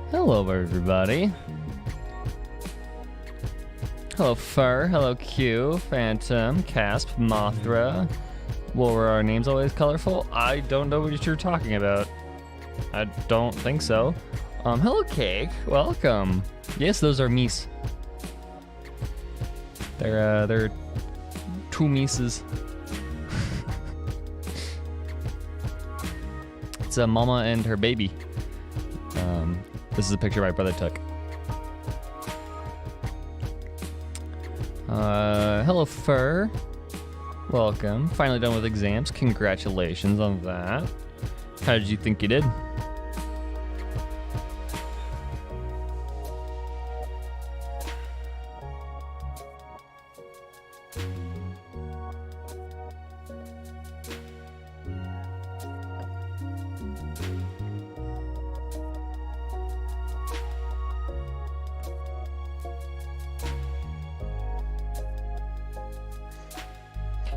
Hello, everybody. Hello, Fur. Hello, Q, Phantom, Casp, Mothra. Well, were our names always colorful? I don't know what you're talking about. I don't think so. Hello, Cake. Welcome. Yes, those are Mies. They're two Mises. It's a mama and her baby. This is a picture my brother took. Hello, Fur. Welcome. Finally done with exams. Congratulations on that. How did you think you did?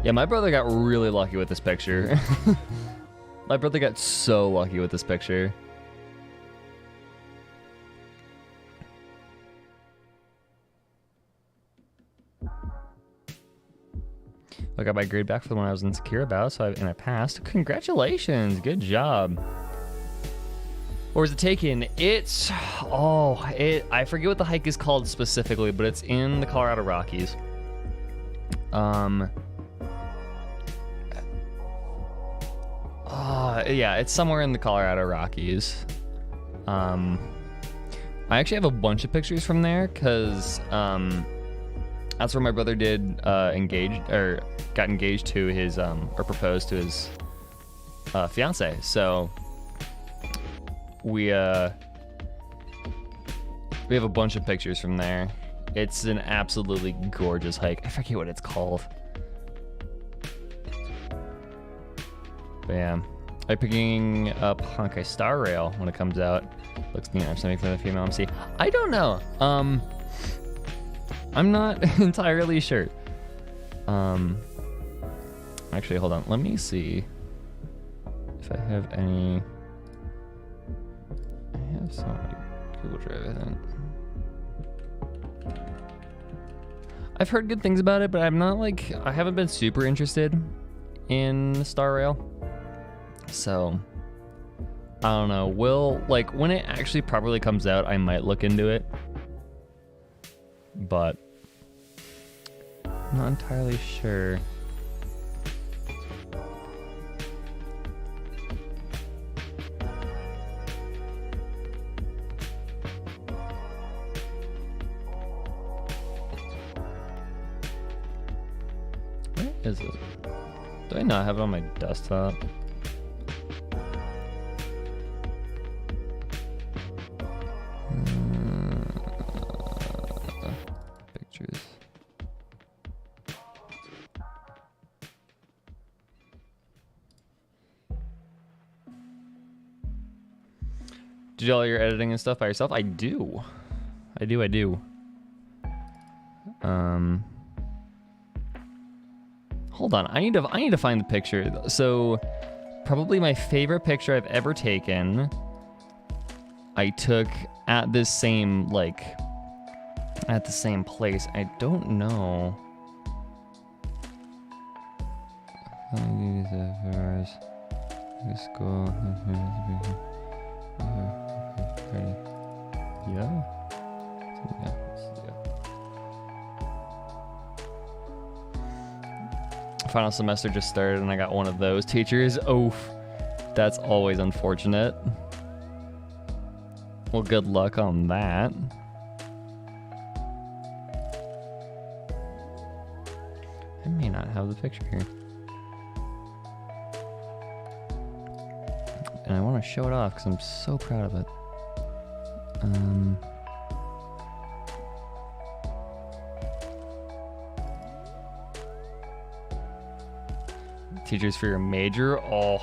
Yeah, my brother got really lucky with this picture. My brother got so lucky with this picture. I got my grade back for the one I was insecure about, and I passed. Congratulations, good job. Or was it taken? It's, I forget what the hike is called specifically, but it's in the Colorado Rockies. Yeah, it's somewhere in the Colorado Rockies. I actually have a bunch of pictures from there because that's where my brother got engaged to his or proposed to his fiance. So we have a bunch of pictures from there. It's an absolutely gorgeous hike. I forget what it's called. But yeah, I'm picking up Honkai Star Rail when it comes out. Looks neat. I'm sending for the female MC. I don't know. I'm not entirely sure. Actually, hold on. Let me see if I have any. I have some on Google Drive, I think. I've heard good things about it, but I haven't been super interested in Star Rail. So, I don't know. When it actually properly comes out, I might look into it. But, I'm not entirely sure. Where is it? Do I not have it on my desktop? Pictures. Did you do all your editing and stuff by yourself? I do. Hold on. I need to find the picture. So, probably my favorite picture I've ever taken, I took at this same place. I don't know. School. Yeah. Final semester just started and I got one of those teachers. Oof. That's always unfortunate. Well, good luck on that. I may not have the picture here. And I want to show it off because I'm so proud of it. Teachers for your major? Oh.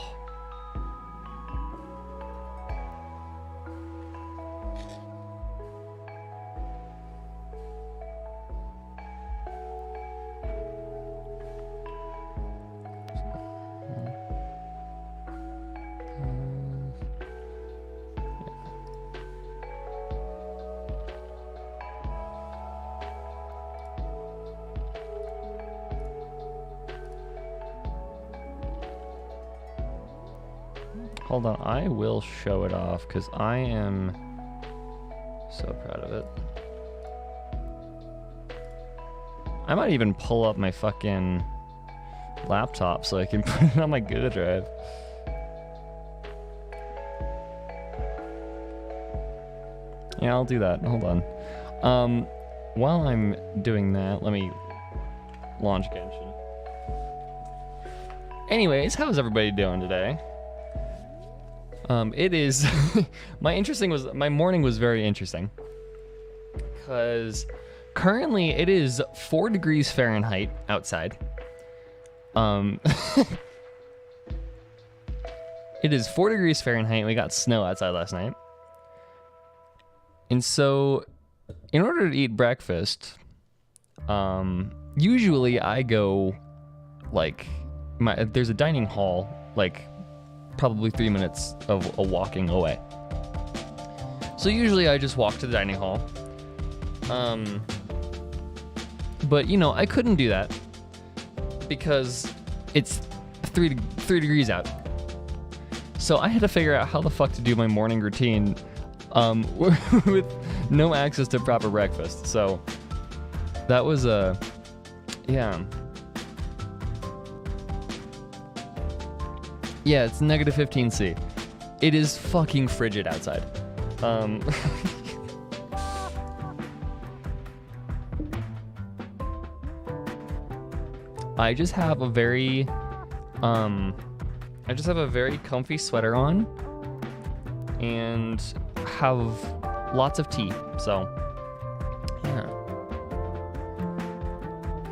Hold on, I will show it off because I am so proud of it. I might even pull up my fucking laptop so I can put it on my Google Drive. Yeah, I'll do that. Hold on. While I'm doing that, let me launch Genshin. Anyways, how's everybody doing today? It is my morning was very interesting because currently it is 4 degrees Fahrenheit outside. It is 4 degrees Fahrenheit. We got snow outside last night. And so in order to eat breakfast, usually I go like there's a dining hall like probably 3 minutes of a walking away. So usually I just walk to the dining hall. But you know, I couldn't do that because it's 3 degrees out. So I had to figure out how the fuck to do my morning routine with no access to proper breakfast. So that was yeah. Yeah, it's negative 15°C. It is fucking frigid outside. I just have a very comfy sweater on and have lots of tea. So yeah.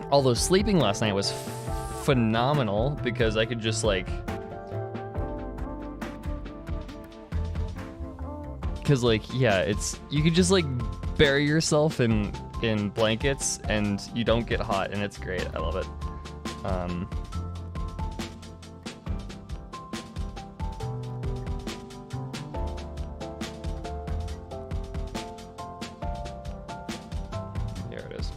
Although sleeping last night was phenomenal because I could just like yeah, you could just like bury yourself in blankets and you don't get hot, and it's great. I love it. Here it is.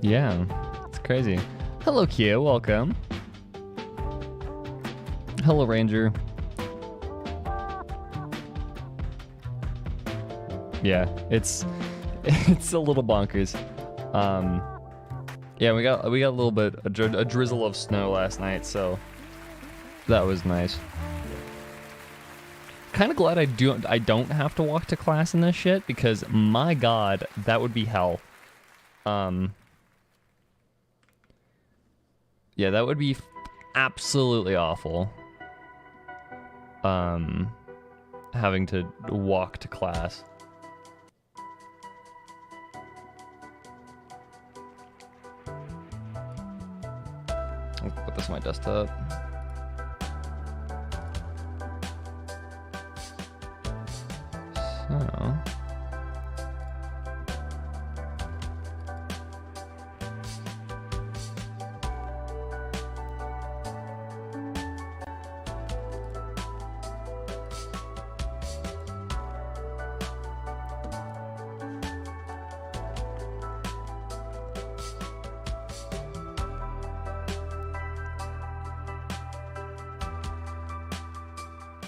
Yeah, it's crazy. Hello, Kia. Welcome. Hello, Ranger. Yeah, it's a little bonkers. Yeah, we got a little bit a drizzle of snow last night, so that was nice. Kind of glad I don't have to walk to class in this shit because my god, that would be hell. Yeah, that would be absolutely awful. Having to walk to class. I'll put this on my desktop. So.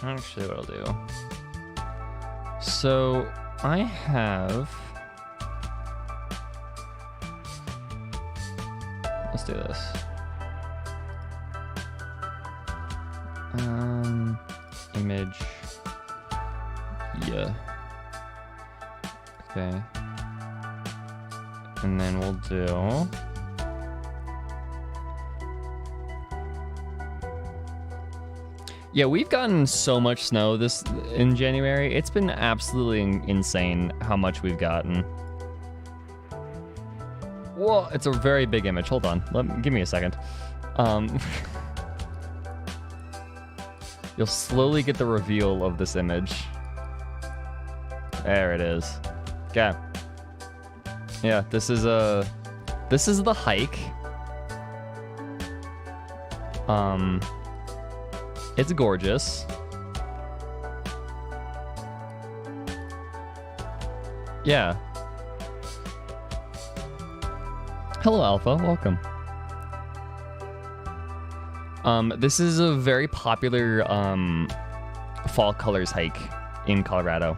Actually, what I'll do. So I have. Let's do this. Image. Yeah. Okay. And then we'll do. Yeah, we've gotten so much snow in January. It's been absolutely insane how much we've gotten. Whoa, it's a very big image. Hold on, give me a second. You'll slowly get the reveal of this image. There it is. Okay. Yeah, this is the hike. It's gorgeous. Yeah. Hello, Alpha. Welcome. This is a very popular fall colors hike in Colorado.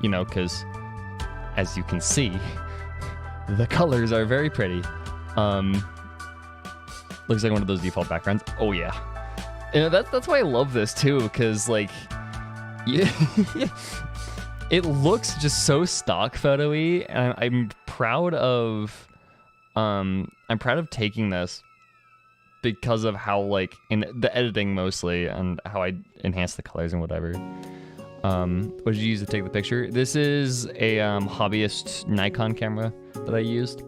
You know, because as you can see, the colors are very pretty. Looks like one of those default backgrounds. Oh yeah. You know, that's why I love this too, because like, yeah, it looks just so stock photo-y, and I'm proud of taking this because of how, like, in the editing mostly, and how I enhance the colors and whatever. What did you use to take the picture? This is a hobbyist Nikon camera that I used.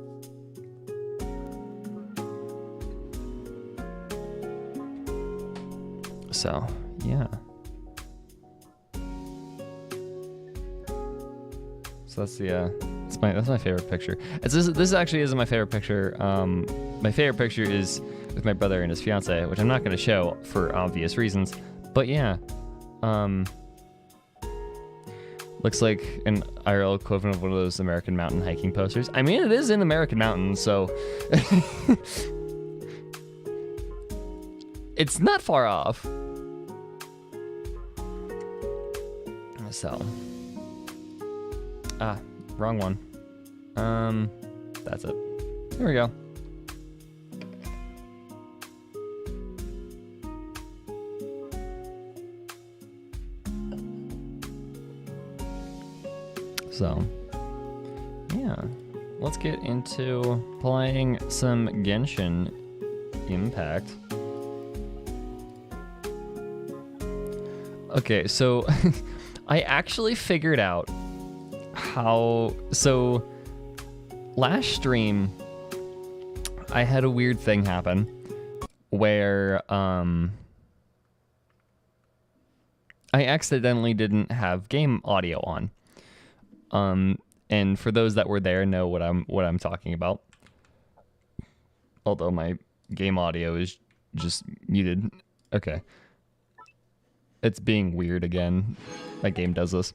So, yeah. So that's the that's my favorite picture. This actually isn't my favorite picture. My favorite picture is with my brother and his fiance, which I'm not going to show for obvious reasons. But yeah, looks like an IRL equivalent of one of those American mountain hiking posters. I mean, it is in American mountains, so it's not far off. So. Ah, wrong one. That's it. There we go. So, yeah. Let's get into playing some Genshin Impact. Okay, so I actually figured out so last stream I had a weird thing happen where I accidentally didn't have game audio on, and for those that were there know what I'm talking about, although my game audio is just muted. Okay, it's being weird again. My game does this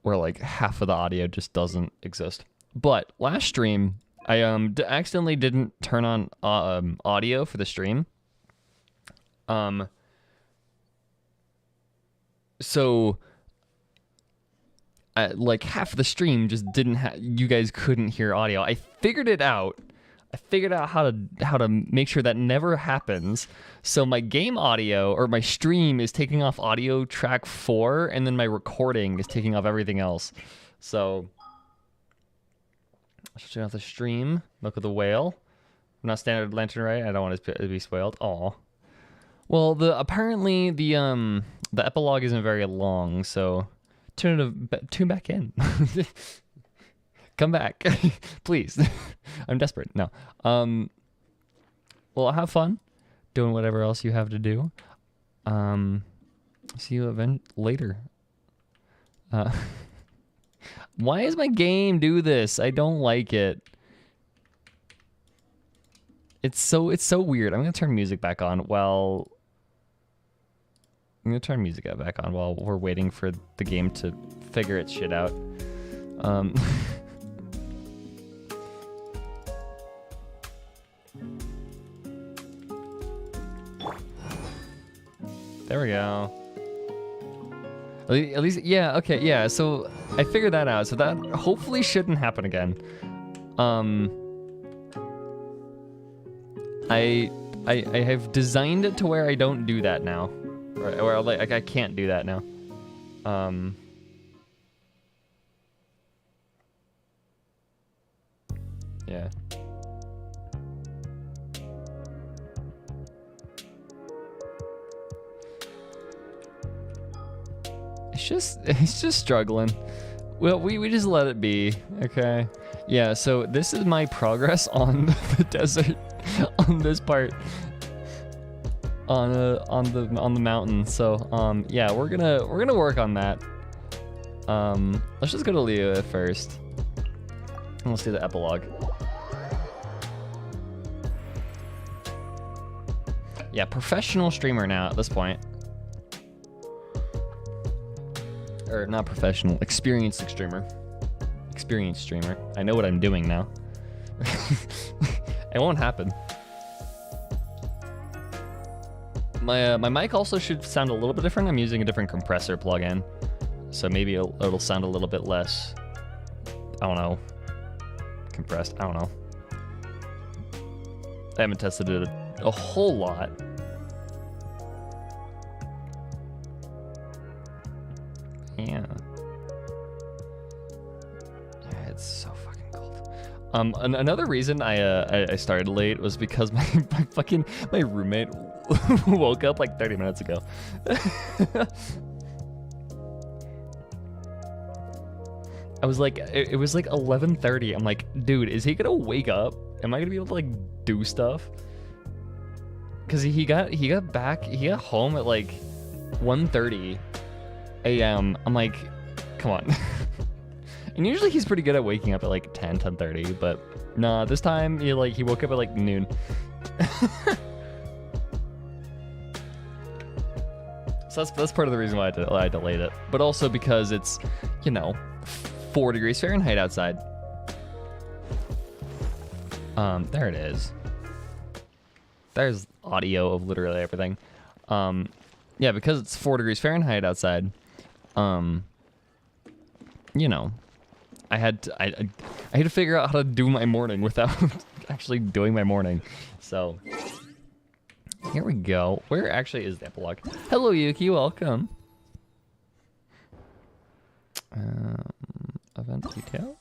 where like half of the audio just doesn't exist. But last stream, I accidentally didn't turn on audio for the stream. So like half of the stream just didn't you guys couldn't hear audio. I figured it out. I figured out how to make sure that never happens. So my game audio, or my stream, is taking off audio track 4, and then my recording is taking off everything else. So I'll show you off the stream. Look at the whale. I'm not standard lantern, right? I don't want it to be spoiled. Aw. Well, apparently the epilogue isn't very long, so tune back in. Come back, please. I'm desperate. No. Well, have fun doing whatever else you have to do. See you later. Why does my game do this? I don't like it. It's so weird. I'm gonna turn music back on while we're waiting for the game to figure its shit out. There we go. At least, yeah, okay, yeah, so I figured that out, so that hopefully shouldn't happen again. I have designed it to where I don't do that now. Or like I can't do that now. Yeah. It's just struggling. Well, we just let it be, okay? Yeah, so this is my progress on the desert, on this part, on the mountain. So yeah, we're gonna work on that. Let's just go to Leo first, and we'll see the epilogue. Yeah, professional streamer now at this point. or not professional, experienced streamer. Experienced streamer. I know what I'm doing now. It won't happen. My mic also should sound a little bit different. I'm using a different compressor plugin, so maybe it'll sound a little bit less, I don't know, compressed. I don't know. I haven't tested it a whole lot. Yeah. It's so fucking cold. Another reason I started late was because my roommate woke up like 30 minutes ago. I was like, it was like 11:30. I'm like, dude, is he gonna wake up? Am I gonna be able to like do stuff? Cause he got home at like 1:30 a.m. I'm like, come on. And usually he's pretty good at waking up at like 10:30, but nah, this time he woke up at like noon. So that's part of the reason why I delayed it, but also because it's, 4 degrees Fahrenheit outside. There it is. There's audio of literally everything. Yeah, because it's 4 degrees Fahrenheit outside. I had to figure out how to do my morning without actually doing my morning. So here we go. Where actually is the epilogue? Hello, Yuki. Welcome. Event details.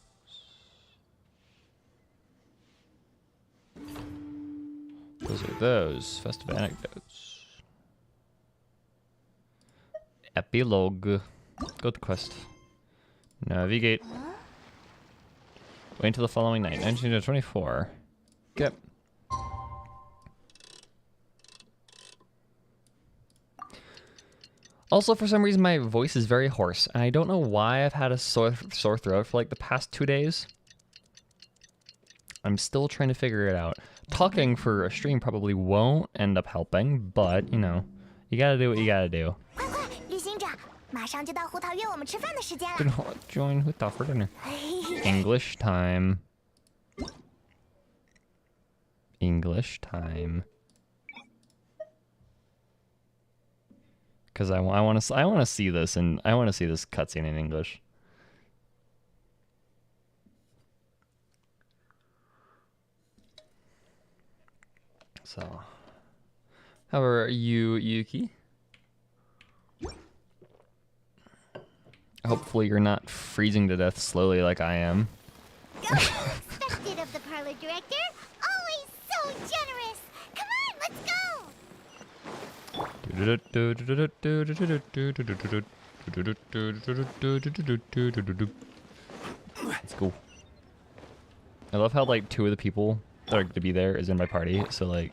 Those are those. Festive anecdotes. Epilogue. Go to quest. Navigate. Wait until the following night. 19 to 24. Yep. Also, for some reason, my voice is very hoarse, and I don't know why I've had a sore throat for like the past 2 days. I'm still trying to figure it out. Talking for a stream probably won't end up helping, but, you gotta do what you gotta do. Join Hutao for dinner. English time. English time. Because I want to see this, and I want to see this cutscene in English. So, how are you, Yuki? Hopefully you're not freezing to death slowly like I am. Expected of the parlor director. Always so generous. Come on, let's go. Let's go. I love how like 2 of the people that are going to be there is in my party, so like.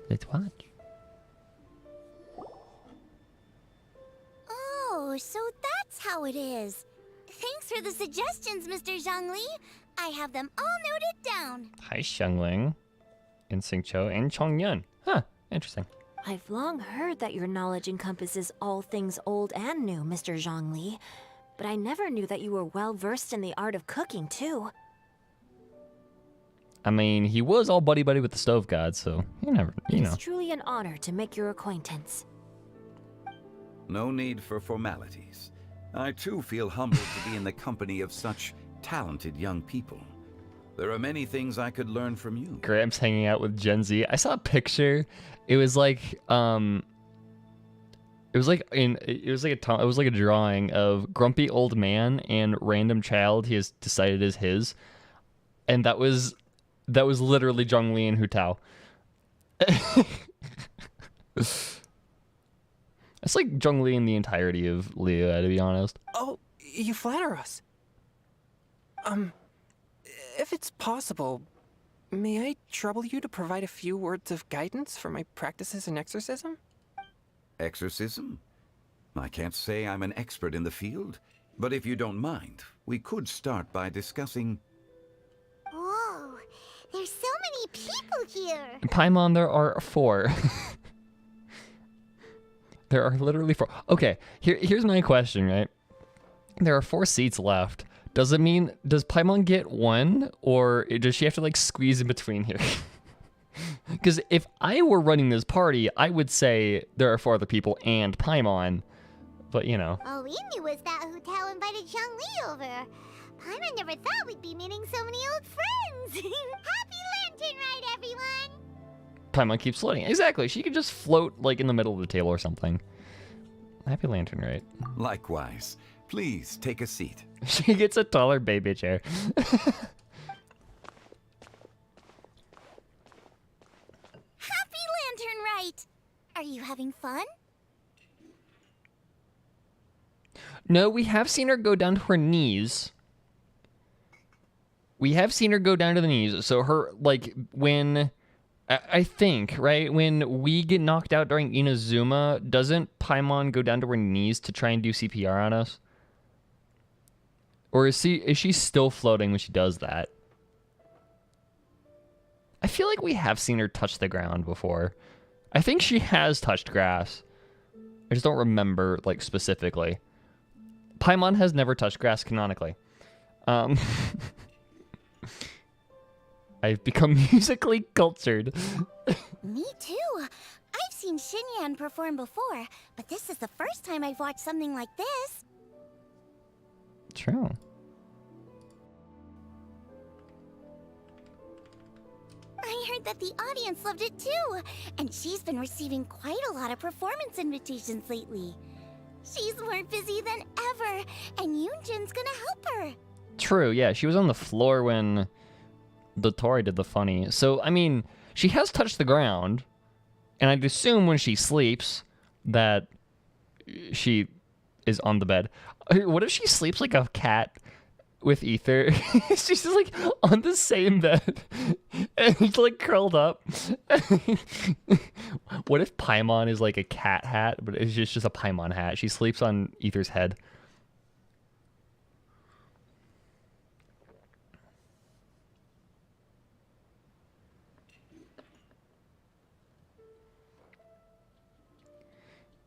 Let's watch. Oh, so that's how it is. Thanks for the suggestions, Mr. Zhongli. I have them all noted down. Hi, Xiangling, and Xingqiu, and Chongyun. Huh, interesting. I've long heard that your knowledge encompasses all things old and new, Mr. Zhongli. But I never knew that you were well versed in the art of cooking, too. I mean, he was all buddy-buddy with the stove god, so you know. It's truly an honor to make your acquaintance. No need for formalities. I too feel humbled to be in the company of such talented young people. There are many things I could learn from you. Gramps hanging out with Gen Z. I saw a picture. It was like a drawing of grumpy old man and random child he has decided is his, and that was literally Zhongli and Hutao. It's like Zhongli in the entirety of Leo, to be honest. Oh, you flatter us. If it's possible, may I trouble you to provide a few words of guidance for my practices in exorcism? Exorcism? I can't say I'm an expert in the field. But if you don't mind, we could start by discussing... Whoa, there's so many people here. Paimon, there are 4. There are literally 4. Okay, here's my question, right? There are 4 seats left. Does Paimon get 1, or does she have to like squeeze in between here? Because if I were running this party, I would say there are 4 other people and Paimon, but you know. All we knew was that hotel invited Zhongli over. Paimon never thought we'd be meeting so many old friends. Happy Lantern Rite, everyone! Paimon keeps floating. Exactly, she could just float like in the middle of the table or something. Happy Lantern Rite. Likewise. Please take a seat. She gets a taller baby chair. Happy Lantern Rite! Are you having fun? No, we have seen her go down to her knees. We have seen her go down to the knees. So her, like, when... I think, right? When we get knocked out during Inazuma, doesn't Paimon go down to her knees to try and do CPR on us? Or is she still floating when she does that? I feel like we have seen her touch the ground before. I think she has touched grass. I just don't remember, like, specifically. Paimon has never touched grass canonically. I've become musically cultured. Me too. I've seen Xinyan perform before, but this is the first time I've watched something like this. True. I heard that the audience loved it too, and she's been receiving quite a lot of performance invitations lately. She's more busy than ever, and Yoonjin's gonna help her. True, yeah, she was on the floor when the Tori did the funny. So, I mean, she has touched the ground, and I'd assume when she sleeps that she is on the bed. What if she sleeps like a cat with Ether? She's just like on the same bed and he's like curled up. What if Paimon is like a cat hat, but it's just a Paimon hat? She sleeps on Ether's head.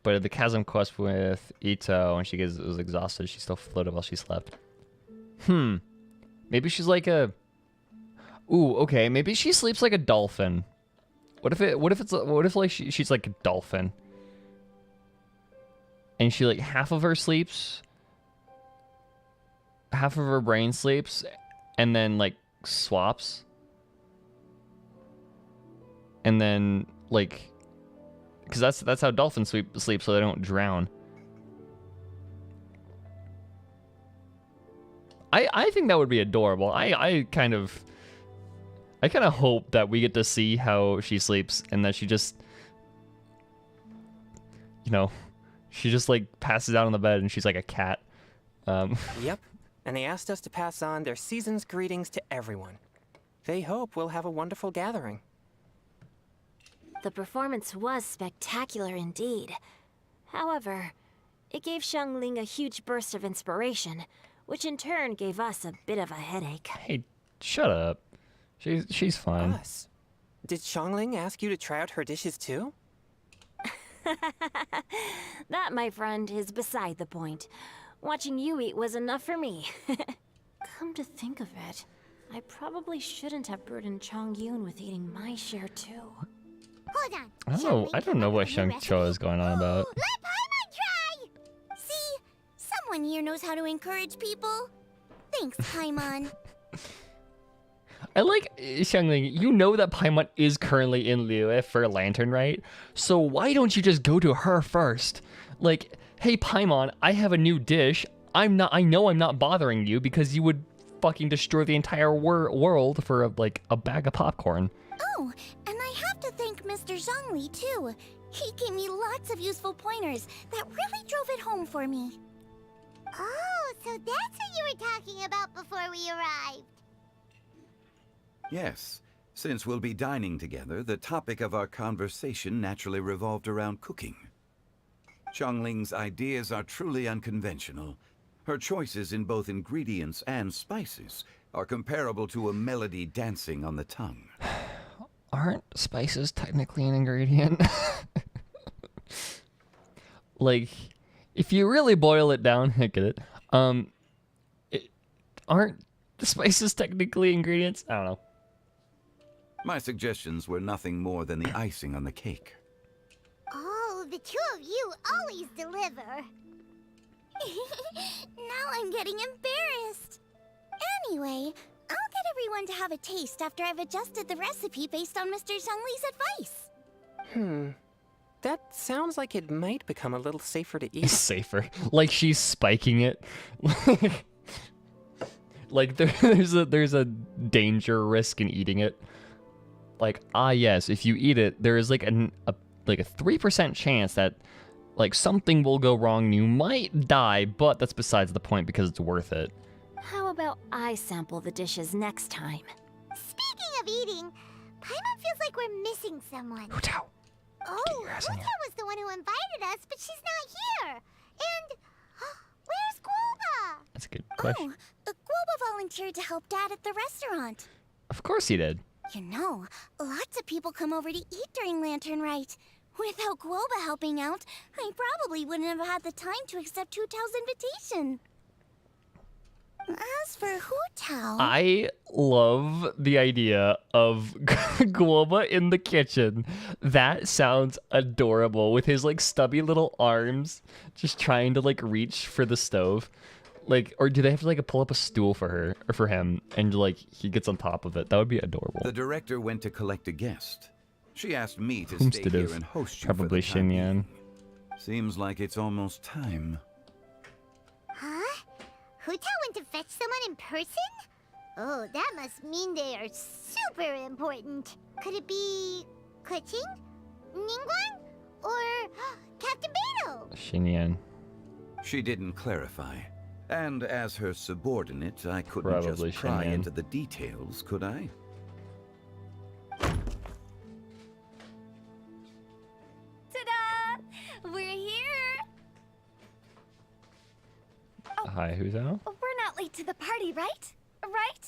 But the chasm quest with Ito, when she was exhausted, she still floated while she slept. Maybe she's like a... Ooh, okay. Maybe she sleeps like a dolphin. What if like she's like a dolphin? And she like half of her sleeps, half of her brain sleeps, and then like swaps. And then like... Because that's how dolphins sleep, so they don't drown. I think that would be adorable. I kind of hope that we get to see how she sleeps and that she just, you know, she just like passes out on the bed and she's like a cat. Yep, and they asked us to pass on their season's greetings to everyone. They hope we'll have a wonderful gathering. The performance was spectacular indeed. However, it gave Xiangling a huge burst of inspiration, which in turn gave us a bit of a headache. Hey, shut up. She's fine. Us? Did Xiangling ask you to try out her dishes too? That, my friend, is beside the point. Watching you eat was enough for me. Come to think of it, I probably shouldn't have burdened Chongyun with eating my share too. Hold on. Oh, I don't know what Shang-Cho is going on about. Let Paimon try! See? Someone here knows how to encourage people. Thanks, Paimon. I like Xiangling. You know that Paimon is currently in Liyue for Lantern, right? So why don't you just go to her first? Like, hey Paimon, I have a new dish. I know I'm not bothering you because you would fucking destroy the entire world for like a bag of popcorn. Oh, and I have to thank Mr. Zhongli too. He gave me lots of useful pointers that really drove it home for me. Oh, so that's what you were talking about before we arrived. Yes. Since we'll be dining together, the topic of our conversation naturally revolved around cooking. Xiangling's ideas are truly unconventional, Her choices in both ingredients and spices are comparable to a melody dancing on the tongue. Aren't spices technically an ingredient? Like, if you really boil it down, I get it. Aren't the spices technically ingredients? I don't know. My suggestions were nothing more than the icing on the cake. Oh, the two of you always deliver. Now I'm getting embarrassed. Anyway, I'll get everyone to have a taste after I've adjusted the recipe based on Mr. Zhongli's advice. That sounds like it might become a little safer to eat. Safer. Like she's spiking it. Like there's a danger risk in eating it. Like, yes, if you eat it, there is like a 3% chance that like something will go wrong and you might die, but that's besides the point because it's worth it. How about I sample the dishes next time? Speaking of eating, Paimon feels like we're missing someone. Hutao. Oh, Hutao was the one who invited us, but she's not here. And where's Guoba? That's a good question. Oh, Guoba volunteered to help Dad at the restaurant. Of course he did. You know, lots of people come over to eat during Lantern Rite. Without Guoba helping out, I probably wouldn't have had the time to accept Hutao's invitation. As for Hutao... I love the idea of Guoba in the kitchen. That sounds adorable with his like stubby little arms just trying to like reach for the stove. Like, or do they have to like pull up a stool for her or for him and like he gets on top of it? That would be adorable. The director went to collect a guest. She asked me to Homestead stay here of and host you probably for the time Xinyan. being. Seems like it's almost time. Huh? Hutao went to fetch someone in person? Oh, that must mean they are super important. Could it be... Kuching? Ningguang? Or Captain Beto? Xinyan. She didn't clarify. And as her subordinate, I couldn't Probably just pry Xinyan. into the details, could I? Ta-da! We're here! Hi, who's that? We're not late to the party, right? Right?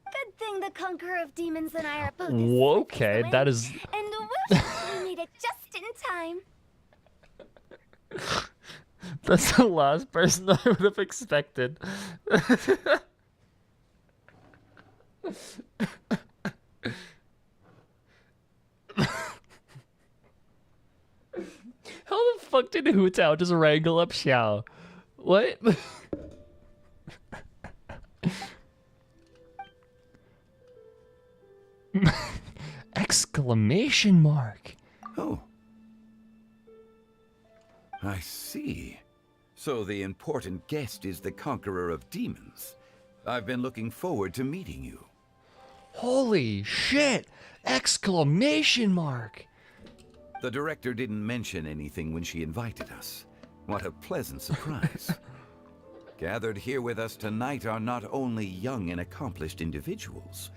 Good thing the Conqueror of Demons and I are both... Whoa, okay, that is... And whoosh, we made it just in time. That's the last person I would have expected. How the fuck did Hutao just wrangle up Xiao? What? Exclamation mark. Oh. I see. So the important guest is the Conqueror of Demons. I've been looking forward to meeting you. Holy shit! Exclamation mark. The director didn't mention anything when she invited us. What a pleasant surprise. Gathered here with us tonight are not only young and accomplished individuals,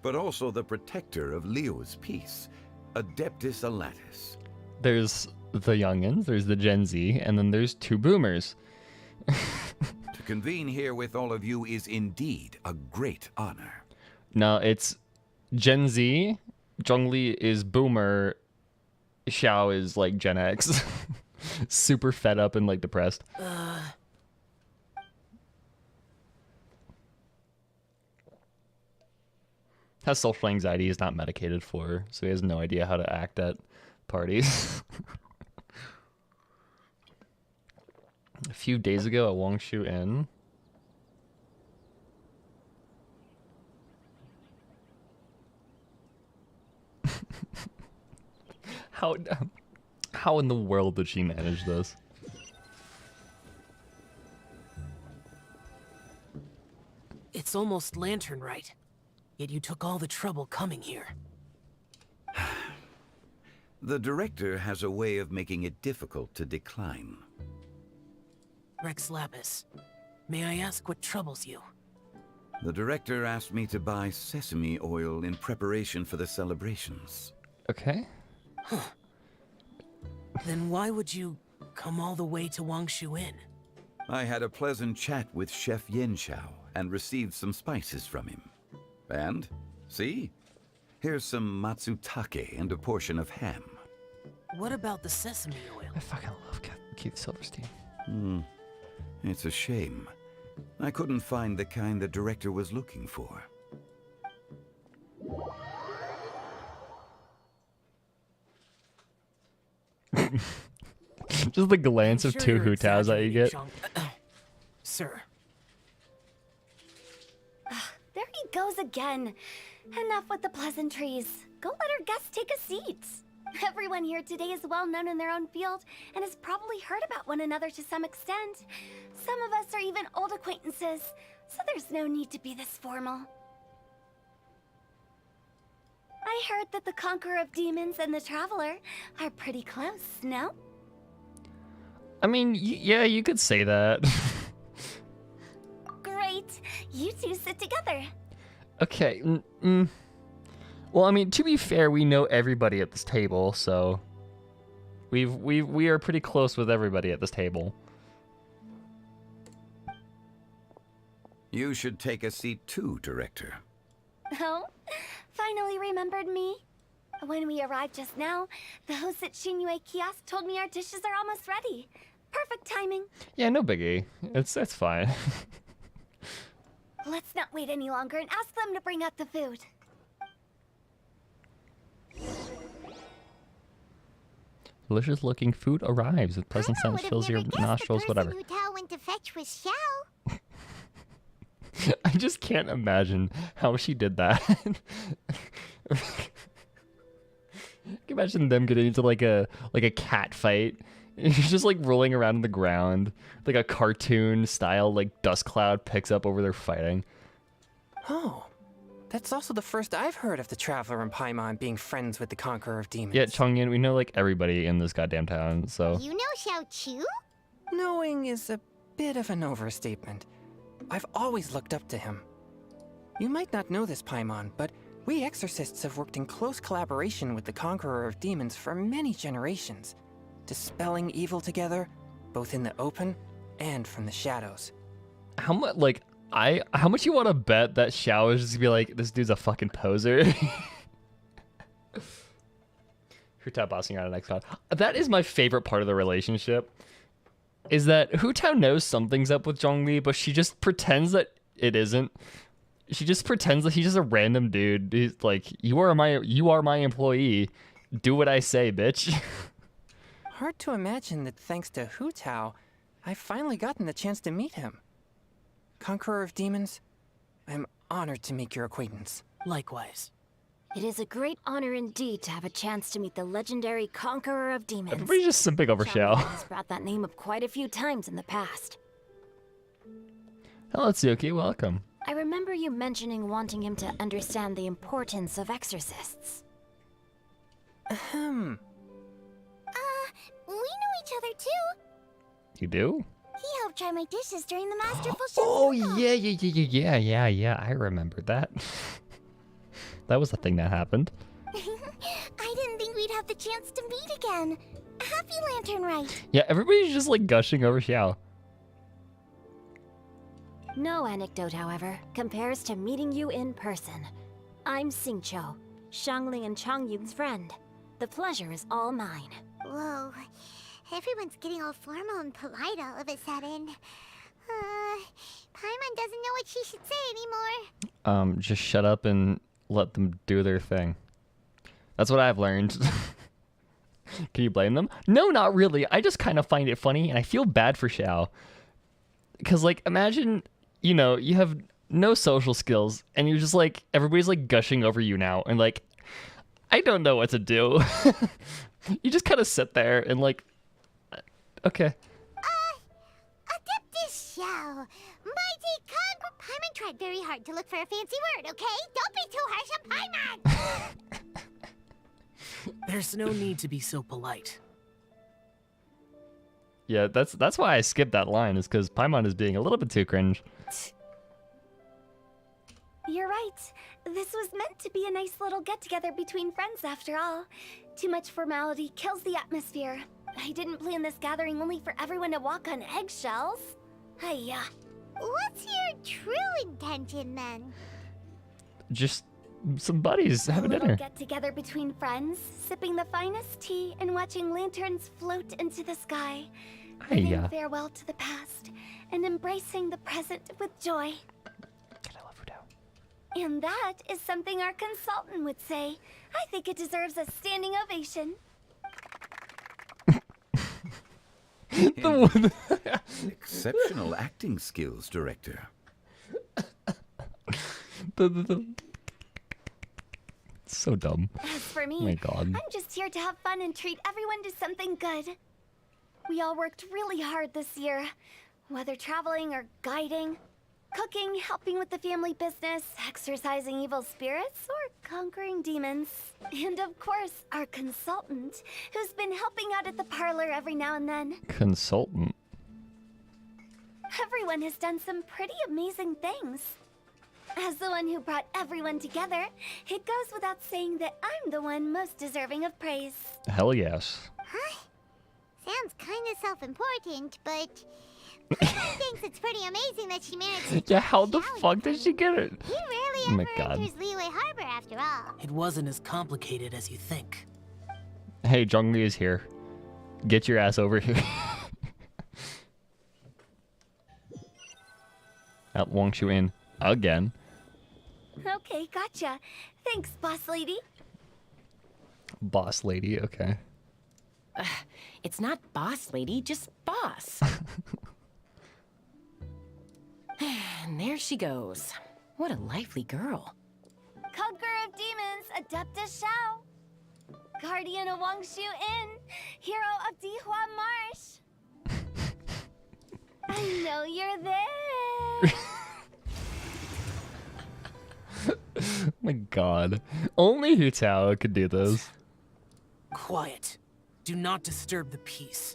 but also the protector of Leo's peace, Adeptus Alatus. There's the youngins, there's the Gen Z, and then there's two boomers. To convene here with all of you is indeed a great honor. No, it's Gen Z, Zhongli is boomer, Xiao is like Gen X. Super fed up and like depressed. Has social anxiety, he's not medicated for, so he has no idea how to act at parties. A few days ago at Wangshu Inn. How in the world did she manage this? It's almost Lantern Rite, yet you took all the trouble coming here. The director has a way of making it difficult to decline. Rex Lapis, may I ask what troubles you? The director asked me to buy sesame oil in preparation for the celebrations. Okay. Then why would you come all the way to Wangshu Inn? I had a pleasant chat with Chef Yenshao and received some spices from him. And, see? Here's some matsutake and a portion of ham. What about the sesame oil? I fucking love Keith Silverstein. It's a shame. I couldn't find the kind the director was looking for. Just the glance of Sure two you're Hu Taos that you get. exaggerating, Sir. There he goes again. Enough with the pleasantries. Go let our guests take a seat. Everyone here today is well known in their own field and has probably heard about one another to some extent. Some of us are even old acquaintances, so there's no need to be this formal. I heard that the Conqueror of Demons and the Traveler are pretty close, no? I mean, yeah, you could say that. Great. You two sit together. Okay. Well, I mean, to be fair, we know everybody at this table, so we are pretty close with everybody at this table. You should take a seat too, Director. Oh, finally remembered me? When we arrived just now, the host at Shinue Kiosk told me our dishes are almost ready. Perfect timing. Yeah, no biggie. It's fine. Let's not wait any longer and ask them to bring out the food. Delicious looking food arrives with pleasant scents fills your nostrils, whatever. The person Hu Tao went to fetch was Xiao. I just can't imagine how she did that. Can you imagine them getting into like a cat fight? She's just like rolling around on the ground, like a cartoon style, like dust cloud picks up over their fighting. Oh, that's also the first I've heard of the Traveler and Paimon being friends with the Conqueror of Demons. Yeah, Chongyan, we know like everybody in this goddamn town, so. You know Xiao Chu? Knowing is a bit of an overstatement. I've always looked up to him. You might not know this, Paimon, but we exorcists have worked in close collaboration with the Conqueror of Demons for many generations, dispelling evil together, both in the open and from the shadows. How much, like, how much you want to bet that Xiao is just gonna be like, this dude's a fucking poser? Hu Tao bossing around an ex-con. That is my favorite part of the relationship. Is that Hu Tao knows something's up with Zhongli, but she just pretends that it isn't. She just pretends that he's just a random dude. He's like, you are my employee. Do what I say, bitch. Hard to imagine that thanks to Hu Tao, I've finally gotten the chance to meet him. Conqueror of Demons, I'm honored to make your acquaintance. Likewise. It is a great honor indeed to have a chance to meet the legendary Conqueror of Demons. Everybody's just simping over Xiao. has brought that name up quite a few times in the past. Hello, Tsuki. Welcome. I remember you mentioning wanting him to understand the importance of exorcists. Ahem. We know each other too. You do? He helped try my dishes during the masterful chef's Oh, cook-off. yeah. I remember that. That was the thing that happened. I didn't think we'd have the chance to meet again. Happy Lantern Rite. Yeah, everybody's just like gushing over Xiao. No anecdote, however, compares to meeting you in person. I'm Xingqiu, Shangling and Chongyun's friend. The pleasure is all mine. Whoa. Everyone's getting all formal and polite all of a sudden. Paimon doesn't know what she should say anymore. Just shut up and let them do their thing. That's what I've learned. Can you blame them? No, not really. I just kind of find it funny, and I feel bad for Xiao. Because, like, imagine, you know, you have no social skills, and you're just, like, everybody's, like, gushing over you now, and, like, I don't know what to do. You just kind of sit there and, like, okay. Adeptus Xiao. Mighty Conqueror. Paimon tried very hard to look for a fancy word, okay? Don't be too harsh on Paimon. There's no need to be so polite. Yeah, that's why I skipped that line, is because Paimon is being a little bit too cringe. You're right. This was meant to be a nice little get-together between friends after all. Too much formality kills the atmosphere. I didn't plan this gathering only for everyone to walk on eggshells. Hiya. What's your true intention then? Just some buddies A having little dinner. get-together between friends, sipping the finest tea and watching lanterns float into the sky. Bidding Hiya. farewell to the past and embracing the present with joy. God, I love Hutao. And that is something our consultant would say. I think it deserves a standing ovation. Exceptional acting skills, Director. So dumb. As for me, Oh my God. I'm just here to have fun and treat everyone to something good. We all worked really hard this year, whether traveling or guiding, cooking, helping with the family business, exercising evil spirits, or conquering demons. And of course, our consultant, who's been helping out at the parlor every now and then. Consultant. Everyone has done some pretty amazing things. As the one who brought everyone together, it goes without saying that I'm the one most deserving of praise. Hell yes. Huh? Sounds kind of self-important, but Cleveland thinks it's pretty amazing that she managed to Yeah, how the challenge fuck did she get it? He rarely Oh my ever God. enters Leeway Harbor after all. It wasn't as complicated as you think. Hey, Zhongli is here. Get your ass over here. At Wangshu Inn again. Okay, gotcha. Thanks, boss lady. Boss lady, okay. It's not boss lady, just boss. And there she goes. What a lively girl. Conqueror of demons, Adeptus Shao. Guardian of Wangshu Inn, hero of Dihua Marsh. I know you're there. Oh my God. Only Hutao could do this. Quiet. Do not disturb the peace.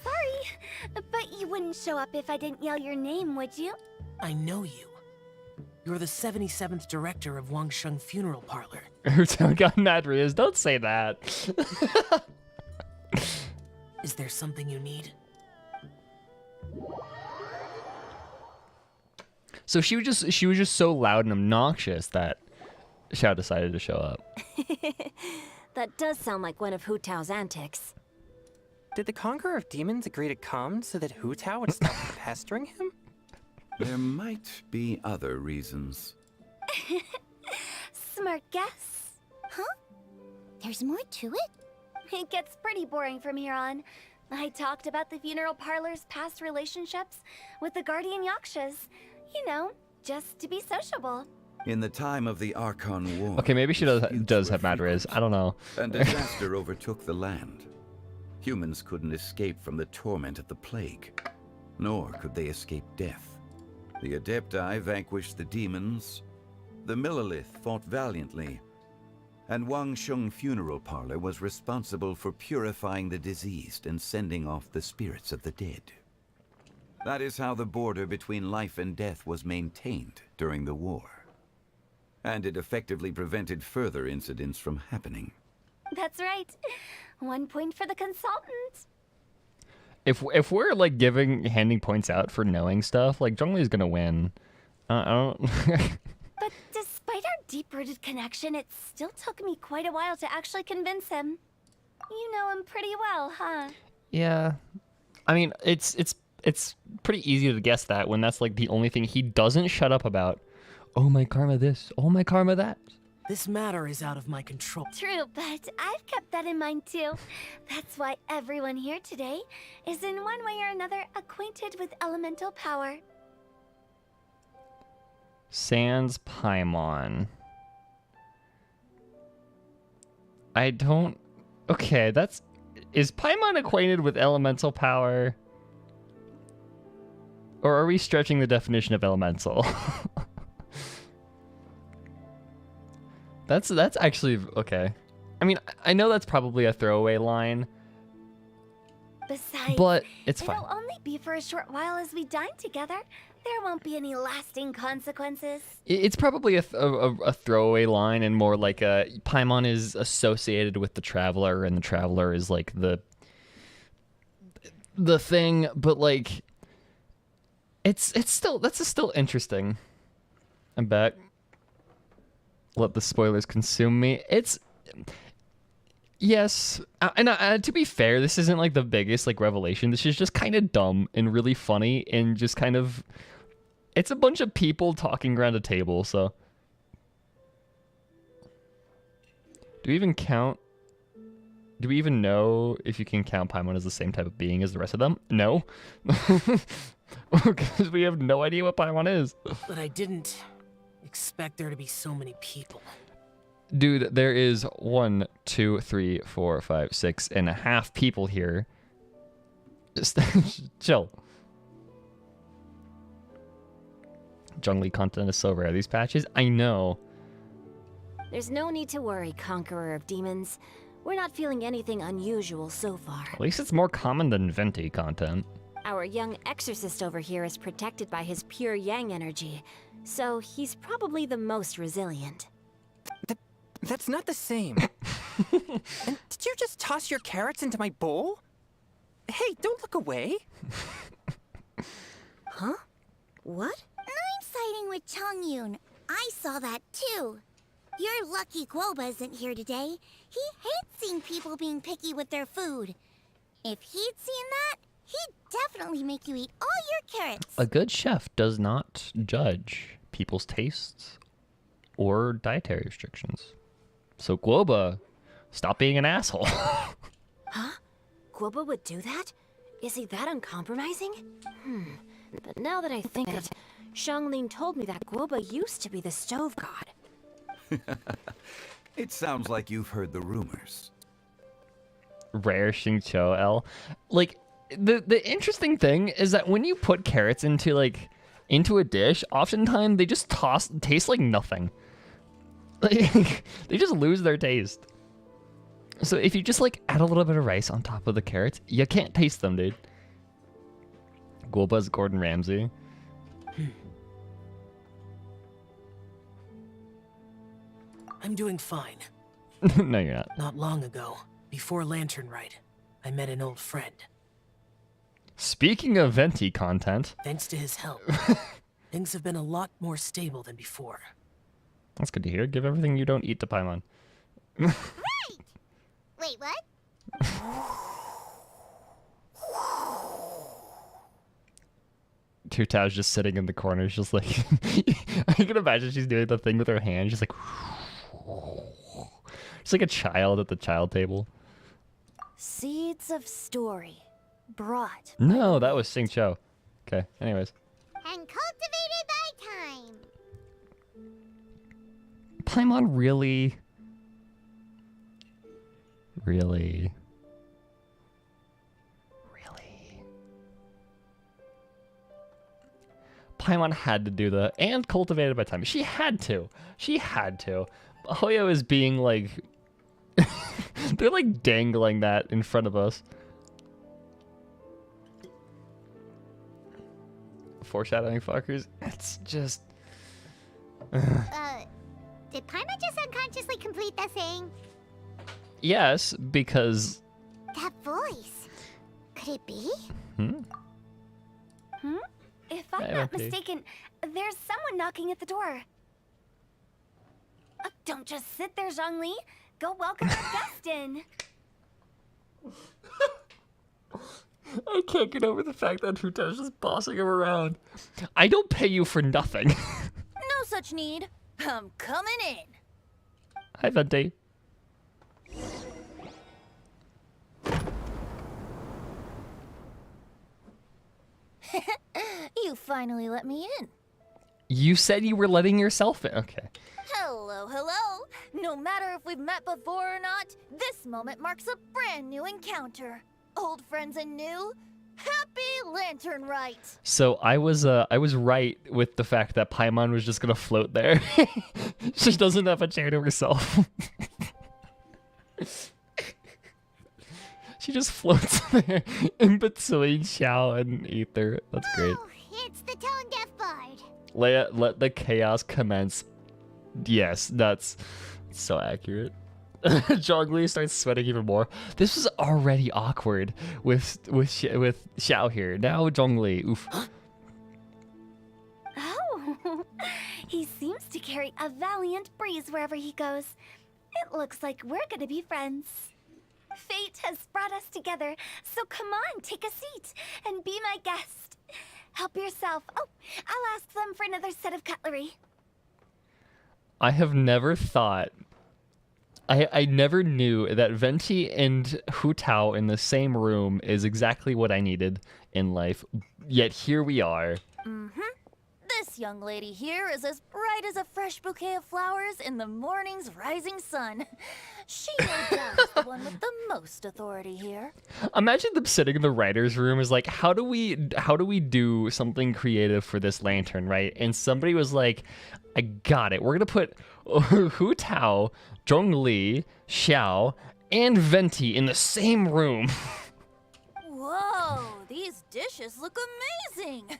Sorry, but you wouldn't show up if I didn't yell your name, would you? I know you. You're the 77th director of Wangsheng Funeral Parlor. Hutao got mad Riz. Don't say that. Is there something you need? So she was just so loud and obnoxious that Xiao decided to show up. That does sound like one of Hu Tao's antics. Did the Conqueror of Demons agree to come so that Hu Tao would stop pestering him? There might be other reasons. Smart guess. Huh? There's more to it? It gets pretty boring from here on. I talked about the funeral parlor's past relationships with the guardian yakshas. You know, just to be sociable. In the time of the Archon War... Okay, maybe she disputes does were have mad Riz. I don't know. And disaster overtook the land. Humans couldn't escape from the torment of the plague, nor could they escape death. The Adepti vanquished the demons, the Millelith fought valiantly, and Wangsheng Funeral Parlor was responsible for purifying the diseased and sending off the spirits of the dead. That is how the border between life and death was maintained during the war. And it effectively prevented further incidents from happening. That's right. 1 point for the consultant. If we're like handing points out for knowing stuff, like Zhongli's gonna win. I don't. But despite our deep-rooted connection, it still took me quite a while to actually convince him. You know him pretty well, huh? Yeah, I mean it's pretty easy to guess that when that's like the only thing he doesn't shut up about. Oh my karma this, oh my karma that. This matter is out of my control. True, but I've kept that in mind too. That's why everyone here today is in one way or another acquainted with elemental power. Sans Paimon. I don't... Okay, that's... Is Paimon acquainted with elemental power? Or are we stretching the definition of elemental? That's actually... Okay. I mean, I know that's probably a throwaway line, Besides, but it's fine. it'll only be for a short while as we dine together. There won't be any lasting consequences. It's probably a throwaway line, and more like Paimon is associated with the Traveler, and the Traveler is like the thing. But like, It's still, that's still interesting. I'm back. Let the spoilers consume me. It's, yes, and to be fair, this isn't like the biggest like revelation. This is just kind of dumb and really funny and just kind of, it's a bunch of people talking around a table. So, do we even count? Do we even know if you can count Paimon as the same type of being as the rest of them? No, because we have no idea what Paimon is. But I didn't expect there to be so many people. Dude, there is 1, 2, 3, 4, 5, 6.5 people here. Just chill. Zhongli content is so rare these patches. I know. There's no need to worry, Conqueror of Demons. We're not feeling anything unusual so far. At least it's more common than Venti content. Our young exorcist over here is protected by his pure yang energy, so he's probably the most resilient. That's not the same. And did you just toss your carrots into my bowl? Hey, don't look away. Huh? What? I'm siding with Chongyun. I saw that too. You're lucky Guoba isn't here today. He hates seeing people being picky with their food. If he'd seen that, he'd definitely make you eat all your carrots. A good chef does not judge people's tastes or dietary restrictions. So Guoba, stop being an asshole. Huh? Guoba would do that? Is he that uncompromising? But now that I think of it, Xiangling told me that Guoba used to be the stove god. It sounds like you've heard the rumors. Rare Xingqiu L. Like, the interesting thing is that when you put carrots into a dish, oftentimes they just taste like nothing. Like, they just lose their taste. So if you just like add a little bit of rice on top of the carrots, you can't taste them, dude. Guoba's Gordon Ramsay. I'm doing fine. No, you're not. Not long ago, before Lantern Rite, I met an old friend. Speaking of Venti content. Thanks to his help, things have been a lot more stable than before. That's good to hear. Give everything you don't eat to Paimon. Right! Wait, what? Tutao's just sitting in the corner. She's just like, I can imagine she's doing the thing with her hand. She's like, she's like a child at the child table. Seeds of story. Brought. No, that was Sing Cho. Okay, anyways. And cultivated by time. Paimon really... Really? Paimon had to do the and cultivated by time. She had to. Hoyo is being like they're like dangling that in front of us. Foreshadowing fuckers. It's just Did Paimon just unconsciously complete that saying? yes, because That voice. Could it be? If I'm Yeah, not okay. mistaken, there's someone knocking at the door. Don't just sit there, Zhongli. Go welcome our guest in. I can't get over the fact that Tuta's just bossing him around. I don't pay you for nothing. No such need. I'm coming in. Hi, Venti. You finally let me in. You said you were letting yourself in. Okay. Hello, hello. No matter if we've met before or not, this moment marks a brand new encounter. Old friends and new. Happy Lantern Rite. So I was right with the fact that Paimon was just gonna float there. She doesn't have a chair to herself. She just floats there in between Xiao and Ether. That's great. Oh, it's the tone deaf bard. Leia, let the chaos commence. Yes, that's so accurate. Zhongli starts sweating even more. This was already awkward with Xiao here. Now Zhongli, oof. He seems to carry a valiant breeze wherever he goes. It looks like we're gonna be friends. Fate has brought us together, so come on, take a seat and be my guest. Help yourself. Oh, I'll ask them for another set of cutlery. I have never thought. I never knew that Venti and Hu Tao in the same room is exactly what I needed in life. Yet here we are. This young lady here is as bright as a fresh bouquet of flowers in the morning's rising sun. She no doubt is the one with the most authority here. Imagine them sitting in the writer's room is like, how do we do something creative for this lantern, right? And somebody was like, I got it. We're gonna put Hu Tao, Zhongli, Xiao, and Venti in the same room. Whoa, these dishes look amazing.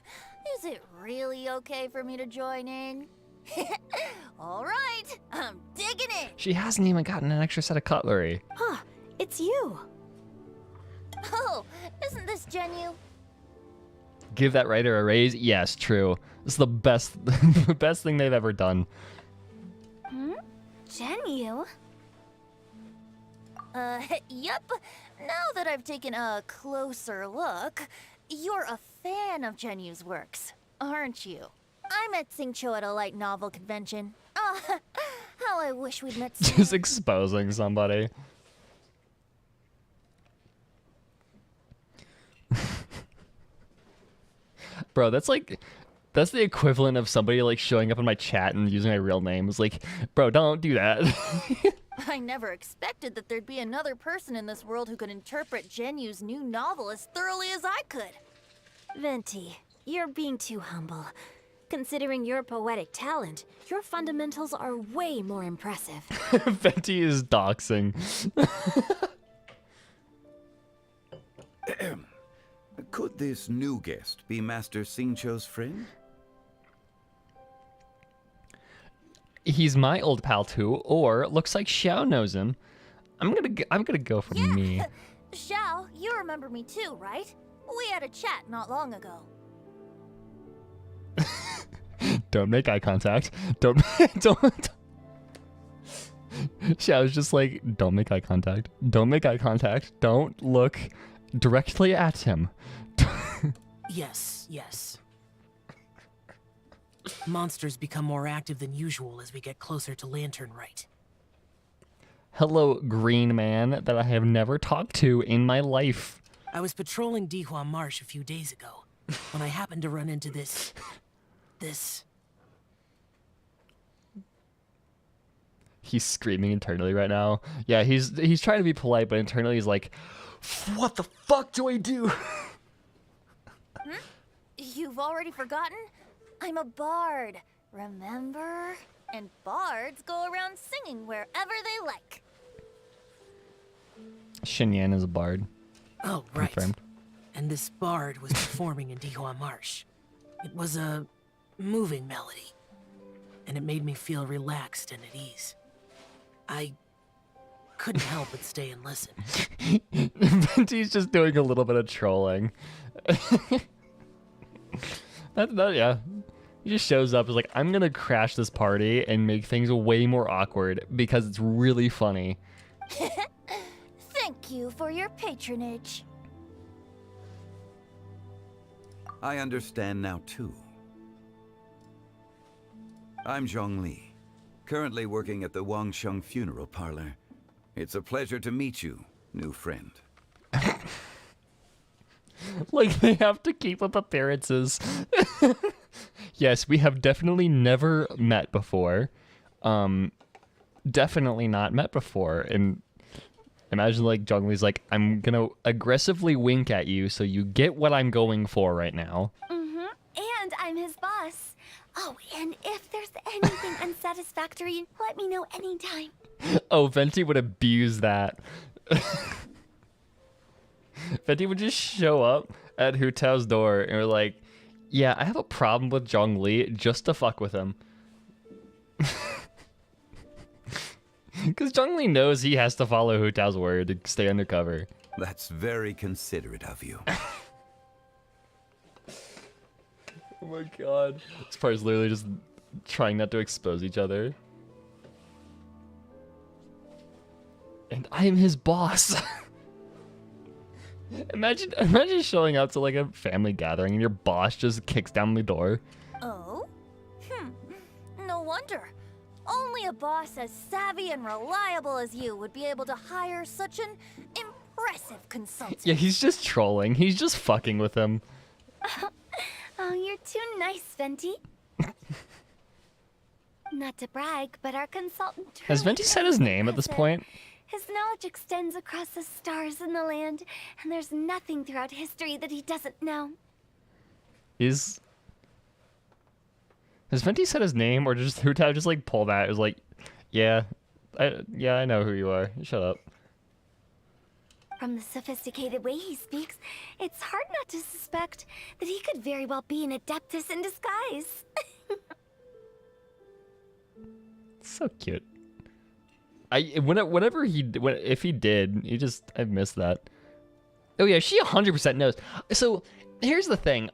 Is it really okay for me to join in? All right, I'm digging it. She hasn't even gotten an extra set of cutlery. Huh, it's you. Oh, isn't this Genu? Give that writer a raise? Yes, true. This is the best, the best thing they've ever done. Genu? Yep. Now that I've taken a closer look, you're a fan of Genu's works, aren't you? I met Xingqiu at a light novel convention. Oh, how I wish we'd met sooner. Just exposing somebody. Bro, that's the equivalent of somebody like showing up in my chat and using my real name. It's like, bro, don't do that. I never expected that there'd be another person in this world who could interpret Genu's new novel as thoroughly as I could. Venti, you're being too humble. Considering your poetic talent, your fundamentals are way more impressive. Venti is doxing. Could this new guest be Master Xingqiu's friend? He's my old pal too, or looks like Xiao knows him. I'm gonna go for me. Xiao, you remember me too, right? We had a chat not long ago. Don't make eye contact. Don't. Xiao's just like, don't make eye contact. Don't make eye contact. Don't look directly at him. Yes. Monsters become more active than usual as we get closer to Lantern Rite. Hello, green man that I have never talked to in my life. I was patrolling Dihua Marsh a few days ago when I happened to run into this... He's screaming internally right now. Yeah, he's trying to be polite, but internally he's like, what the fuck do I do? You've already forgotten? I'm a bard, remember? And bards go around singing wherever they like. Xinyan is a bard. Oh, right. Confirmed. And this bard was performing in Dihua Marsh. It was a moving melody, and it made me feel relaxed and at ease. I couldn't help but stay and listen. Venti's just doing a little bit of trolling. Yeah. He just shows up, is like, I'm gonna crash this party and make things way more awkward because it's really funny. Thank you for your patronage. I understand now too. I'm Zhongli, currently working at the Wangsheng Funeral Parlor. It's a pleasure to meet you, new friend. Like, they have to keep up appearances. Yes, we have definitely never met before. Definitely not met before. And imagine, like, Zhongli's like, I'm gonna aggressively wink at you so you get what I'm going for right now. And I'm his boss. Oh, and if there's anything unsatisfactory, let me know anytime. Oh, Venti would abuse that. Venti would just show up at Hu Tao's door and we're like, yeah, I have a problem with Zhongli just to fuck with him. Because Zhongli knows he has to follow Hu Tao's word to stay undercover. That's very considerate of you. Oh my god. This part is literally just trying not to expose each other. And I am his boss. Imagine showing up to like a family gathering and your boss just kicks down the door. Oh? No wonder. Only a boss as savvy and reliable as you would be able to hire such an impressive consultant. Yeah, he's just trolling. He's just fucking with him. Oh, you're too nice, Venti. Not to brag, but our consultant Has truly Venti said his is name at this impressive. point? His knowledge extends across the stars and the land, and there's nothing throughout history that he doesn't know. Has Venti said his name, or just Hu Tao just like pulled that? It was like, yeah, I know who you are. Shut up. From the sophisticated way he speaks, it's hard not to suspect that he could very well be an Adeptus in disguise. So cute. If he did, I missed that. Oh yeah, she 100% knows. So here's the thing.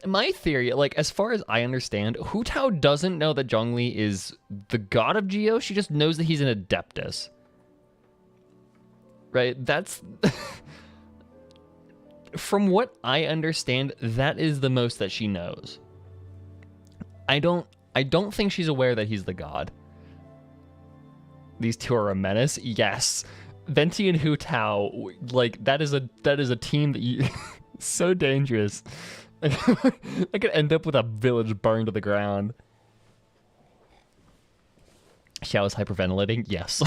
My theory, like as far as I understand, Hu Tao doesn't know that Zhongli is the god of Geo. She just knows that he's an Adeptus. Right? That's from what I understand, that is the most that she knows. I don't think she's aware that he's the god. These two are a menace. Yes, Venti and Hu Tao, like that is a team that you so dangerous. I could end up with a village burned to the ground. Xiao is hyperventilating. Yes.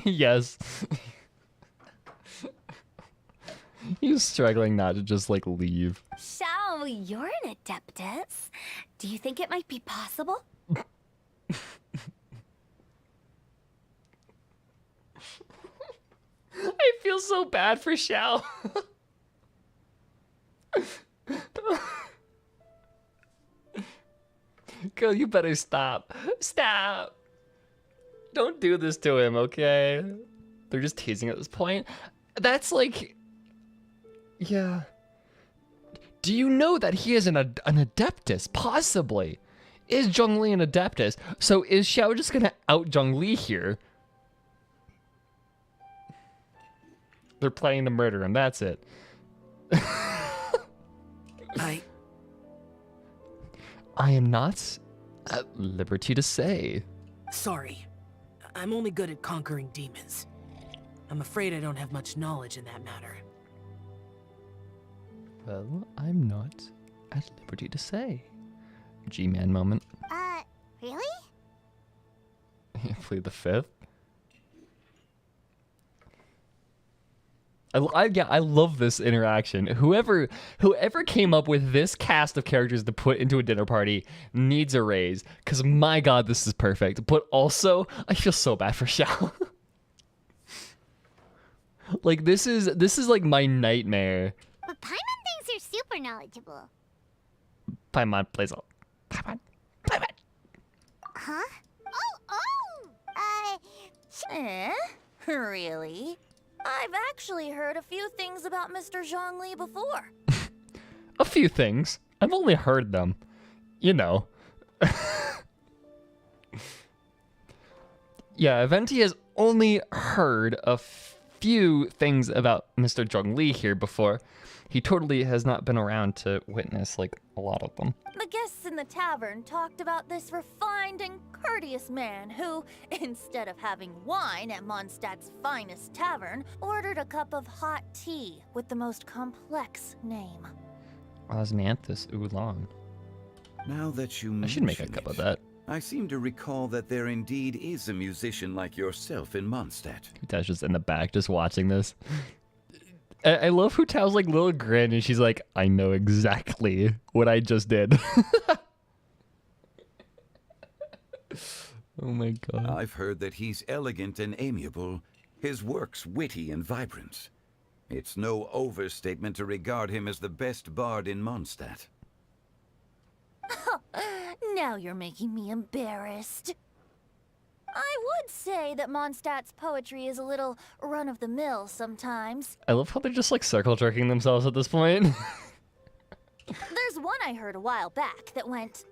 Yes. He's struggling not to just like leave. Xiao, you're an Adeptus. Do you think it might be possible? I feel so bad for Xiao. Girl, you better stop. Stop. Don't do this to him, okay? They're just teasing at this point. That's like... Yeah. Do you know that he is an Adeptus? Possibly. Is Zhongli an Adeptus? So is Xiao just gonna out Zhongli here? They're planning to murder him, that's it. I am not at liberty to say. Sorry. I'm only good at conquering demons. I'm afraid I don't have much knowledge in that matter. Well, I'm not at liberty to say. G-Man moment. Really? Plead the fifth. I love this interaction. Whoever came up with this cast of characters to put into a dinner party needs a raise. Cause my god, this is perfect. But also, I feel so bad for Xiao. Like this is like my nightmare. But Paimon thinks you're super knowledgeable. Paimon plays all. Paimon. Huh? Really? I've actually heard a few things about Mr. Zhongli before. A few things. I've only heard them. You know. Yeah, Venti has only heard a few things about Mr. Zhongli here before. He totally has not been around to witness, like, a lot of them. The guests in the tavern talked about this refined and courteous man who, instead of having wine at Mondstadt's finest tavern, ordered a cup of hot tea with the most complex name. Osmanthus Oolong. Now that you I should make a mention cup it, of that. I seem to recall that there indeed is a musician like yourself in Mondstadt. Hutao's just in the back, just watching this. I love Hutao's like little grin, and she's like, I know exactly what I just did. Oh my god. I've heard that he's elegant and amiable, his works witty and vibrant. It's no overstatement to regard him as the best bard in Mondstadt. Now you're making me embarrassed. I would say that Mondstadt's poetry is a little run-of-the-mill sometimes. I love how they're just like circle jerking themselves at this point. There's one I heard a while back that went,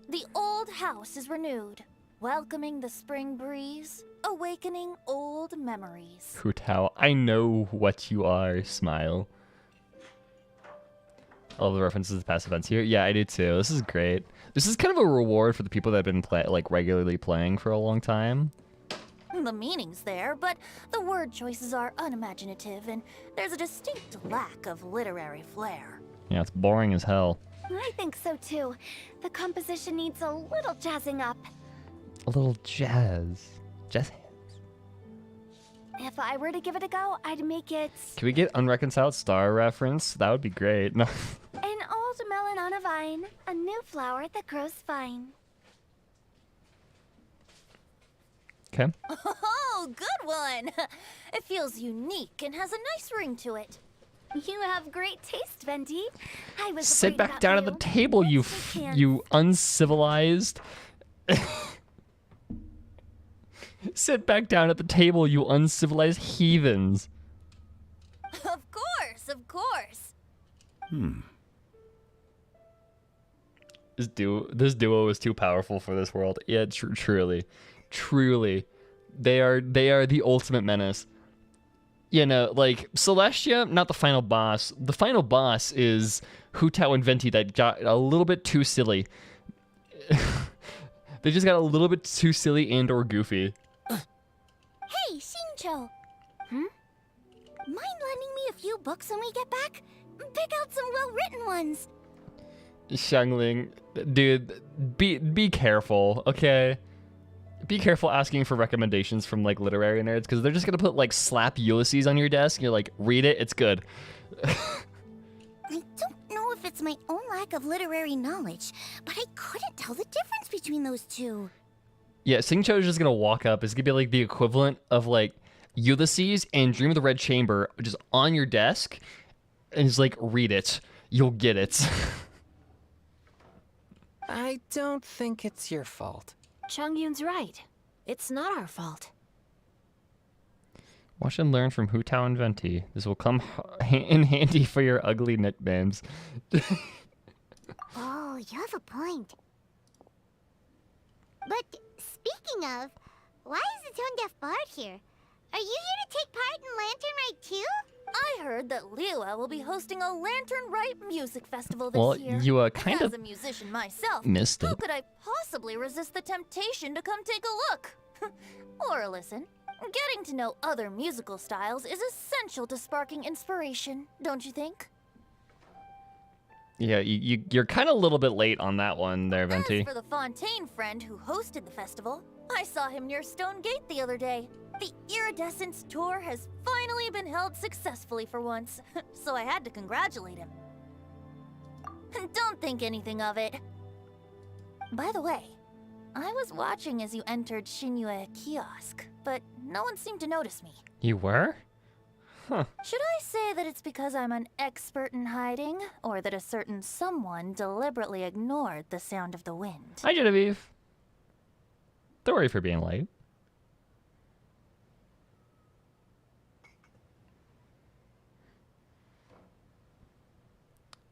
the old house is renewed, welcoming the spring breeze, awakening old memories. Hu Tao, I know what you are, smile. All the references to past events here. Yeah, I do too. This is great. This is kind of a reward for the people that have been regularly playing for a long time. The meaning's there, but the word choices are unimaginative, and there's a distinct lack of literary flair. Yeah, it's boring as hell. I think so too. The composition needs a little jazzing up. A little jazz. Jazz hands. If I were to give it a go, I'd make it Can we get Unreconciled Star reference? That would be great. No. an old melon on a vine, a new flower that grows fine. Okay. Oh, good one! It feels unique and has a nice ring to it. You have great taste, Venti. I was Sit afraid back about down at the table, you you uncivilized. Sit back down at the table, you uncivilized heathens. Of course, of course. This duo is too powerful for this world. Yeah, truly. They are the ultimate menace. You know, like Celestia, not the final boss. The final boss is Hu Tao and Venti that got a little bit too silly. They just got a little bit too silly and or goofy. Hey, Shincho. Mind lending me a few books when we get back? Pick out some well-written ones. Xiangling, dude, be careful, okay? Be careful asking for recommendations from like literary nerds, because they're just gonna put like slap Ulysses on your desk. And you're like, read it, it's good. I don't know if it's my own lack of literary knowledge, but I couldn't tell the difference between those two. Yeah, Singcho is just gonna walk up. It's gonna be like the equivalent of like Ulysses and Dream of the Red Chamber just on your desk, and he's like, read it, you'll get it. I don't think it's your fault. Chongyun's right. It's not our fault. Watch and learn from Hu Tao and Venti. This will come in handy for your ugly nicknames. Oh, you have a point. But speaking of, why is the Tone Deaf Bard here? Are you here to take part in Lantern Rite too? I heard that Liua will be hosting a Lantern Rite music festival this year. Well, you kind As of a musician myself, missed how it. could I possibly resist the temptation to come take a look? Or listen. Getting to know other musical styles is essential to sparking inspiration, don't you think? Yeah, you're kind of a little bit late on that one there, Venti. As for the Fontaine friend who hosted the festival, I saw him near Stone Gate the other day. The Iridescence tour has finally been held successfully for once, so I had to congratulate him. Don't think anything of it. By the way, I was watching as you entered Shinyue Kiosk, but no one seemed to notice me. You were? Huh. Should I say that it's because I'm an expert in hiding, or that a certain someone deliberately ignored the sound of the wind? Hi, Genevieve. Don't worry for being late.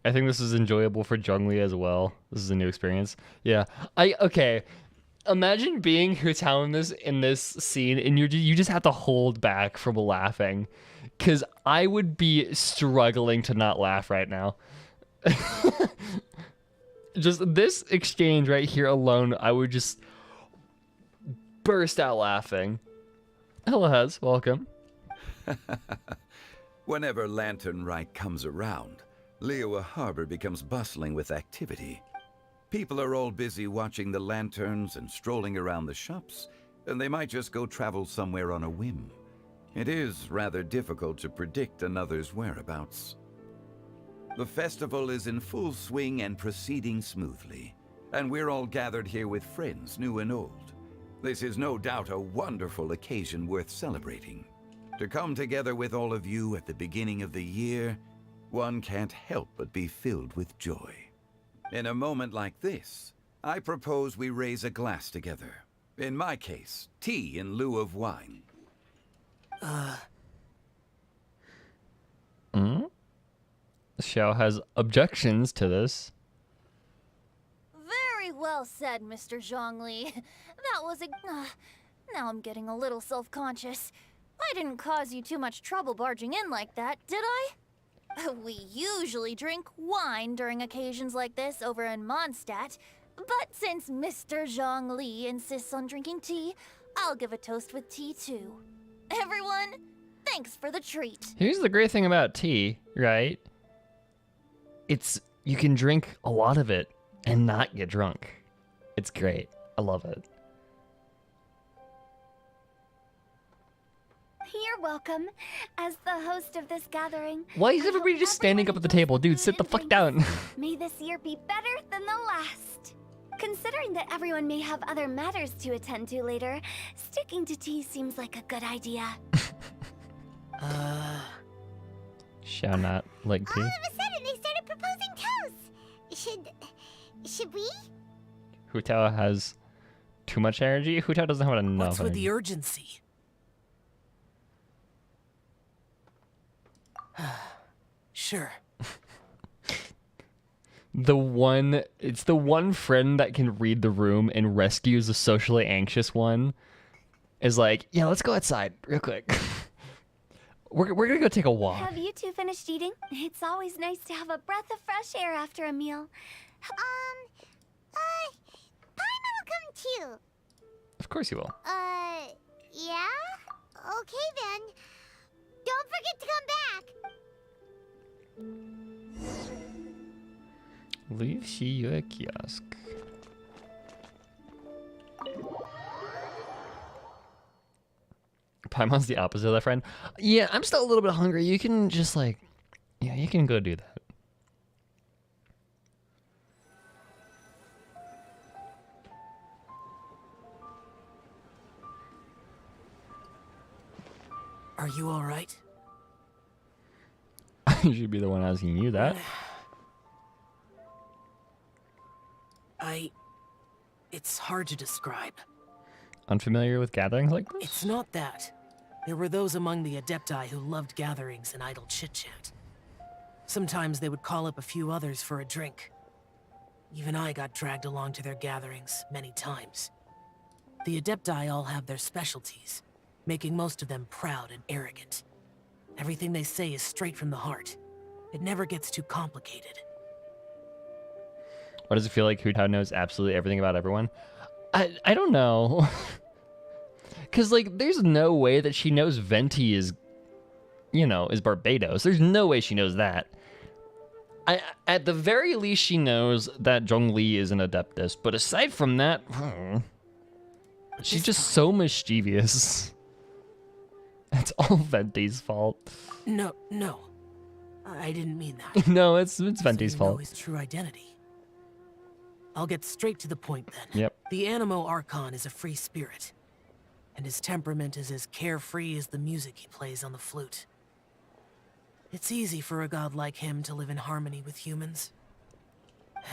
I think this is enjoyable for Zhongli as well. This is a new experience. Yeah. Okay. Imagine being Hu Tao in this scene, and you just have to hold back from laughing, because I would be struggling to not laugh right now. Just this exchange right here alone, I would just burst out laughing. Hello, Hez. Welcome. Whenever Lantern Rite comes around, Liua Harbor becomes bustling with activity. People are all busy watching the lanterns and strolling around the shops, and they might just go travel somewhere on a whim. It is rather difficult to predict another's whereabouts. The festival is in full swing and proceeding smoothly, and we're all gathered here with friends, new and old. This is no doubt a wonderful occasion worth celebrating. To come together with all of you at the beginning of the year, one can't help but be filled with joy. In a moment like this, I propose we raise a glass together. In my case, tea in lieu of wine. Xiao has objections to this. Very well said, Mr. Zhongli. That was a... now I'm getting a little self-conscious. I didn't cause you too much trouble barging in like that, did I? We usually drink wine during occasions like this over in Mondstadt, but since Mr. Zhongli insists on drinking tea, I'll give a toast with tea too. Everyone, thanks for the treat. Here's the great thing about tea, right? You can drink a lot of it and not get drunk. It's great. I love it. You're welcome. As the host of this gathering, Why is I everybody hope just standing up at the everyone table? Dude, enjoys sit the food fuck and down. drinks. May this year be better than the last. Considering that everyone may have other matters to attend to later, sticking to tea seems like a good idea. Shall not like tea. All of a sudden, they started proposing toasts. Should we? Hu Tao has too much energy. Hu Tao doesn't have enough What's with energy. the urgency? Sure. It's the one friend that can read the room and rescues the socially anxious one. Is like, yeah, let's go outside real quick. we're gonna go take a walk. Have you two finished eating? It's always nice to have a breath of fresh air after a meal. Paimon will come too. Of course you will. Yeah? Okay then. Don't forget to come back. Leave Shiyue kiosk. Paimon's the opposite of that friend. Yeah, I'm still a little bit hungry. You can just like, yeah, you can go do that. Are you all right? I should be the one asking you that. It's hard to describe. Unfamiliar with gatherings like this? It's not that. There were those among the Adepti who loved gatherings and idle chit-chat. Sometimes they would call up a few others for a drink. Even I got dragged along to their gatherings many times. The Adepti all have their specialties, making most of them proud and arrogant. Everything they say is straight from the heart. It never gets too complicated. Or does it feel like Hu Tao knows absolutely everything about everyone? I don't know. Because, like, there's no way that she knows Venti is, is Barbados. There's no way she knows that. At the very least, she knows that Zhongli is an Adeptus. But aside from that, she's just so mischievous. It's all Venti's fault. No. I didn't mean that. No, it's Venti's So you fault. know his true identity. I'll get straight to the point then. Yep. The Animo Archon is a free spirit, and his temperament is as carefree as the music he plays on the flute. It's easy for a god like him to live in harmony with humans,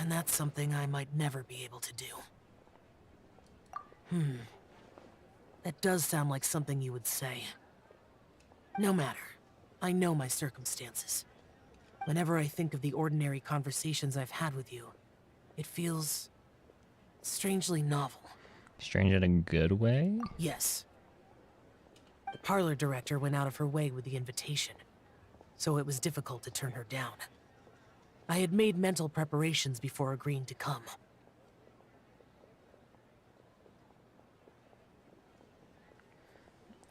and that's something I might never be able to do. That does sound like something you would say. No matter. I know my circumstances. Whenever I think of the ordinary conversations I've had with you, it feels strangely novel. Strange in a good way? Yes. The parlor director went out of her way with the invitation, so it was difficult to turn her down. I had made mental preparations before agreeing to come.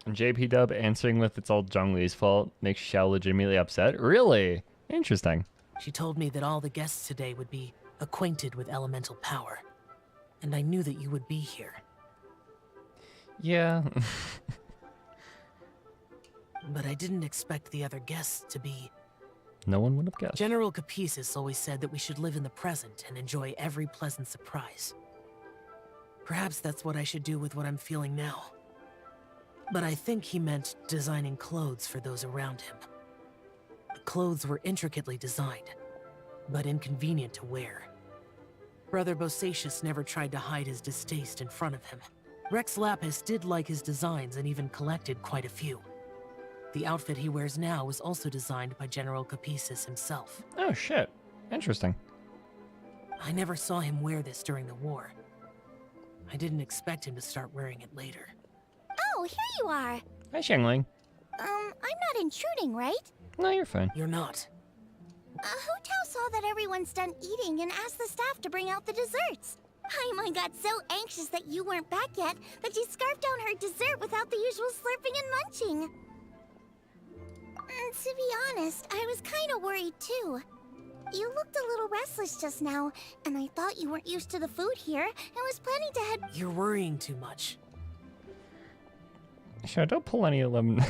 And JP Dub answering with it's all Zhongli's fault makes Xiao legitimately upset? Really? Interesting. She told me that all the guests today would be acquainted with elemental power, and I knew that you would be here. Yeah. But I didn't expect the other guests to be... No one would have guessed. General Capices always said that we should live in the present and enjoy every pleasant surprise. Perhaps that's what I should do with what I'm feeling now. But I think he meant designing clothes for those around him. The clothes were intricately designed, but inconvenient to wear. Brother Bosacius never tried to hide his distaste in front of him. Rex Lapis did like his designs and even collected quite a few. The outfit he wears now was also designed by General Capices himself. Oh shit. Interesting. I never saw him wear this during the war. I didn't expect him to start wearing it later. Oh, here you are. Hi, Xiangling. I'm not intruding, right? No, you're fine. You're not. Hu Tao saw that everyone's done eating and asked the staff to bring out the desserts. Paimon got so anxious that you weren't back yet that she scarfed down her dessert without the usual slurping and munching. To be honest, I was kind of worried too. You looked a little restless just now, and I thought you weren't used to the food here and was planning to head— You're worrying too much. Sure, don't pull any lemon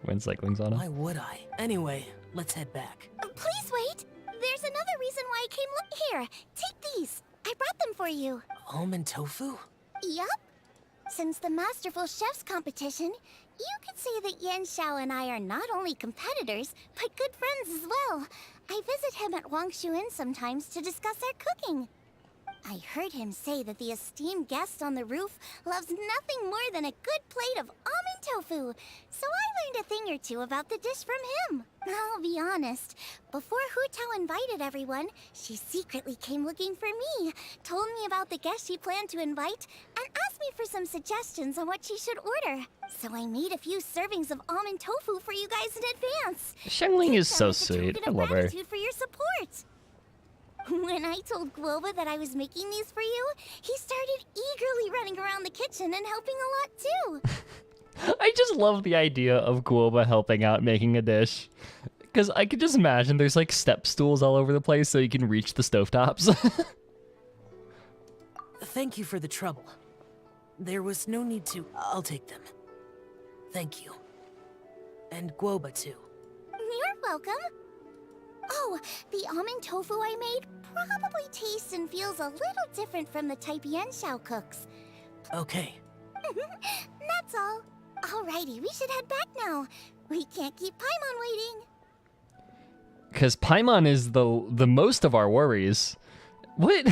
wind cyclings on him. Why would I? Anyway, let's head back. Please wait! There's another reason why I came here. Take these. I brought them for you. Almond tofu? Yup. Since the Masterful Chef's competition, you could say that Yan Xiao and I are not only competitors, but good friends as well. I visit him at Wangshu Inn sometimes to discuss our cooking. I heard him say that the esteemed guest on the roof loves nothing more than a good plate of almond tofu, so I learned a thing or two about the dish from him. I'll be honest, before Hu Tao invited everyone, she secretly came looking for me, told me about the guest she planned to invite, and asked me for some suggestions on what she should order. So I made a few servings of almond tofu for you guys in advance. Xiangling is Take so them as a sweet. token I of love her. gratitude for your support. When I told Guoba that I was making these for you, he started eagerly running around the kitchen and helping a lot too. I just love the idea of Guoba helping out making a dish. Because I could just imagine there's like step stools all over the place so you can reach the stovetops. Thank you for the trouble. There was no need to— I'll take them. Thank you. And Guoba too. You're welcome. Oh, the almond tofu I made probably tastes and feels a little different from the type Yan Xiao cooks. Okay. That's all. Alrighty, we should head back now. We can't keep Paimon waiting. Because Paimon is the most of our worries. What?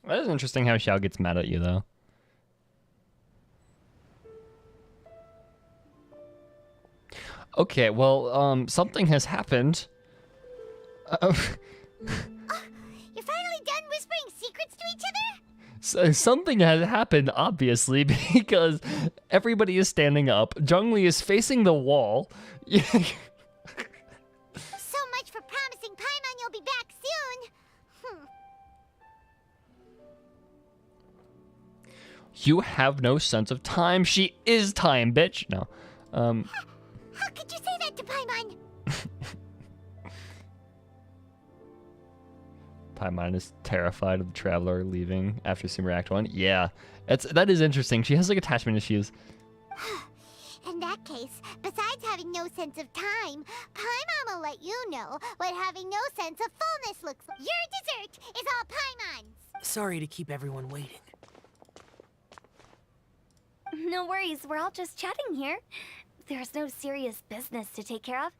That is interesting how Xiao gets mad at you, though. Okay, well, something has happened. You're finally done whispering secrets to each other? So something has happened, obviously, because everybody is standing up. Zhongli is facing the wall. So much for promising Paimon you'll be back soon. You have no sense of time. She is time, bitch. No. How could you say that to Paimon? Paimon is terrified of the traveler leaving after Sumer Act 1. Yeah, that is interesting. She has like attachment issues. In that case, besides having no sense of time, Paimon will let you know what having no sense of fullness looks like. Your dessert is all Paimon's. Sorry to keep everyone waiting. No worries, we're all just chatting here. There's no serious business to take care of.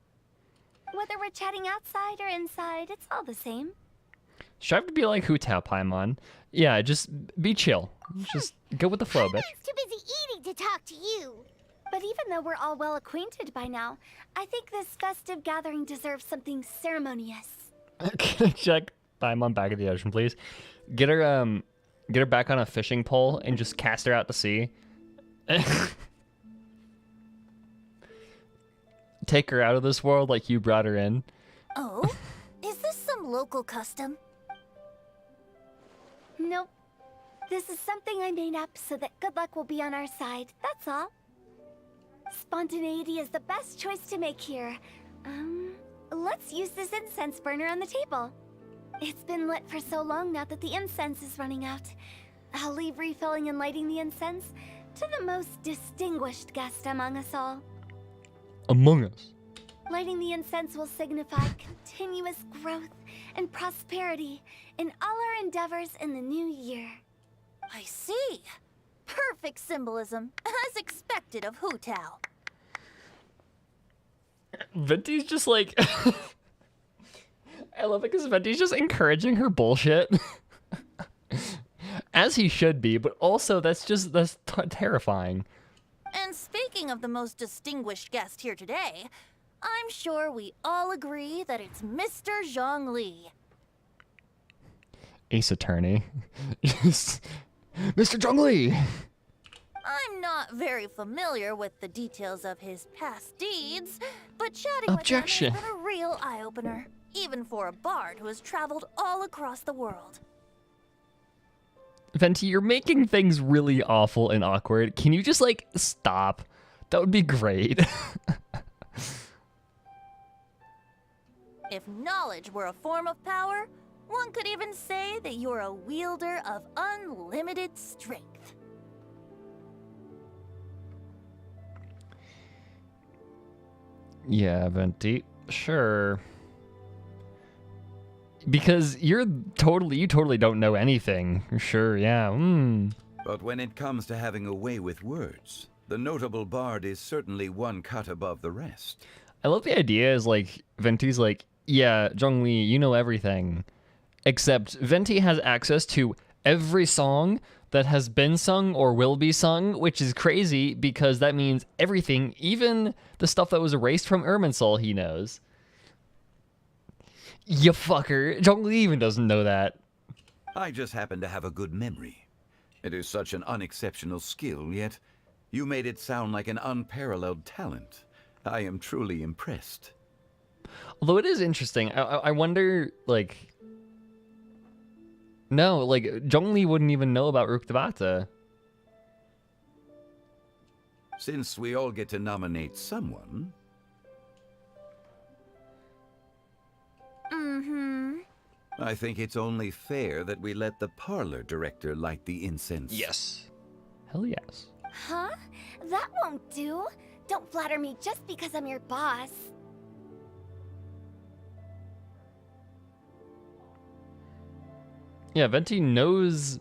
Whether we're chatting outside or inside, it's all the same. Strive to be like Hu Tao, Paimon. Yeah, just be chill. Just go with the flow, bitch. Paimon's too busy eating to talk to you. But even though we're all well acquainted by now, I think this festive gathering deserves something ceremonious. Can I check Paimon back at the ocean, please? Get her back on a fishing pole and just cast her out to sea. Take her out of this world like you brought her in. Oh? Is this some local custom? Nope. This is something I made up so that good luck will be on our side, that's all. Spontaneity is the best choice to make here. Let's use this incense burner on the table. It's been lit for so long now that the incense is running out. I'll leave refilling and lighting the incense to the most distinguished guest among us all. Among Us. Lighting the incense will signify continuous growth and prosperity in all our endeavors in the new year. I see. Perfect symbolism, as expected of Hu Tao. Venti's just like... I love it because Venti's just encouraging her bullshit. as he should be, but also that's terrifying. And speaking of the most distinguished guest here today, I'm sure we all agree that it's Mr. Zhongli. Ace Attorney. Mr. Zhongli! I'm not very familiar with the details of his past deeds, but chatting Objection. with him has been a real eye-opener, even for a bard who has traveled all across the world. Venti, you're making things really awful and awkward. Can you just, like, stop? That would be great. If knowledge were a form of power, one could even say that you're a wielder of unlimited strength. Yeah, Venti, sure. Because you totally don't know anything. Sure, yeah. But when it comes to having a way with words, the notable bard is certainly one cut above the rest. I love the idea is like, Venti's like, yeah, Zhongli, you know everything. Except Venti has access to every song that has been sung or will be sung, which is crazy because that means everything, even the stuff that was erased from Irminsul, he knows. You fucker. Zhongli even doesn't know that. I just happen to have a good memory. It is such an unexceptional skill, yet you made it sound like an unparalleled talent. I am truly impressed. Although it is interesting, I wonder, like... No, like, Zhongli wouldn't even know about Ruktabata. Since we all get to nominate someone... I think it's only fair that we let the parlor director light the incense. Yes. Hell yes. Huh? That won't do. Don't flatter me just because I'm your boss. Yeah, Venti knows...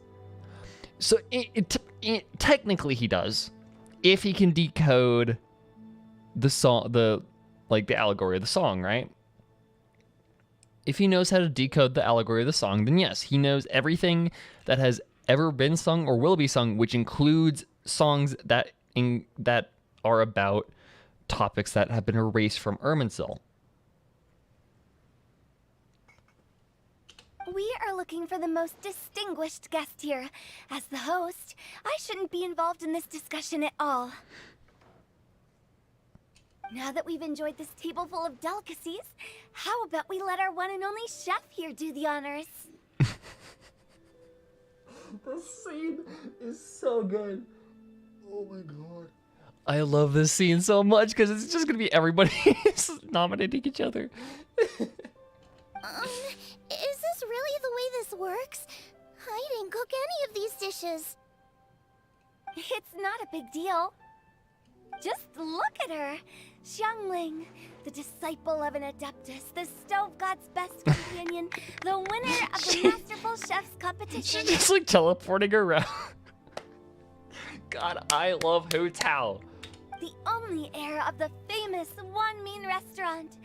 So, technically he does. If he can decode the song, the allegory of the song, right? If he knows how to decode the allegory of the song, then yes, he knows everything that has ever been sung or will be sung, which includes songs that are about topics that have been erased from Irminsul. We are looking for the most distinguished guest here. As the host, I shouldn't be involved in this discussion at all. Now that we've enjoyed this table full of delicacies, how about we let our one and only chef here do the honors? This scene is so good. Oh my god. I love this scene so much because it's just gonna be everybody nominating each other. Is this really the way this works? I didn't cook any of these dishes. It's not a big deal. Just look at her. Xiangling, the disciple of an adeptus, the stove god's best companion, the winner of the Masterful Chef's competition. She's just like teleporting around. God, I love Hu Tao. The only heir of the famous One Mean restaurant.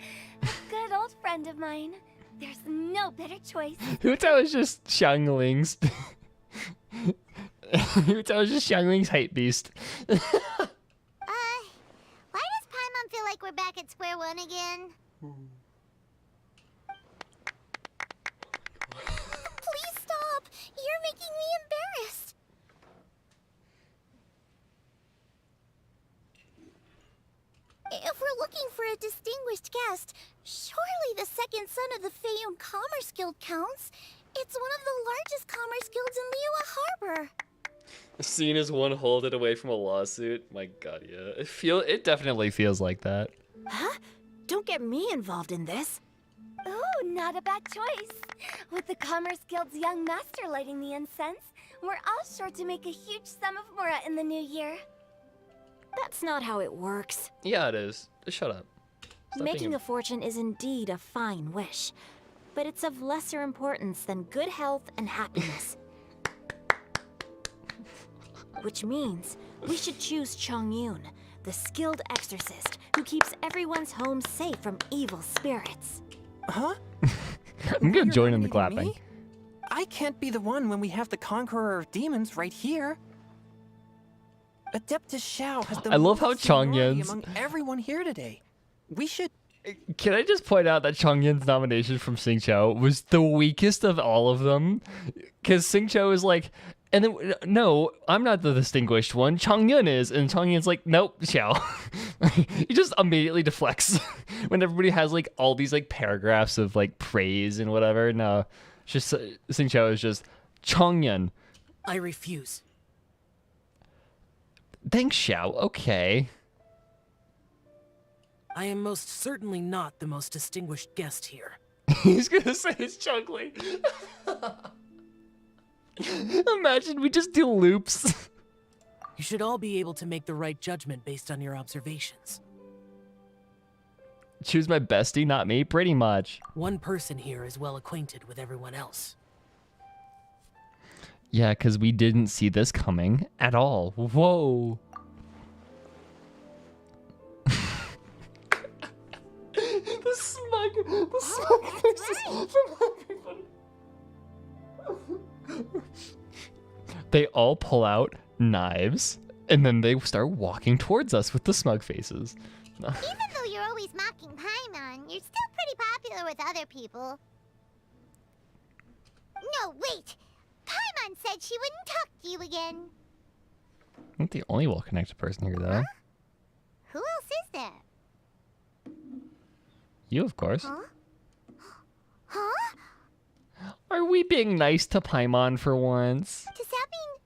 A good old friend of mine. There's no better choice. Hu Tao is just Xiangling's. Hu Tao is just Xiangling's hype beast. Why does Paimon feel like we're back at square one again? Please stop! You're making me embarrassed. If we're looking for a distinguished guest, surely the second son of the Feiyun Commerce Guild counts. It's one of the largest commerce guilds in Liyue Harbor. Seen as one holded away from a lawsuit. My god, yeah. It definitely feels like that. Huh? Don't get me involved in this. Ooh, not a bad choice. With the Commerce Guild's young master lighting the incense, we're all sure to make a huge sum of mora in the new year. That's not how it works. Yeah, it is. Just shut up. Stop Making being a fortune is indeed a fine wish, but it's of lesser importance than good health and happiness. Which means we should choose Chongyun, the skilled exorcist who keeps everyone's home safe from evil spirits. Huh? I'm gonna You're join in the nominating clapping. me? I can't be the one when we have the Conqueror of Demons right here. Adeptus Xiao has the I love how most seniority Chongyun's- among everyone here today. We should... Can I just point out that Chongyun's nomination from Xingqiu was the weakest of all of them? Because Xingqiu is like, and then, no, I'm not the distinguished one. Chongyun is. And Chongyun's like, nope, Xiao. He just immediately deflects when everybody has like all these like paragraphs of like praise and whatever. No, it's just Xingqiu is just Chongyun. I refuse. Thanks, Xiao. Okay. I am most certainly not the most distinguished guest here. He's gonna say it's Chugly. Imagine we just do loops. You should all be able to make the right judgment based on your observations. Choose my bestie, not me, pretty much. One person here is well acquainted with everyone else. Yeah, because we didn't see this coming at all. Whoa. The smug faces from everybody. They all pull out knives, and then they start walking towards us with the smug faces. Even though you're always mocking Paimon, you're still pretty popular with other people. No, wait! Paimon said she wouldn't talk to you again. I'm not the only well-connected person here, though. Who else is there? You, of course. Huh? Huh? Are we being nice to Paimon for once? Does that mean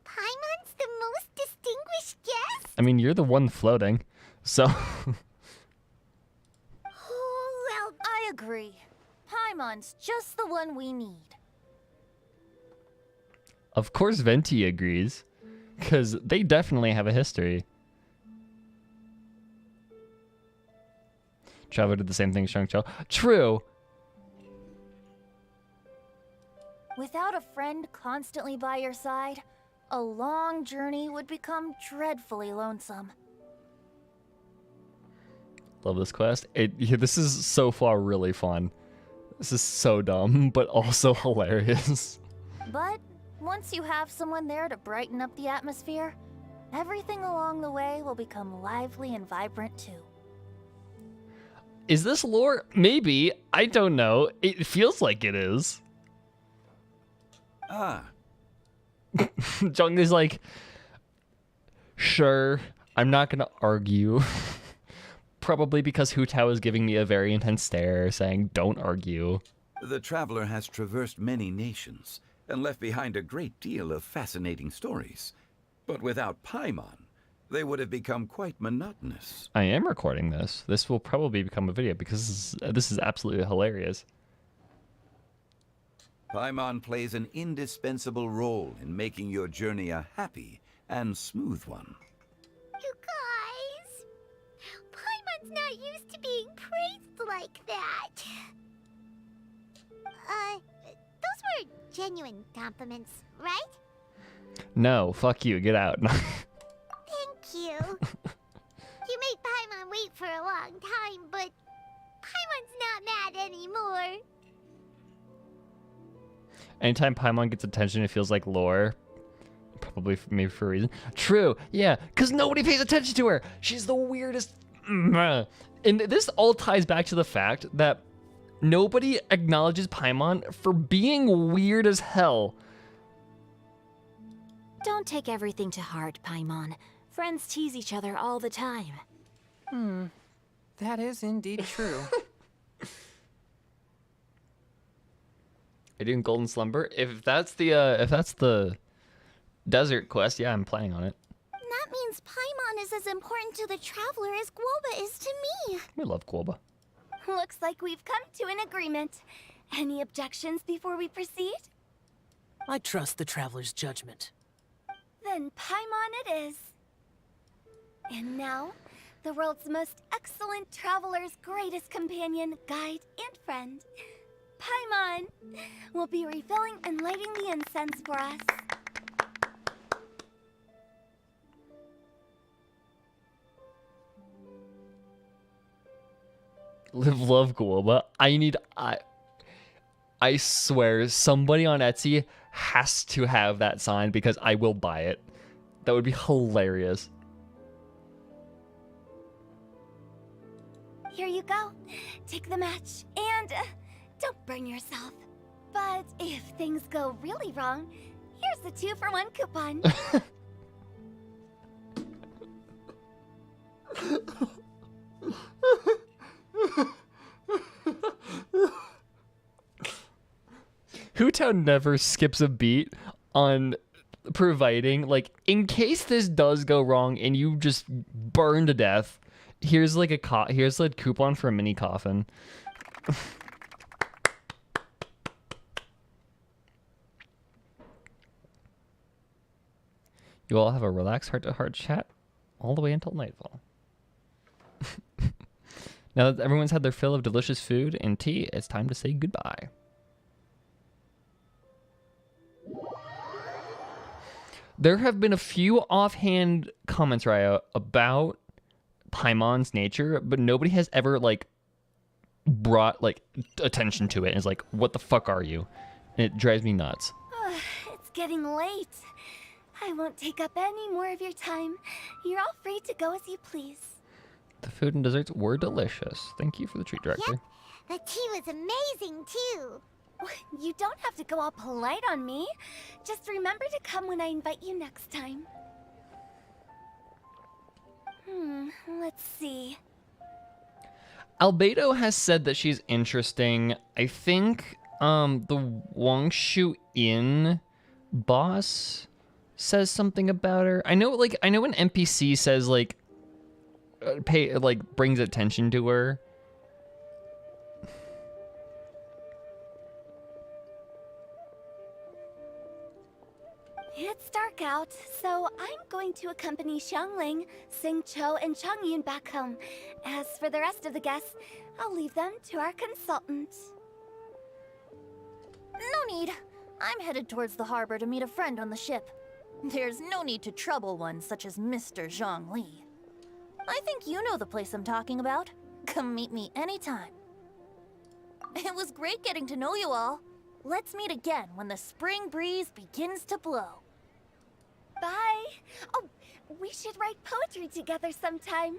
Paimon's the most distinguished guest? I mean, you're the one floating, so... Oh, well, I agree. Paimon's just the one we need. Of course Venti agrees, because they definitely have a history. Chavo did the same thing as Shang-Chi. True. Without a friend constantly by your side, a long journey would become dreadfully lonesome. Love this quest. This is so far really fun. This is so dumb, but also hilarious. But once you have someone there to brighten up the atmosphere, everything along the way will become lively and vibrant too. Is this lore? Maybe. I don't know. It feels like it is. Ah, Jung is like, sure, I'm not going to argue. Probably because Hu Tao is giving me a very intense stare, saying, don't argue. the traveler has traversed many nations and left behind a great deal of fascinating stories. But without Paimon, they would have become quite monotonous. I am recording this. This will probably become a video because this is absolutely hilarious. Paimon plays an indispensable role in making your journey a happy and smooth one. you guys, Paimon's not used to being praised like that. Those were genuine compliments, right? No, fuck you. Get out. Thank you. You made Paimon wait for a long time, but Paimon's not mad anymore. Anytime Paimon gets attention, it feels like lore. Probably maybe for a reason. True, yeah, because nobody pays attention to her. She's the weirdest. And this all ties back to the fact that nobody acknowledges Paimon for being weird as hell. Don't take everything to heart, Paimon. Friends tease each other all the time. That is indeed true. Are you doing Golden Slumber? If that's the desert quest, yeah, I'm planning on it. That means Paimon is as important to the traveler as Guoba is to me. We love Guoba. Looks like we've come to an agreement. Any objections before we proceed? I trust the traveler's judgment. Then Paimon it is. And now, the world's most excellent traveler's greatest companion, guide, and friend, Paimon, will be refilling and lighting the incense for us. Live love Guoba. I swear, somebody on Etsy has to have that sign because I will buy it. That would be hilarious. Here you go. Take the match. And don't burn yourself. But if things go really wrong, here's the 2-for-1 coupon. Hootown never skips a beat on providing, like, in case this does go wrong and you just burn to death, here's like here's a coupon for a mini coffin. You all have a relaxed heart-to-heart chat all the way until nightfall. Now that everyone's had their fill of delicious food and tea, it's time to say goodbye. There have been a few offhand comments, Raya, about Paimon's nature, but nobody has ever, like, brought, like, attention to it and is like, what the fuck are you? And it drives me nuts. It's getting late. I won't take up any more of your time. You're all free to go as you please. The food and desserts were delicious. Thank you for the treat, Director. Yep, the tea was amazing too. You don't have to go all polite on me. Just remember to come when I invite you next time. Let's see. Albedo has said that she's interesting. I think the Wangshu Inn boss says something about her. I know an NPC says like brings attention to her. It's dark out, so I'm going to accompany Xiangling, Xingqiu, and Changyun back home. As for the rest of the guests, I'll leave them to our consultant. No need. I'm headed towards the harbor to meet a friend on the ship. There's no need to trouble one such as Mr. Zhongli. I think you know the place I'm talking about. Come meet me anytime. It was great getting to know you all. Let's meet again when the spring breeze begins to blow. Bye. Oh, we should write poetry together sometime.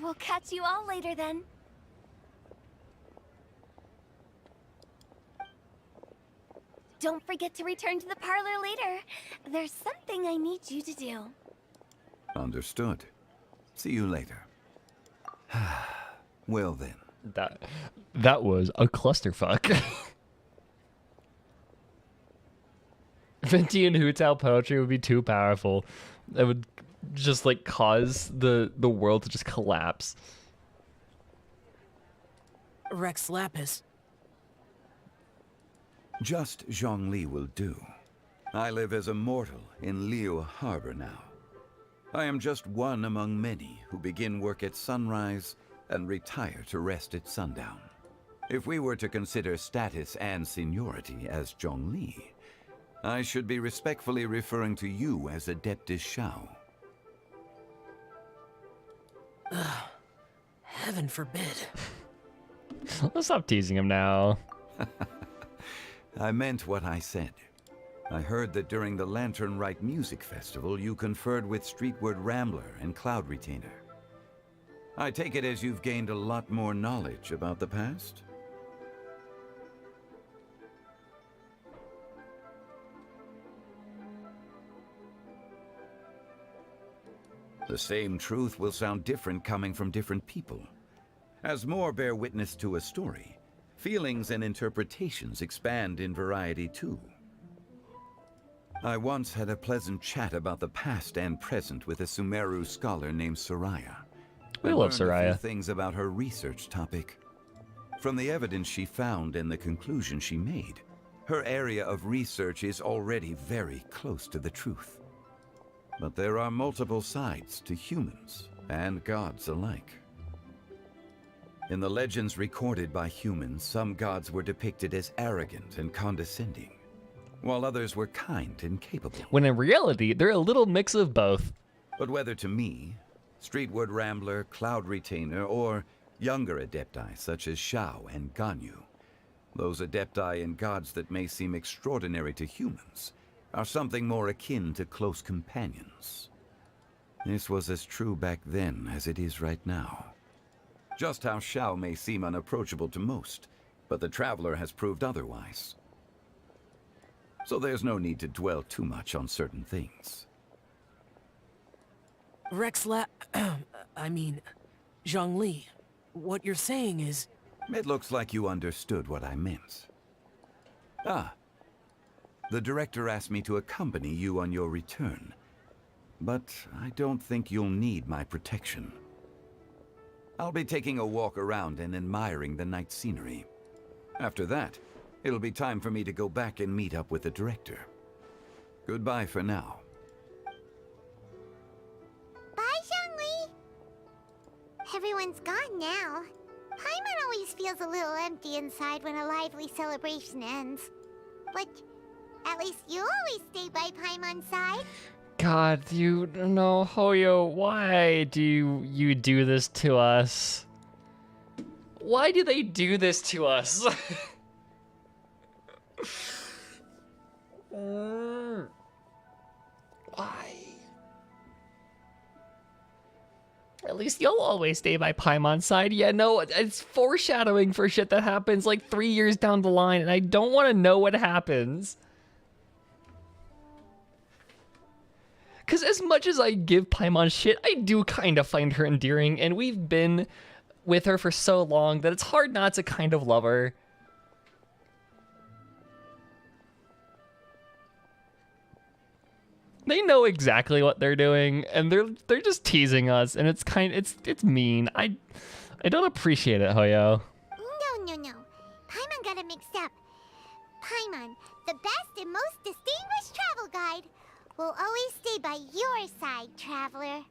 We'll catch you all later then. Don't forget to return to the parlor later. There's something I need you to do. Understood. See you later. Well then. That was a clusterfuck. Venti and Hutao poetry would be too powerful. It would just like cause the world to just collapse. Rex Lapis. Just Zhongli will do. I live as a mortal in Liu Harbor now. I am just one among many who begin work at sunrise and retire to rest at sundown. If we were to consider status and seniority as Zhongli, I should be respectfully referring to you as Adeptus Shao. Heaven forbid. Let's stop teasing him now. I meant what I said. I heard that during the Lantern Rite Music Festival, you conferred with Streetward Rambler and Cloud Retainer. I take it as you've gained a lot more knowledge about the past? The same truth will sound different coming from different people. As more bear witness to a story, feelings and interpretations expand in variety too. I once had a pleasant chat about the past and present with a Sumeru scholar named Soraya. We love learned a few Soraya. things about her research topic. From the evidence she found and the conclusion she made, her area of research is already very close to the truth. But there are multiple sides to humans and gods alike. In the legends recorded by humans, some gods were depicted as arrogant and condescending, while others were kind and capable. When in reality, they're a little mix of both. But whether to me, Streetward Rambler, Cloud Retainer, or younger Adepti such as Shao and Ganyu, those Adepti and gods that may seem extraordinary to humans are something more akin to close companions. This was as true back then as it is right now. Just how Shao may seem unapproachable to most, but the Traveler has proved otherwise. So there's no need to dwell too much on certain things. Zhongli, what you're saying is... It looks like you understood what I meant. Ah. The director asked me to accompany you on your return, but I don't think you'll need my protection. I'll be taking a walk around and admiring the night scenery. After that, it'll be time for me to go back and meet up with the director. Goodbye for now. Bye, Zhongli. Everyone's gone now. Paimon always feels a little empty inside when a lively celebration ends. But at least you always stay by Paimon's side. God, you know, Hoyo, why do you do this to us? Why do they do this to us? Why? At least you'll always stay by Paimon's side. Yeah, no, it's foreshadowing for shit that happens like 3 years down the line, and I don't want to know what happens. Because as much as I give Paimon shit, I do kind of find her endearing, and we've been with her for so long that it's hard not to kind of love her. They know exactly what they're doing, and they're just teasing us, and it's mean. I don't appreciate it, Hoyo. No. Paimon got it mixed up. Paimon, the best and most distinguished travel guide, will always stay by your side, traveler.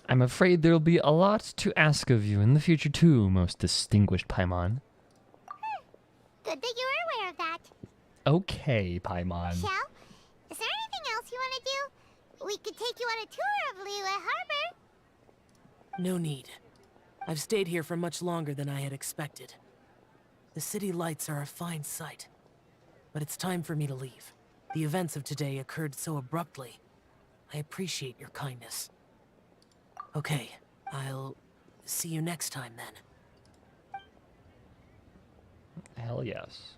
I'm afraid there'll be a lot to ask of you in the future too, most distinguished Paimon. Good that you're aware of that. Okay, Paimon. Shell, is there anything else you want to do? We could take you on a tour of Liyue Harbor. No need. I've stayed here for much longer than I had expected. The city lights are a fine sight. But it's time for me to leave. The events of today occurred so abruptly. I appreciate your kindness. Okay, I'll see you next time then. Hell yes.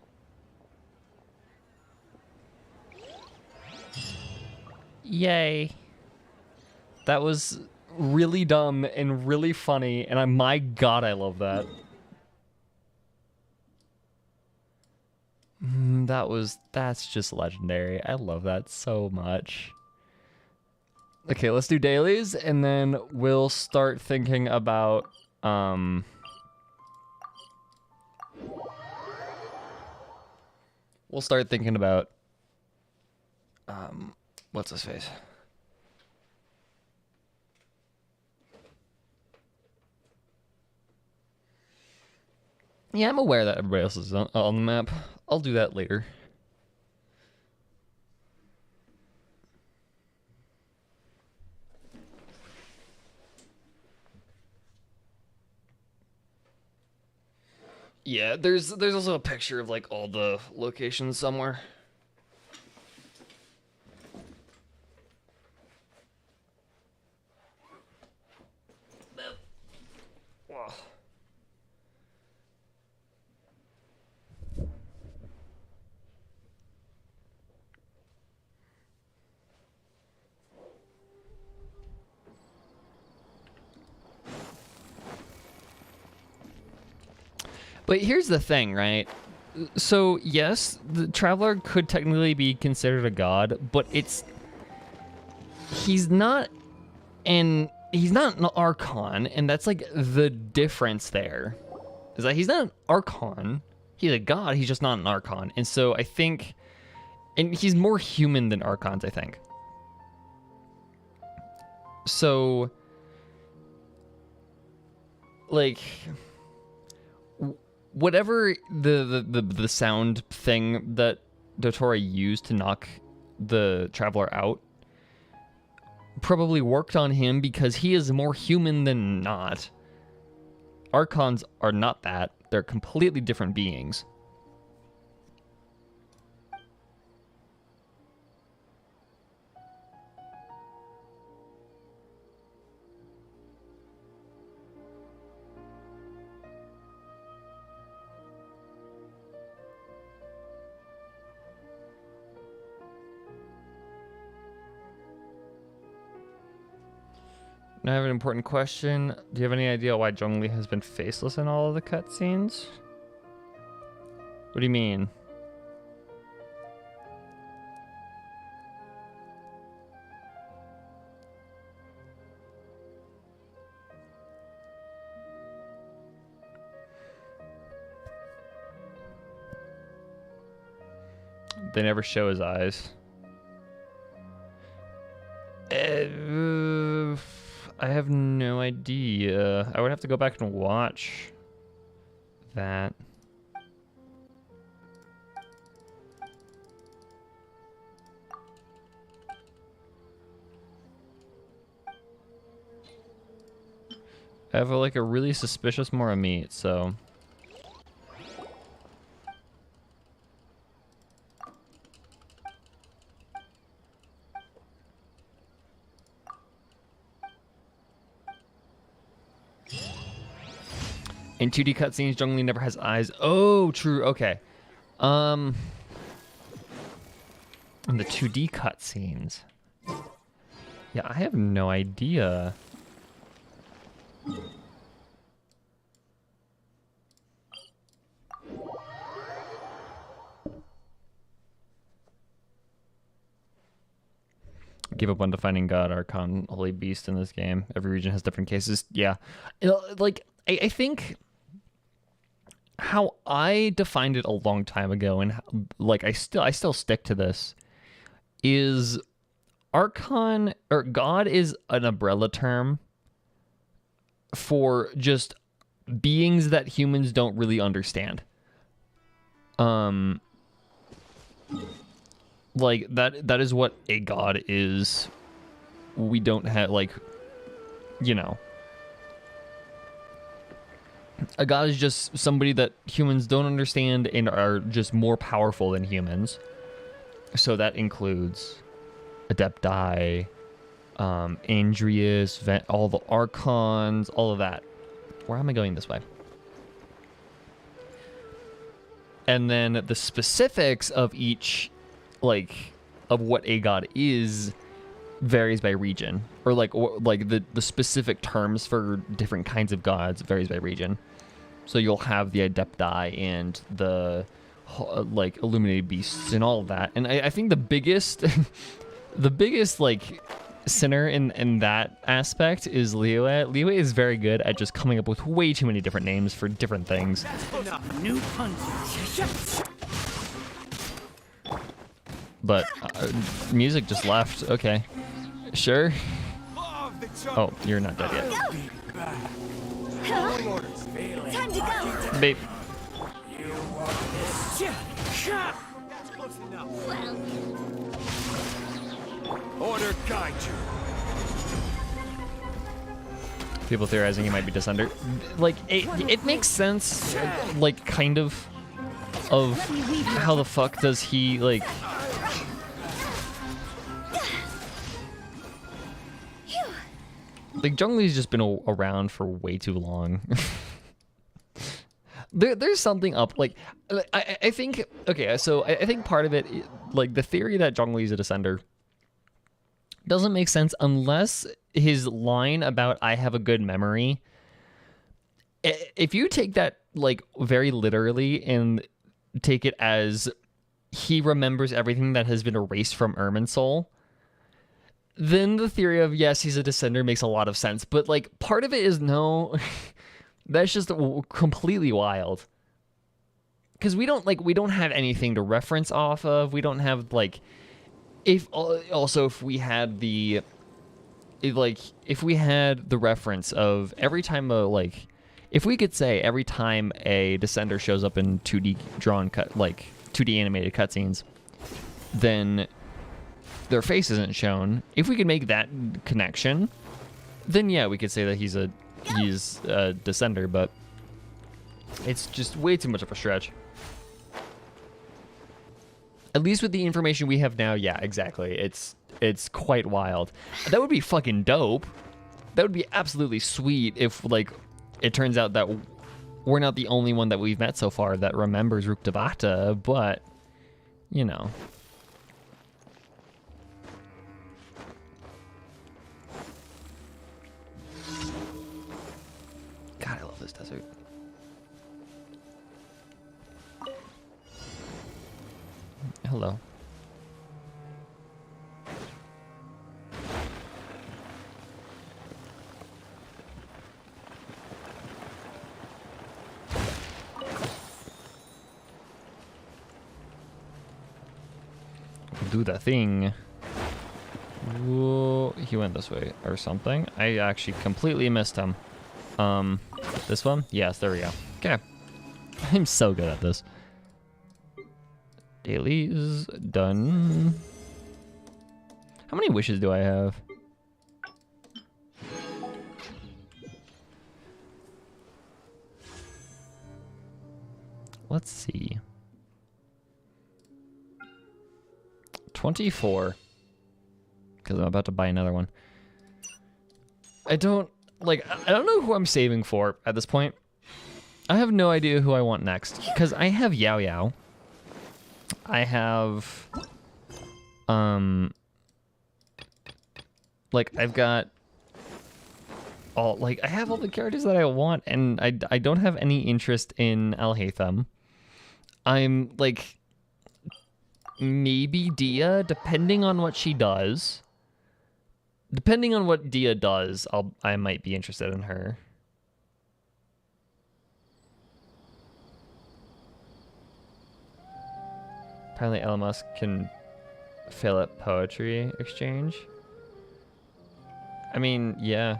Yay. That was really dumb and really funny, and my god, I love that. That's just legendary. I love that so much. Okay, let's do dailies, and then we'll start thinking about, what's his face? Yeah, I'm aware that everybody else is on the map. I'll do that later. Yeah, there's also a picture of like all the locations somewhere. Wow. But here's the thing, right? So, yes, the Traveler could technically be considered a god, but he's not an Archon, and that's like the difference there. Is that he's not an Archon, he's a god, he's just not an Archon. And so I think, and he's more human than Archons, I think. So, like, whatever the sound thing that Dottore used to knock the traveler out probably worked on him because he is more human than not. Archons are not that. They're completely different beings. Now I have an important question. Do you have any idea why Zhongli has been faceless in all of the cutscenes? What do you mean? They never show his eyes. I have no idea. I would have to go back and watch that. I have like a really suspicious more meat, so. In 2D cutscenes, Zhongli never has eyes. Oh, true. Okay. In the 2D cutscenes. Yeah, I have no idea. Give up on defining God, Archon, Holy Beast in this game. Every region has different cases. Yeah. Like, I think how I defined it a long time ago, and like I still stick to this, is Archon or God is an umbrella term for just beings that humans don't really understand. Like that is what a god is. We don't have, like, you know, a god is just somebody that humans don't understand and are just more powerful than humans. So that includes Adepti, Andrius, all the Archons, all of that. Where am I going this way? And then the specifics of each, like, of what a god is varies by region, or like the specific terms for different kinds of gods varies by region. So you'll have the Adepti and the like illuminated beasts and all of that. And I think the biggest the biggest like sinner in that aspect is Liyue. Liyue is very good at just coming up with way too many different names for different things. New punches. But music just left. Okay. Sure. Oh, you're not dead yet. Time to go. Babe. Order guide you. People theorizing he might be Descender. Like, it makes sense, like, kind of how the fuck does he, like... Like, Zhongli's just been around for way too long. There's something up, like, I think, okay, so I think part of it, like, the theory that Zhongli's a Descender doesn't make sense unless his line about I have a good memory, if you take that, like, very literally and take it as he remembers everything that has been erased from Irminsul, then the theory of, yes, he's a Descender makes a lot of sense. But, like, part of it is no, that's just completely wild. Because we don't have anything to reference off of. We don't have, like, if we had the, if we had the reference of every time if we could say every time a Descender shows up in 2D drawn cut, like 2D animated cutscenes, then their face isn't shown. If we could make that connection, then yeah, we could say that he's a Descender, but it's just way too much of a stretch. At least with the information we have now, yeah, exactly. It's quite wild. That would be fucking dope. That would be absolutely sweet if, like, it turns out that we're not the only one that we've met so far that remembers Ruktabata, but, you know. God, I love this desert. Hello. Do the thing. Whoa, he went this way or something. I actually completely missed him. This one? Yes, there we go. Okay. I'm so good at this. Dailies done. How many wishes do I have? Let's see. 24. Because I'm about to buy another one. I don't know who I'm saving for at this point. I have no idea who I want next. Because I have Yao Yao. I have, like, I've got all, like, I have all the characters that I want, and I don't have any interest in Alhaitham. I'm, like, maybe Dia, depending on what she does. Depending on what Dia does, I might be interested in her. Apparently Elon Musk can fail at poetry exchange. I mean, yeah.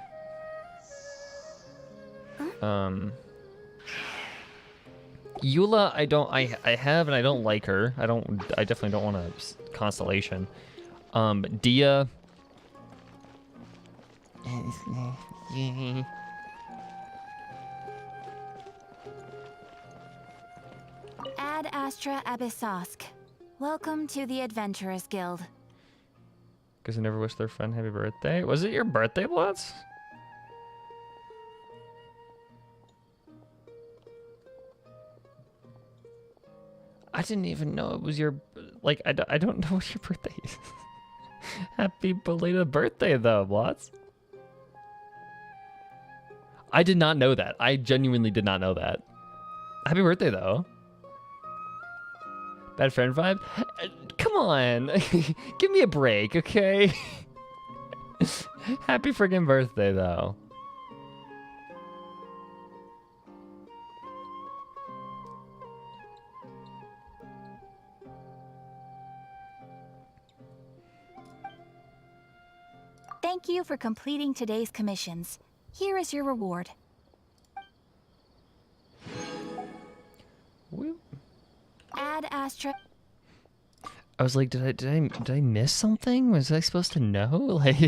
Eula, I have and I don't like her. I definitely don't want a constellation. Dia. Ad Astra Abyssosk. Welcome to the Adventurers Guild. Because I never wished their friend happy birthday. Was it your birthday, Bloods? I didn't even know it was your... Like, I don't know what your birthday is. Happy belated birthday, though, Bloods. I did not know that. I genuinely did not know that. Happy birthday, though. Bad friend vibe? Come on. Give me a break, okay? Happy friggin' birthday, though. Thank you for completing today's commissions. Here is your reward. Whoop. Ad Astra. I was like, did I miss something? Was I supposed to know? Like,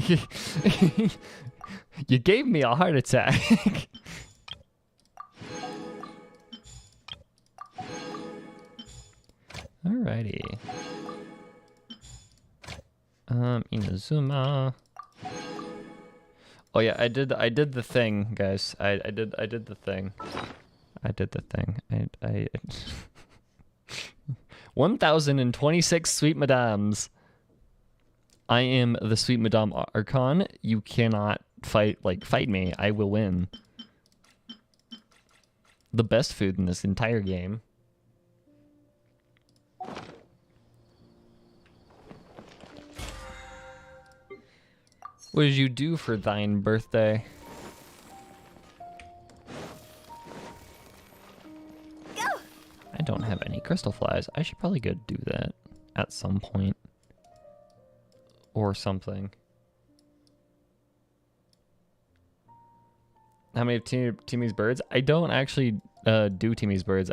you gave me a heart attack. Alrighty. Inazuma. Oh yeah, I did the thing, guys. I did the thing. I did the thing. I 1,026 sweet madames. I am the sweet madame Archon. You cannot fight me. I will win. The best food in this entire game. What did you do for thine birthday? I don't have any crystal flies. I should probably go do that at some point. Or something. how many Timmy's birds? I don't actually do Timmy's birds.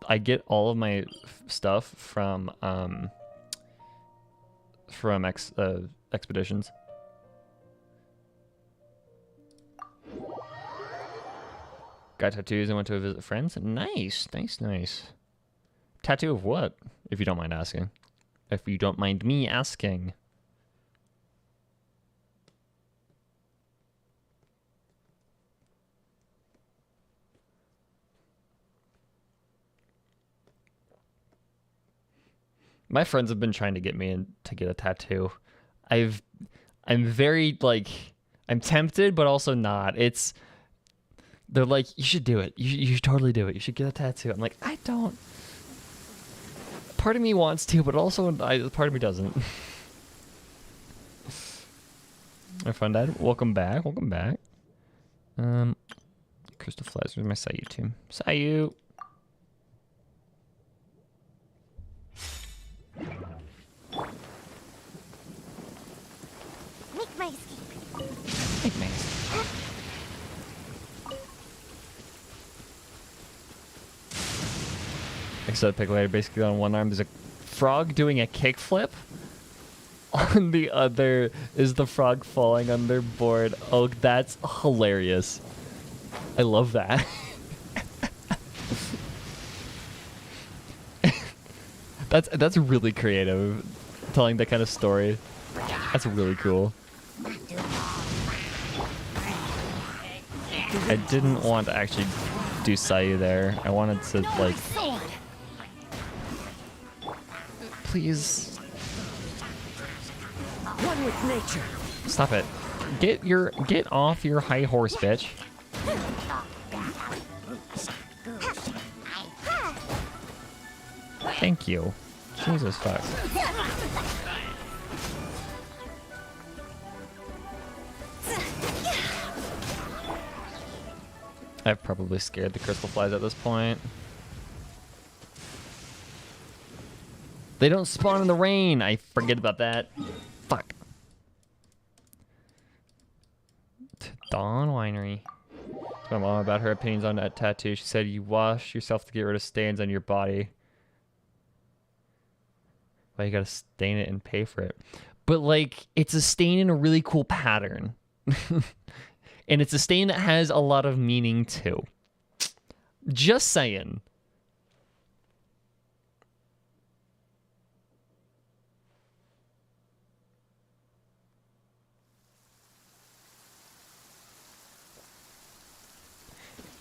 I get all of my stuff from expeditions. Got tattoos and went to visit friends. Nice, nice, nice. Tattoo of what? If you don't mind asking. If you don't mind me asking. My friends have been trying to get me to get a tattoo. I'm very like, I'm tempted, but also not. They're like, you should do it. You should totally do it. You should get a tattoo. I'm like, I don't. Part of me wants to, but also part of me doesn't. My fun dad, welcome back. Welcome back. Crystal flies. Where's my Sayu team? Sayu. Make my escape. Make my escape. Except Pickle basically on one arm, there's a frog doing a kickflip. On the other is the frog falling on their board. Oh, that's hilarious. I love that. That's really creative, telling that kind of story. That's really cool. I didn't want to actually do Sayu there. I wanted to like. Please. One with nature. Stop it. Get off your high horse, bitch. Thank you. Jesus fuck. I've probably scared the crystal flies at this point. They don't spawn in the rain. I forget about that. Fuck. Dawn Winery. Asked my mom about her opinions on that tattoo. She said you wash yourself to get rid of stains on your body. Well, you gotta stain it and pay for it. But like, it's a stain in a really cool pattern. And it's a stain that has a lot of meaning too. Just saying.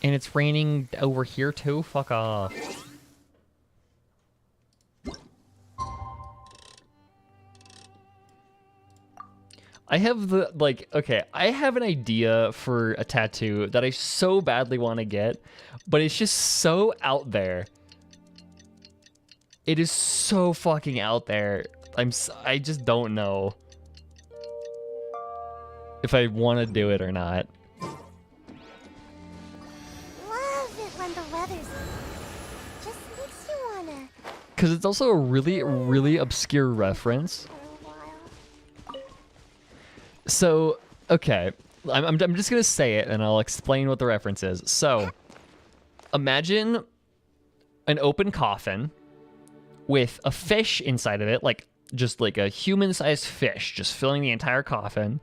And it's raining over here too? Fuck off. I have the, like, okay, I have an idea for a tattoo that I so badly want to get, but it's just so out there. It is so fucking out there. I just don't know if I want to do it or not. Love it when the weather's just makes you wanna. Because it's also a really, really obscure reference. So, okay, I'm just going to say it and I'll explain what the reference is. So, imagine an open coffin with a fish inside of it, like just like a human-sized fish just filling the entire coffin.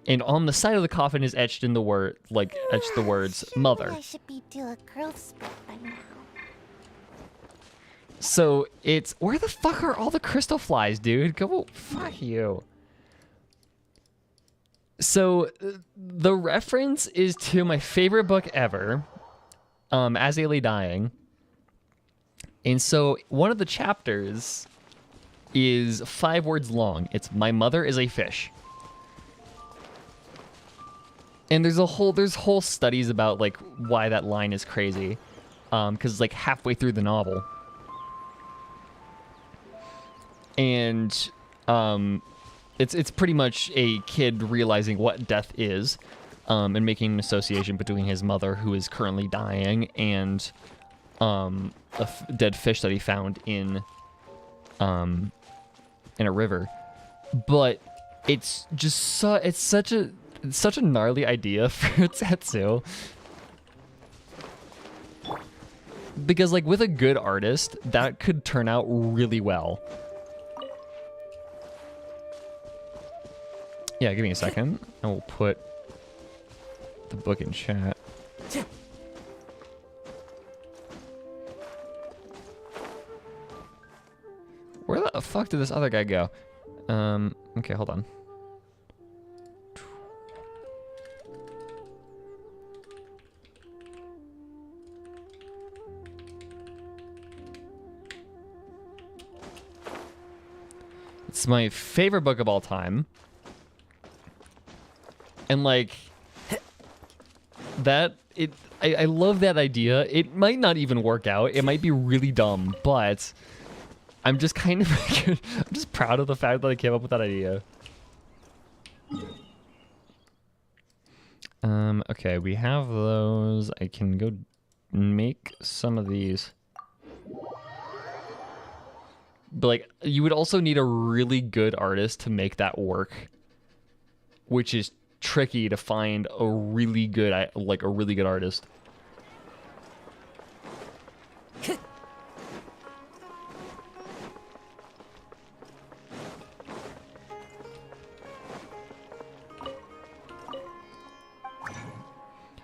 And on the side of the coffin is etched in the word, like etched the words "mother." I should be do a growth spurt by now. So, it's where the fuck are all the crystal flies, dude? Go fuck you. So, the reference is to my favorite book ever, As I Lay Dying. And so, one of the chapters is 5 words long. It's "My mother is a fish." And there's whole studies about, like, why that line is crazy. Because it's, like, halfway through the novel. And, It's pretty much a kid realizing what death is, and making an association between his mother, who is currently dying, and a dead fish that he found in a river. But it's just it's such It's such a gnarly idea for Tetsu. Because like with a good artist, that could turn out really well. Yeah, give me a second. And we'll put the book in chat. Where the fuck did this other guy go? Okay, hold on. It's my favorite book of all time. And like that I love that idea. It might not even work out. It might be really dumb, but I'm just kind of I'm just proud of the fact that I came up with that idea. Okay, we have those. I can go make some of these. But like you would also need a really good artist to make that work, which is tricky to find a really good artist.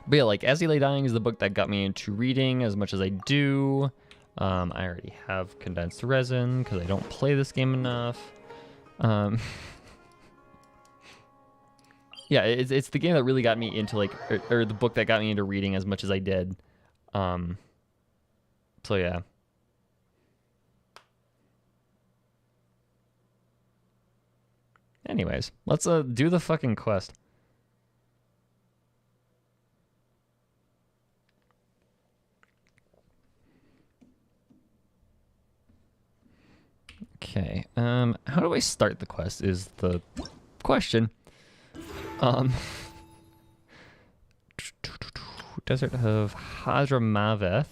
But yeah, like As He Lay Dying is the book that got me into reading as much as I do. I already have condensed resin because I don't play this game enough. Yeah, it's the game that really got me into like, or the book that got me into reading as much as I did. So yeah. Anyways, let's do the fucking quest. Okay, how do I start the quest is the question. Desert of Hadramaveth.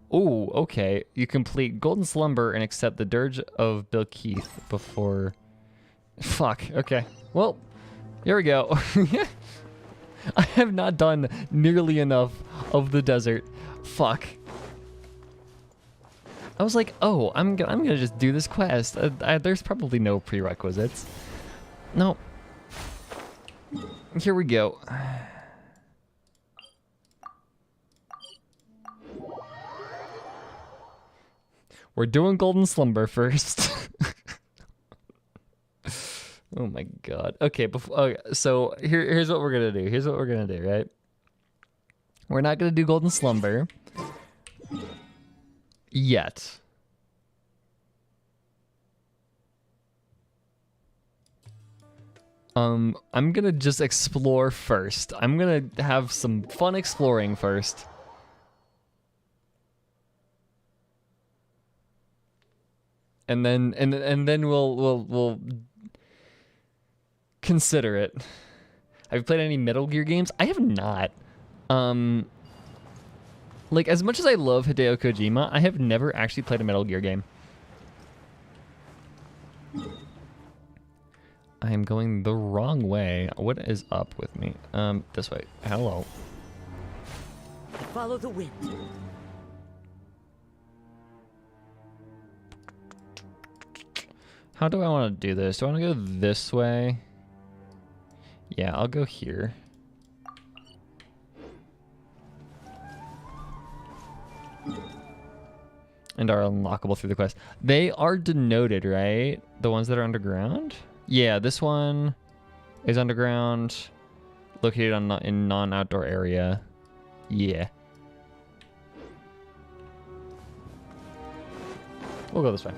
Oh, okay. You complete Golden Slumber and accept the Dirge of Bilkeith before... Fuck, okay. Well, here we go. I have not done nearly enough of the desert. Fuck. I was like, oh, I'm gonna just do this quest. There's probably no prerequisites. No. Here we go. We're doing Golden Slumber first. Oh my god. Okay, so here's what we're gonna do. Here's what we're gonna do, right? We're not gonna do Golden Slumber yet. I'm gonna just explore first. I'm gonna have some fun exploring first. And then we'll consider it. Have you played any Metal Gear games? I have not. Like, as much as I love Hideo Kojima, I have never actually played a Metal Gear game. I am going the wrong way. What is up with me? This way. Hello. Follow the wind. How do I want to do this? Do I want to go this way? Yeah, I'll go here. And are unlockable through the quest. They are denoted, right? The ones that are underground? Yeah, this one is underground, located in non-outdoor area. Yeah. We'll go this way.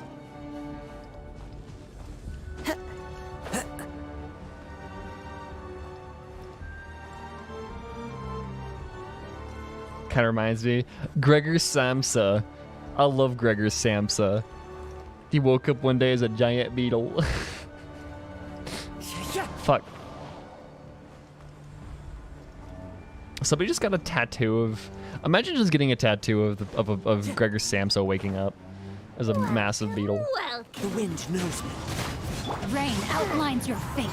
Kind of reminds me, Gregor Samsa. I love Gregor Samsa. He woke up one day as a giant beetle. Fuck. Somebody just got a tattoo of... Imagine just getting a tattoo of Gregor Samsa waking up as a massive beetle. The wind knows me. Rain outlines your fate.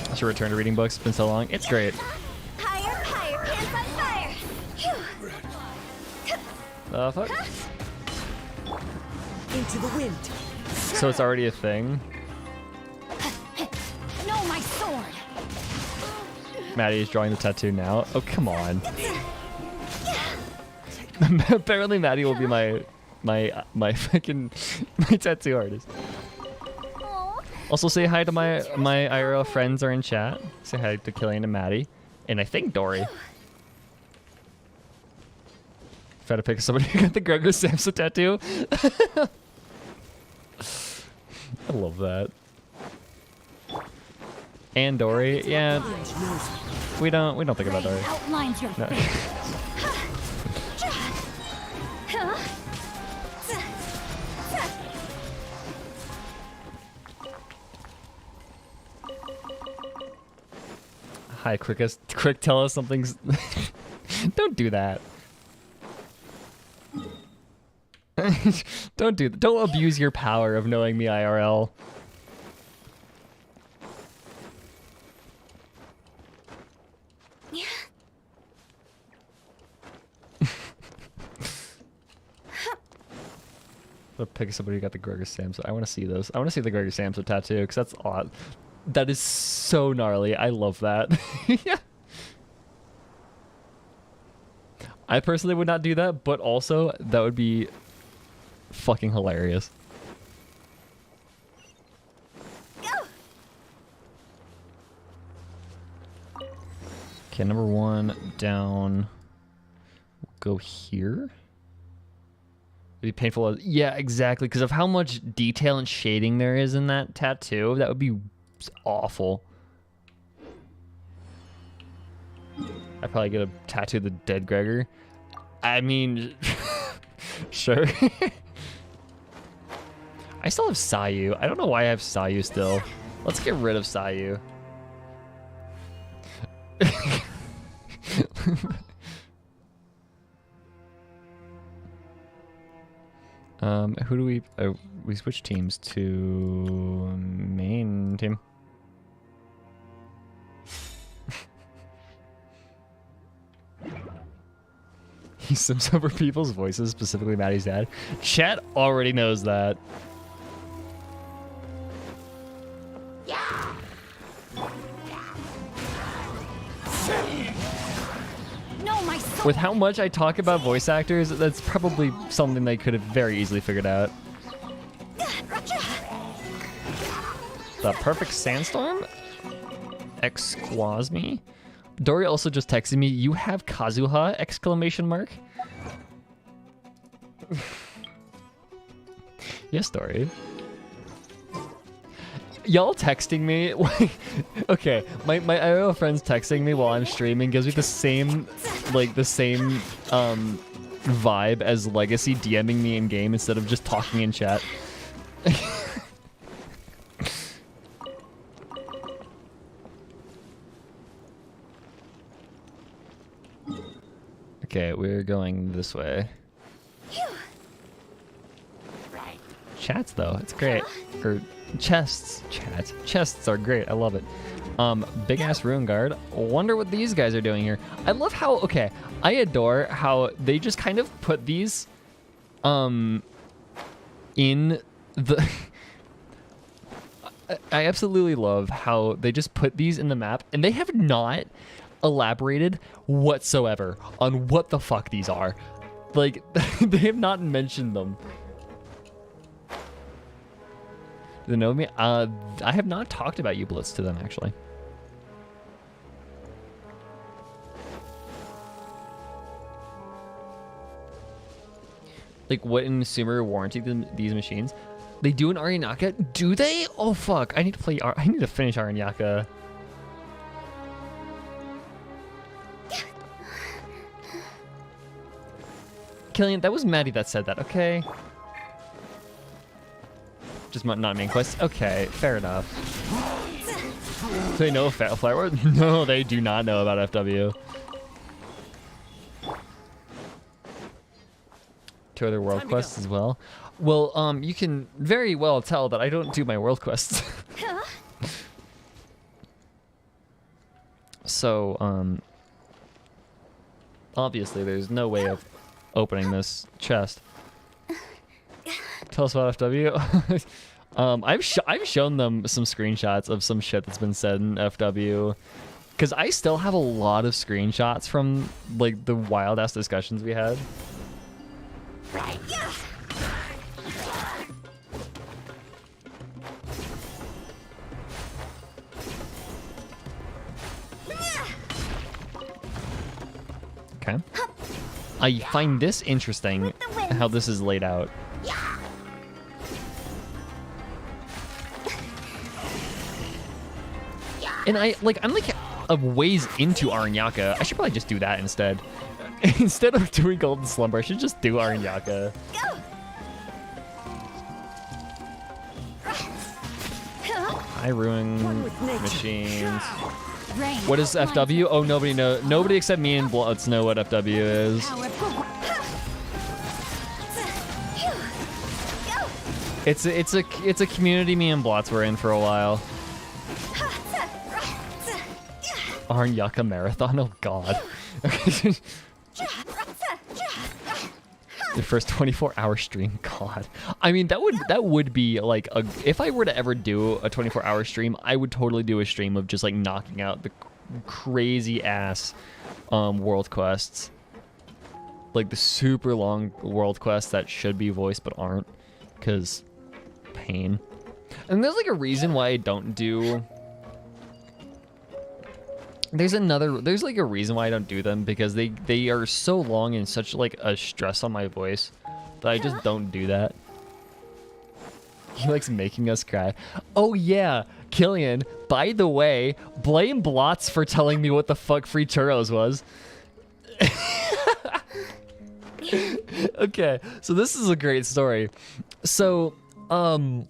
I should return to reading books. It's been so long. It's great. Higher, higher, pants on fire! The fuck? Into the wind. So it's already a thing. No, my sword. Maddie is drawing the tattoo now. Oh, come on. Apparently Maddie will be my fucking my tattoo artist. Also say hi to my IRL friends are in chat. Say hi to Killian and Maddie. And I think Dory. If I had to pick somebody who got the Gregor Samsa tattoo. I love that. And Dory, yeah. We don't think about Dory. Outlines your No. fate. Hi, Crick, tell us something's. Don't do that. Don't do that. Don't abuse your power of knowing me IRL. I'll pick somebody who got the Gregor Samsa. I want to see those. I want to see the Gregor Samsa tattoo because that's odd. That is so gnarly. I love that. Yeah. I personally would not do that, but also that would be fucking hilarious. Okay, number 1 down. Go here. It'd be painful. Yeah, exactly. Because of how much detail and shading there is in that tattoo, that would be awful. I'd probably get a tattoo of the dead Gregor. I mean, sure. I still have Sayu. I don't know why I have Sayu still. Let's get rid of Sayu. Who do we switch teams to main team? He sims over people's voices, specifically Maddie's dad. Chat already knows that. No, my sword. With how much I talk about voice actors, that's probably something they could have very easily figured out. The perfect sandstorm? Exquaz me? Dory also just texted me, you have Kazuha? Exclamation mark. Yes, Dory. Y'all texting me? Okay, my IRL friends texting me while I'm streaming gives me the same vibe as Legacy DMing me in game instead of just talking in chat. Okay, we're going this way. Chats though, it's great. Or chests. Chats. Chests are great. I love it. Big ass ruin guard. Wonder what these guys are doing here. I love how, okay, I adore how they just kind of put these in the I absolutely love how they just put these in the map and they have not elaborated whatsoever on what the fuck these are. Like, they have not mentioned them. Do they know me? I have not talked about Ublitz to them, actually. Like, what in Sumer warranty these machines? They do an Arinyaka? Do they? Oh, fuck. I need to play... I need to finish Arinyaka. Killian, that was Maddie that said that, okay? Just not main quest? Okay, fair enough. Do they know Flower? No, they do not know about FW. to other world quests as well. Well, you can very well tell that I don't do my world quests. So, obviously there's no way of opening this chest. Tell us about FW. I've shown them some screenshots of some shit that's been said in FW, because I still have a lot of screenshots from like the wild ass discussions we had. Right. Okay. I find this interesting, how this is laid out. And I'm like a ways into Aranyaka. I should probably just do that instead. Instead of doing Golden Slumber, I should just do Aranyaka. Hi, Ruin Machines. What is FW? Oh, nobody knows. Nobody except me and Bloods know what FW is. It's a community me and Blots were in for a while. Aranyaka Marathon? Oh god. The first 24-hour stream, god. I mean, that would be like if I were to ever do a 24-hour stream, I would totally do a stream of just like knocking out the crazy ass world quests. Like the super long world quests that should be voiced but aren't, cause pain. And there's like a reason why I don't do. There's like a reason why I don't do them, because they are so long and such like a stress on my voice that I just don't do that. He likes making us cry. Oh yeah, Killian, by the way, blame Blots for telling me what the fuck free churros was. Okay, so this is a great story. So one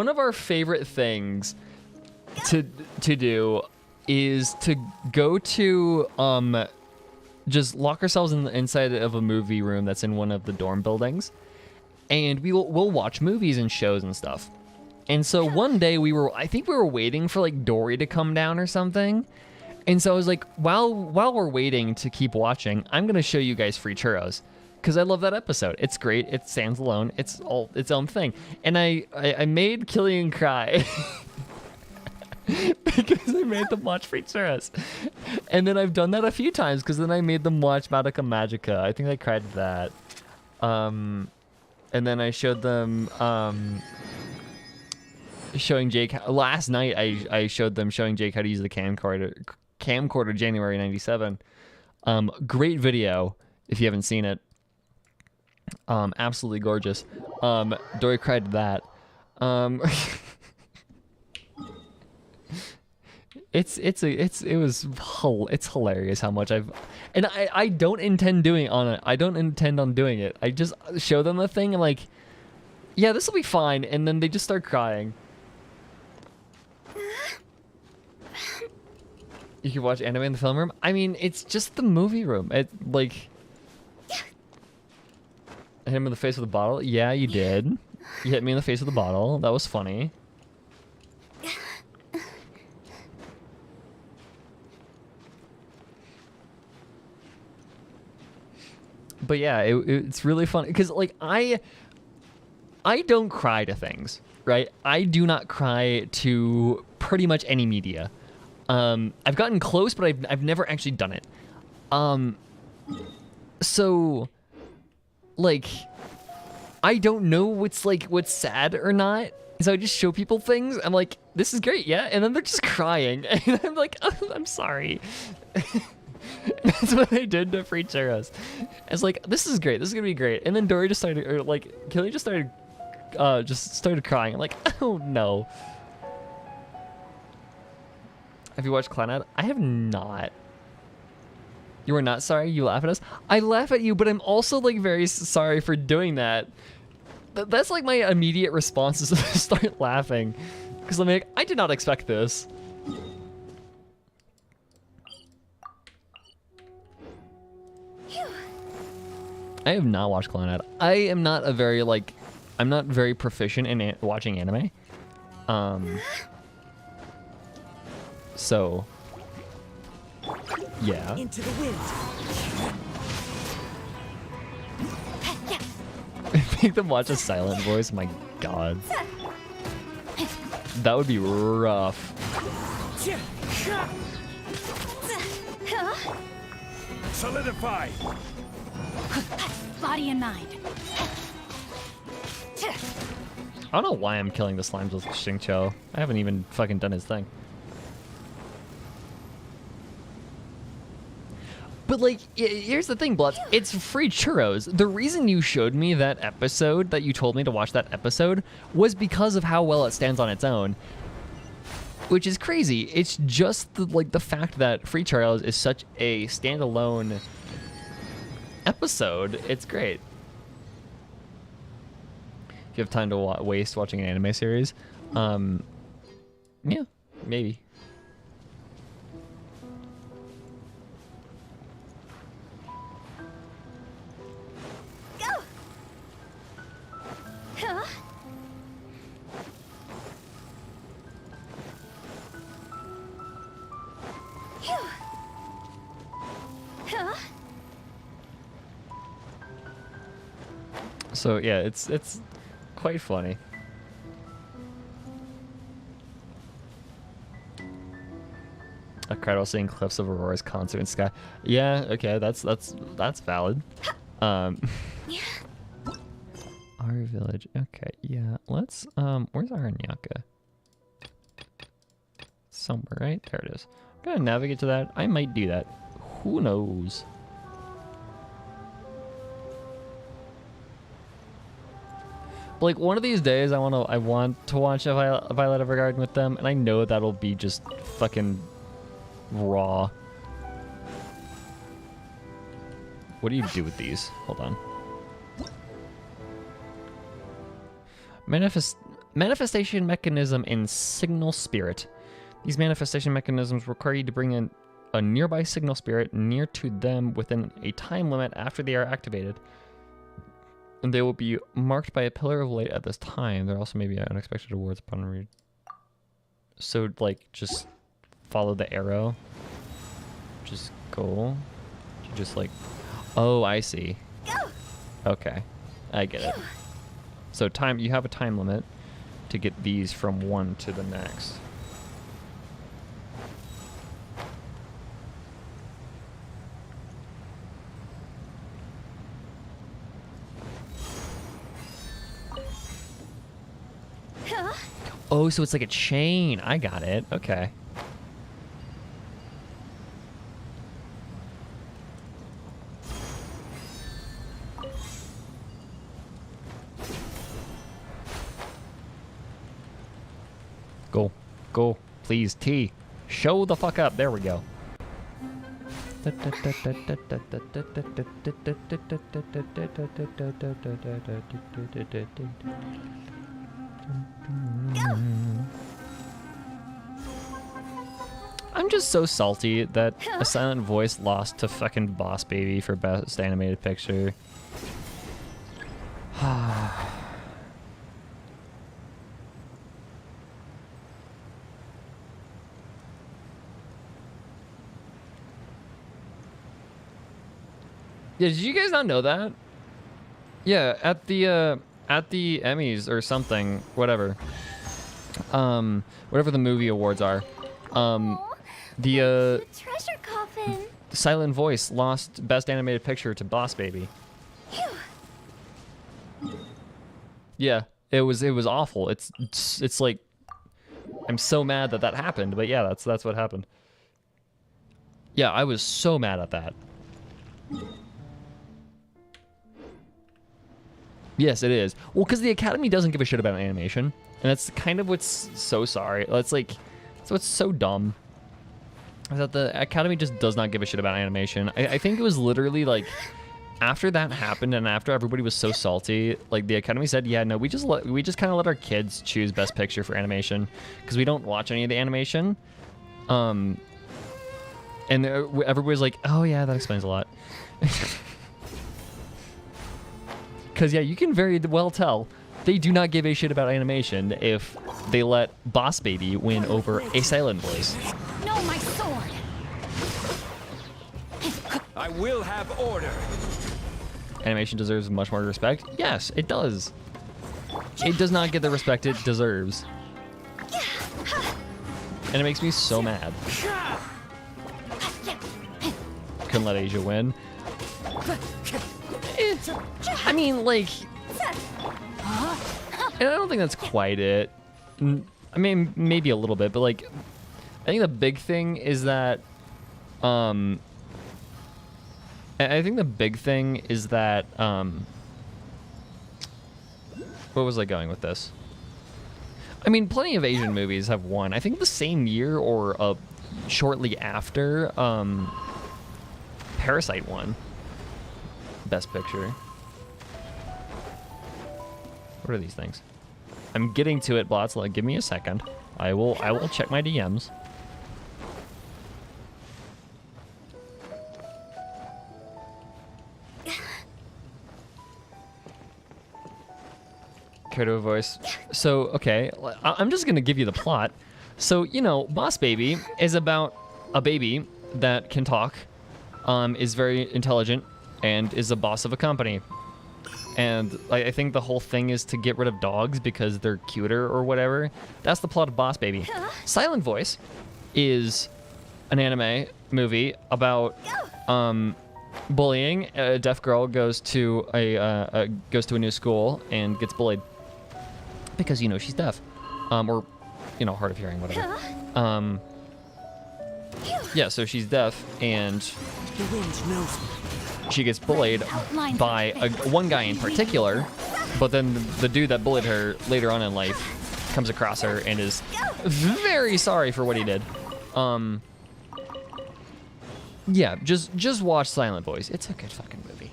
of our favorite things to do is to go to just lock ourselves inside of a movie room that's in one of the dorm buildings, and we'll watch movies and shows and stuff. And so one day I think we were waiting for like Dory to come down or something, and so I was like, while we're waiting to keep watching, I'm gonna show you guys Free Churros, because I love that episode. It's great. It stands alone. It's all its own thing. And I made Killian cry. Because I made them watch Free Churros. And then I've done that a few times, because then I made them watch Madoka Magica. I think I cried at that. And then I showed them showing Jake last night. I showed them showing Jake how to use the camcorder January 97. Great video if you haven't seen it. Absolutely gorgeous. Dory cried at that. It's hilarious how much I don't intend doing on it. I don't intend on doing it. I just show them the thing and like, yeah, this will be fine, and then they just start crying. You can watch anime in the film room. I mean, it's just the movie room. It like I hit him in the face with a bottle. Yeah, you did. You hit me in the face with a bottle. That was funny. But yeah, it's really fun because like I don't cry to things, right? I do not cry to pretty much any media. I've gotten close, but I've never actually done it. So like I don't know what's sad or not. So I just show people things. I'm like, this is great, yeah, and then they're just crying, and I'm like, oh, I'm sorry. That's what I did to Free Churros. It's like, this is great. This is gonna be great. And then Dory just started, or like, Killy just started crying. I'm like, oh no. Have you watched Clown Out? I have not. You are not sorry? You laugh at us? I laugh at you, but I'm also like very sorry for doing that. That's like my immediate response is to start laughing. Because I'm like, I did not expect this. I have not watched Clannad. I am not a very like, I'm not very proficient in watching anime. So yeah. Into the wind. Make them watch a silent voice. My God, that would be rough. Solidify. Body and mind. I don't know why I'm killing the slimes with Xingqiu. I haven't even fucking done his thing. But like, here's the thing, Bloods. It's free churros. The reason you showed me that episode, that you told me to watch that episode, was because of how well it stands on its own. Which is crazy. It's just the fact that free churros is such a standalone episode. It's great. If you have time to waste watching an anime series, yeah, maybe. So yeah, it's quite funny. I cried while seeing clips of Aurora's concert in Sky. Yeah, okay, that's valid. Our village. Okay, yeah. Let's where's Aranyaka? Somewhere, right? There it is. I'm gonna navigate to that. I might do that. Who knows? Like one of these days, I want to watch a Violet Evergarden with them, and I know that'll be just fucking raw. What do you do with these? Hold on. Manifestation mechanism in signal spirit. These manifestation mechanisms require you to bring in a nearby signal spirit near to them within a time limit after they are activated. And they will be marked by a pillar of light at this time. There also may be unexpected rewards upon read. So, like, just follow the arrow. Just go. You just, like... Oh, I see. Okay. I get it. So, you have a time limit to get these from one to the next. Oh, so it's like a chain. I got it. Okay. Go. Go. Please, T. Show the fuck up. There we go. I'm just so salty that A Silent Voice lost to fucking Boss Baby for Best Animated Picture. Yeah, did you guys not know that? Yeah, at the Emmys or something, whatever. Whatever the movie awards are. The treasure coffin. Silent Voice lost Best Animated Picture to Boss Baby. Yeah, it was awful. It's like, I'm so mad that happened, but yeah, that's what happened. Yeah, I was so mad at that. Yes, it is. Well, because the Academy doesn't give a shit about animation, and that's kind of what's so sorry. That's what's so dumb. Is that the Academy just does not give a shit about animation. I think it was literally like after that happened and after everybody was so salty, like the Academy said, yeah, no, we just kind of let our kids choose Best Picture for animation because we don't watch any of the animation. And everybody's like, oh yeah, that explains a lot. Because, yeah, you can very well tell they do not give a shit about animation if they let Boss Baby win over a silent voice. No, my sword! I will have order. Animation deserves much more respect. Yes, it does. It does not get the respect it deserves. And it makes me so mad. Couldn't let Asia win. I mean, like... And I don't think that's quite it. I mean, maybe a little bit, but like... I think the big thing is that... I think the big thing is that... Where was I going with this? I mean, plenty of Asian movies have won. I think the same year or shortly after, Parasite won Best Picture. What are these things? I'm getting to it, Blots. Like, give me a second. I will check my DMs. Care to a voice? So, okay, I'm just gonna give you the plot. So, you know, Boss Baby is about a baby that can talk, is very intelligent, and is a boss of a company. And I think the whole thing is to get rid of dogs because they're cuter or whatever. That's the plot of Boss Baby. Silent Voice is an anime movie about bullying. A deaf girl goes to a new school and gets bullied because, you know, she's deaf, or, you know, hard of hearing, whatever. Yeah, so she's deaf and she gets bullied by one guy in particular, but then the dude that bullied her later on in life comes across her and is very sorry for what he did. Yeah, just watch Silent Voice. It's a good fucking movie.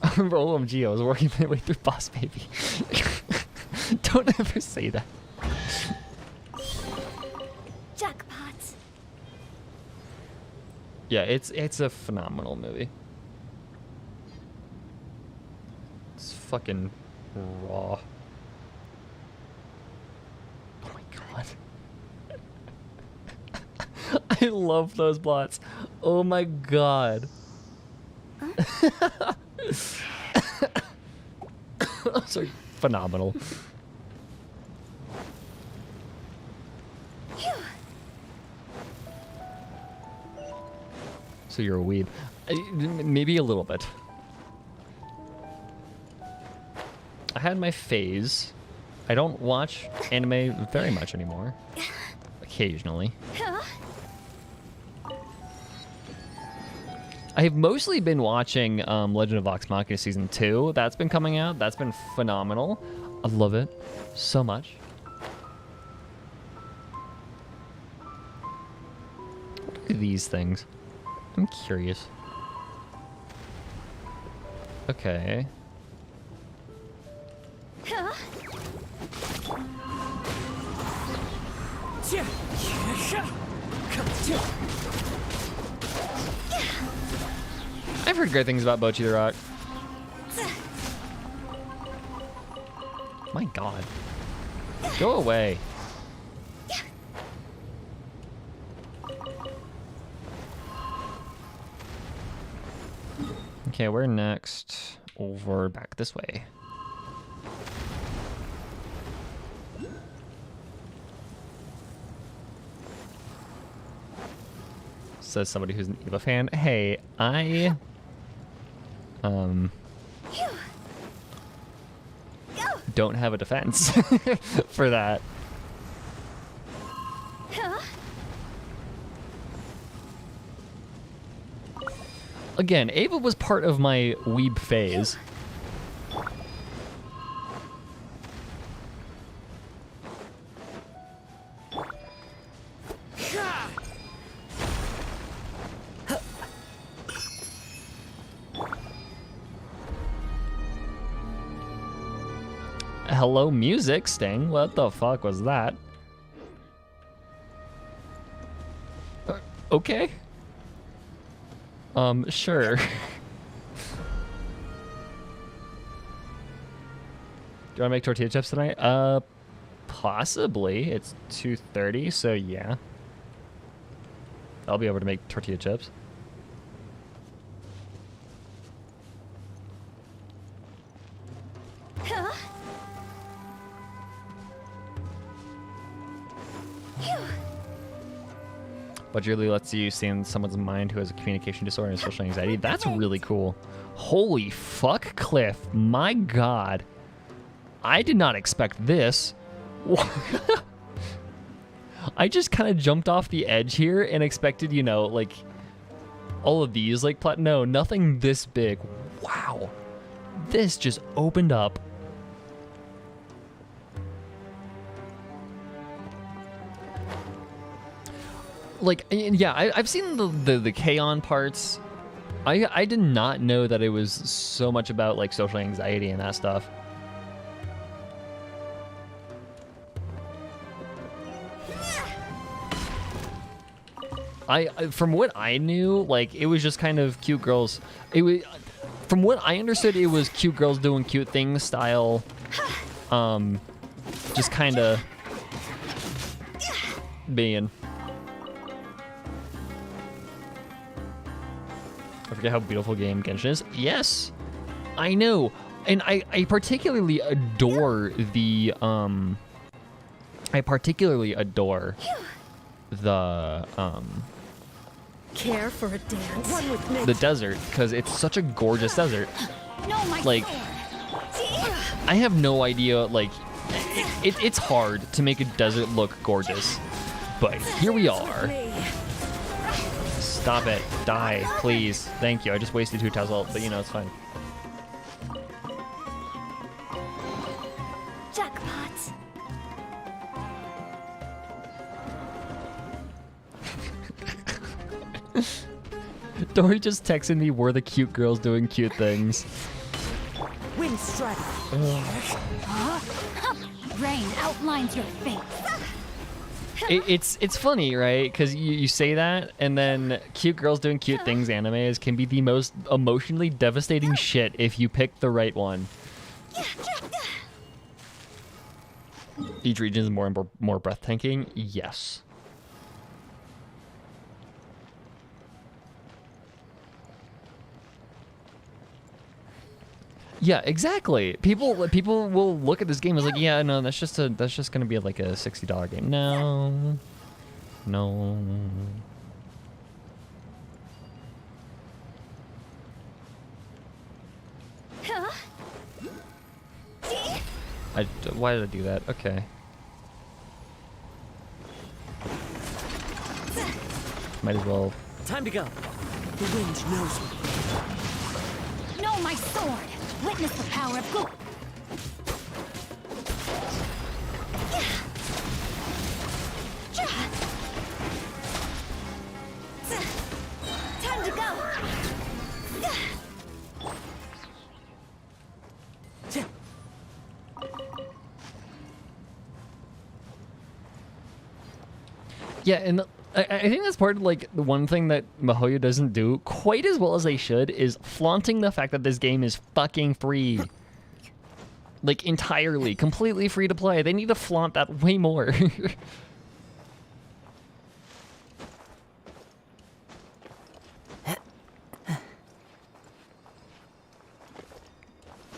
I remember OMG, I was working my way through Boss Baby. Don't ever say that. Jackpot. Yeah, it's a phenomenal movie. It's fucking raw. Oh my god. I love those plots. Oh my god. Those are phenomenal. So you're a weeb. Maybe a little bit. I had my phase. I don't watch anime very much anymore. Occasionally. I've mostly been watching Legend of Vox Machina Season 2. That's been coming out. That's been phenomenal. I love it so much. What are these things? I'm curious. Okay. I've heard great things about Bocchi the Rock. My god. Go away. Okay, we're next. Over back this way. Says somebody who's an Eva fan. Hey, I don't have a defense for that. Again, Ava was part of my weeb phase. Hello, music, Sting. What the fuck was that? Okay. Sure. Do I make tortilla chips tonight? Possibly. It's 2:30, so yeah. I'll be able to make tortilla chips. But really lets you see in someone's mind who has a communication disorder and social anxiety. That's really cool. Holy fuck, Cliff. My god. I did not expect this. I just kind of jumped off the edge here and expected, you know, like, all of these, like, no, nothing this big. Wow. This just opened up. Like, yeah, I've seen the K-On! Parts. I did not know that it was so much about, like, social anxiety and that stuff. From what I knew, like, it was just kind of cute girls. It was, from what I understood, it was cute girls doing cute things style. Just kind of being. I forget how beautiful game Genshin is. Yes, I know, and I particularly adore the Care for a dance? One with me. the desert, because it's such a gorgeous desert. No, my Like, I have no idea, like, it's hard to make a desert look gorgeous, but here we are. Stop it. Die, please. Thank you. I just wasted 2 Taz ult, but you know, it's fine. Jackpot. Dory just texted me, we're the cute girls doing cute things. Wind strike. Rain outlines your face. It's funny, right? Because you say that, and then cute girls doing cute things animes can be the most emotionally devastating shit if you pick the right one. Each region is more and more breathtaking. Yes. Yeah, exactly. People will look at this game as like, yeah, no, that's just gonna be like a $60 game. No. Why did I do that? Okay. Might as well. Time to go. The wind knows me. No, my sword. Witness the power of good. Time to go. Yeah, and I think that's part of, like, the one thing that MiHoYo doesn't do quite as well as they should is flaunting the fact that this game is fucking free. Like, entirely, completely free to play. They need to flaunt that way more.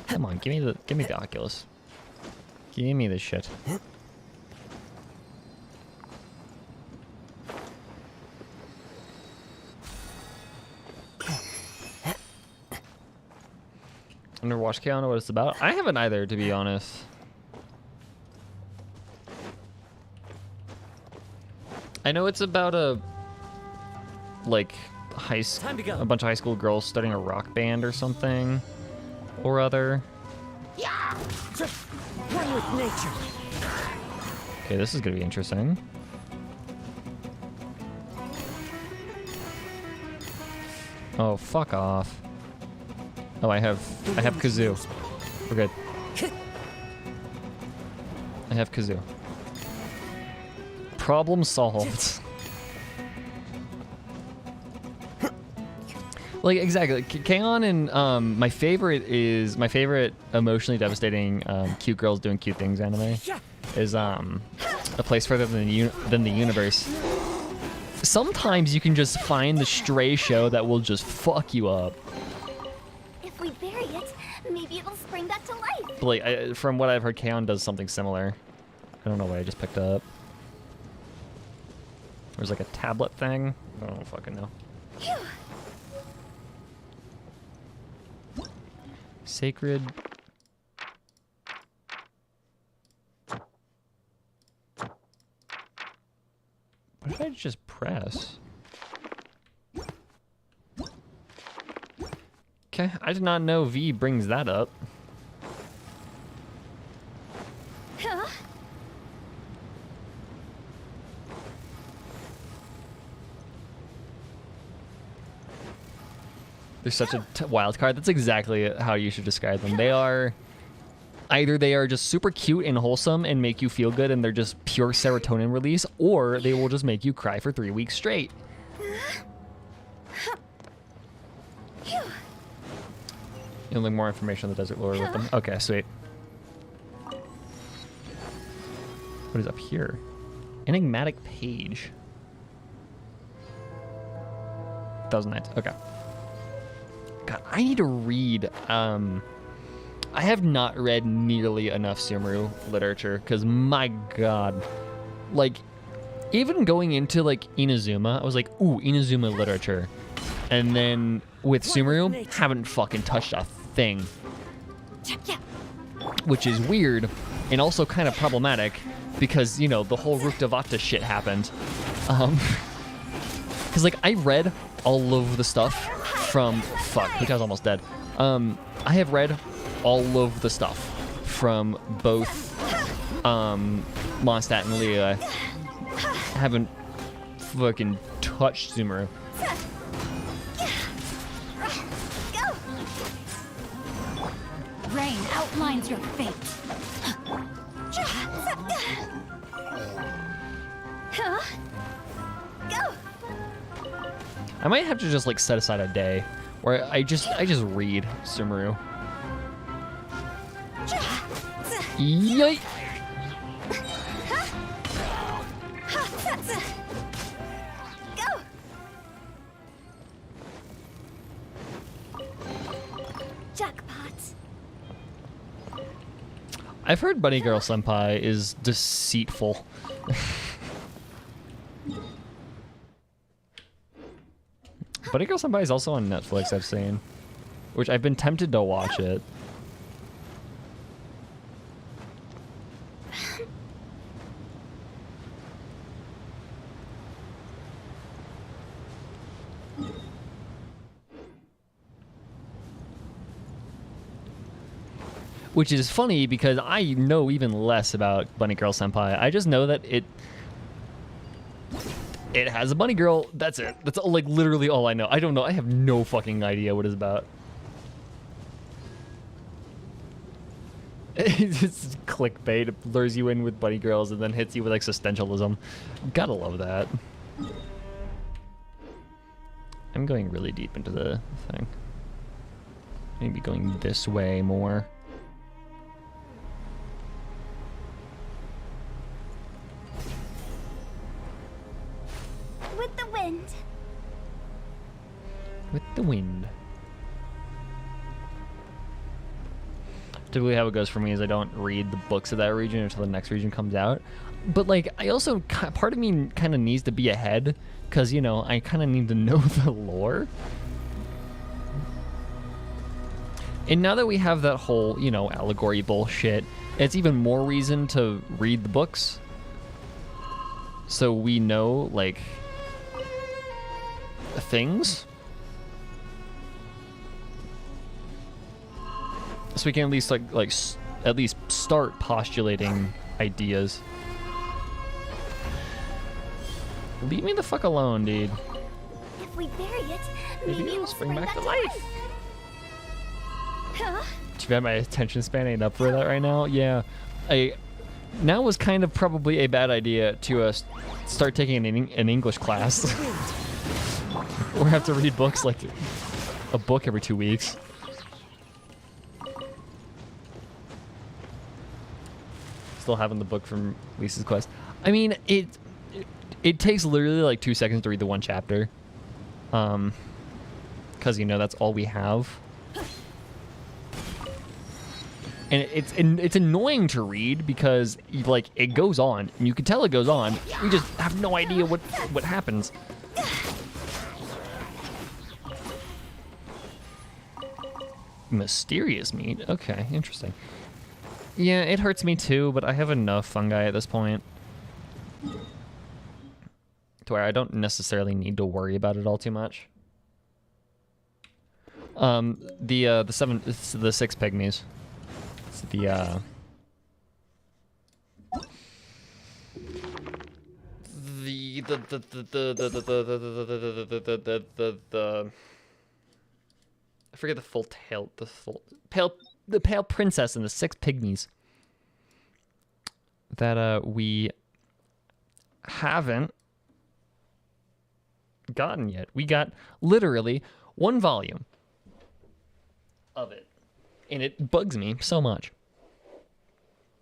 Come on, give me the Oculus. Give me this shit. I've never watched K-On! What it's about. I haven't either, to be honest. I know it's about a bunch of high school girls starting a rock band or something or other. Yeah. One with nature. Okay, this is gonna be interesting. Oh, fuck off. Oh, I have Kazoo. We're good. I have Kazoo. Problem solved. Like, exactly. K-On! And my favorite emotionally devastating cute girls doing cute things anime is A Place Further Than the Universe. Sometimes you can just find the stray show that will just fuck you up. If we bury it, maybe it'll spring back to life. But like, from what I've heard, K-On! Does something similar. I don't know what I just picked up. There's like a tablet thing. I don't fucking know. Phew. Sacred. What did I just press? Okay, I did not know V brings that up. Huh? They're such a wild card. That's exactly how you should describe them. They are either they are just super cute and wholesome and make you feel good and they're just pure serotonin release, or they will just make you cry for 3 weeks straight. You'll need more information on the Desert Lord with them. Okay, sweet. What is up here? Enigmatic page. 1009. Okay. God, I need to read. I have not read nearly enough Sumeru literature because my God, like, even going into like Inazuma, I was like, ooh, Inazuma literature, and then with Sumeru, haven't fucking touched a thing, which is weird and also kind of problematic because, you know, the whole Rukhtavata shit happened. Because like I read all of the stuff from Hika's almost dead. I have read all of the stuff from both Mondstadt and Leah. Haven't fucking touched Sumeru. Rain outlines your fate. I might have to just like set aside a day where I just read Sumeru. Yay! Jackpot. I've heard Bunny Girl Senpai is deceitful. Bunny Girl Senpai is also on Netflix, I've seen, which I've been tempted to watch it. Which is funny because I know even less about Bunny Girl Senpai. I just know that it has a bunny girl. That's it. That's like literally all I know. I don't know. I have no fucking idea what it's about. It's clickbait. It lures you in with bunny girls and then hits you with existentialism. Gotta love that. I'm going really deep into the thing. Maybe going this way more. With the wind. With the wind. Typically how it goes for me is I don't read the books of that region until the next region comes out. But like, I also, part of me kind of needs to be ahead because, you know, I kind of need to know the lore. And now that we have that whole, you know, allegory bullshit, it's even more reason to read the books. So we know, like, things. So we can at least at least start postulating ideas. Leave me the fuck alone, dude. If we bury it, Maybe it'll spring back to life. Huh? Too bad my attention span ain't up for that right now. Yeah, now was kind of probably a bad idea to start taking an English class. Or have to read books like a book every 2 weeks. Still having the book from Lisa's Quest. I mean, it takes literally like 2 seconds to read the one chapter. Because, you know, that's all we have. And it's annoying to read because, like, it goes on. And you can tell it goes on. We just have no idea what happens. Mysterious meat? Okay, interesting. Yeah, it hurts me too, but I have enough fungi at this point to where I don't necessarily need to worry about it all too much. The 6 pygmies. It's I forget the full tail, the pale princess and the 6 pygmies that we haven't gotten yet. We got literally 1 volume of it, and it bugs me so much.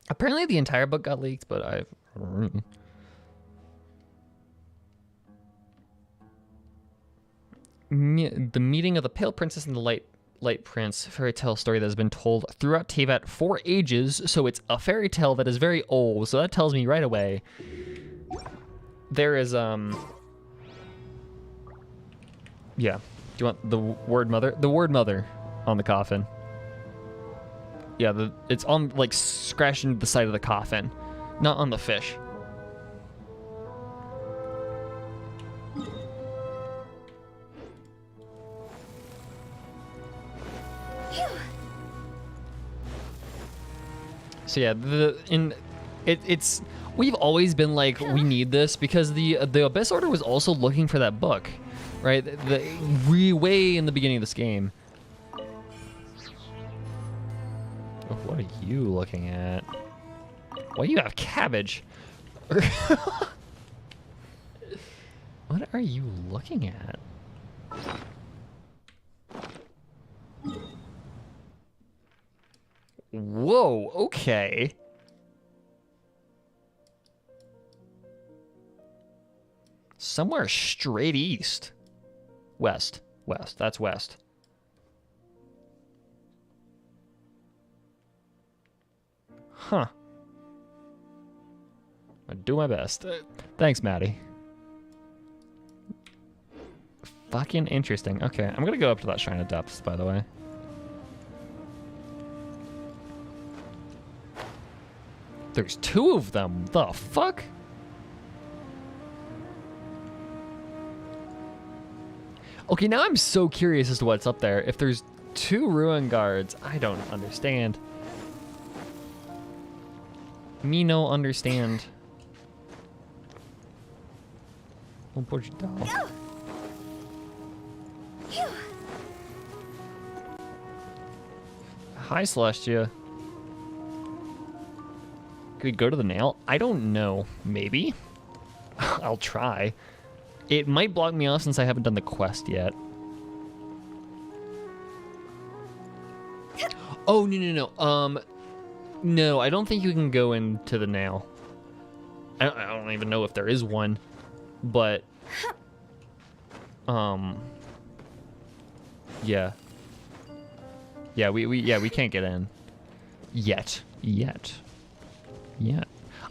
Apparently the entire book got leaked, but the meeting of the Pale Princess and the Light Prince, fairy tale story that has been told throughout Teyvat for ages, so it's a fairy tale that is very old, so that tells me right away there is yeah. Do you want the word mother? The word mother on the coffin. Yeah, it's on, like, scratching the side of the coffin, not on the fish. So yeah, it's we've always been like, we need this because the Abyss Order was also looking for that book, right? Way in the beginning of this game. Oh, what are you looking at? Why do you have cabbage? What are you looking at? Whoa, okay. Somewhere straight east. West. That's west. Huh. I'll do my best. Thanks, Maddie. Fucking interesting. Okay, I'm gonna go up to that Shrine of Depths, by the way. There's 2 of them. The fuck? Okay, now I'm so curious as to what's up there. If there's 2 ruin guards, I don't understand. Me no understand. Oh, poor doll. Hi, Celestia. Could we go to the nail? I don't know. Maybe. I'll try. It might block me off since I haven't done the quest yet. Oh, no. No, I don't think you can go into the nail. I don't even know if there is one, but yeah. Yeah, we can't get in yet.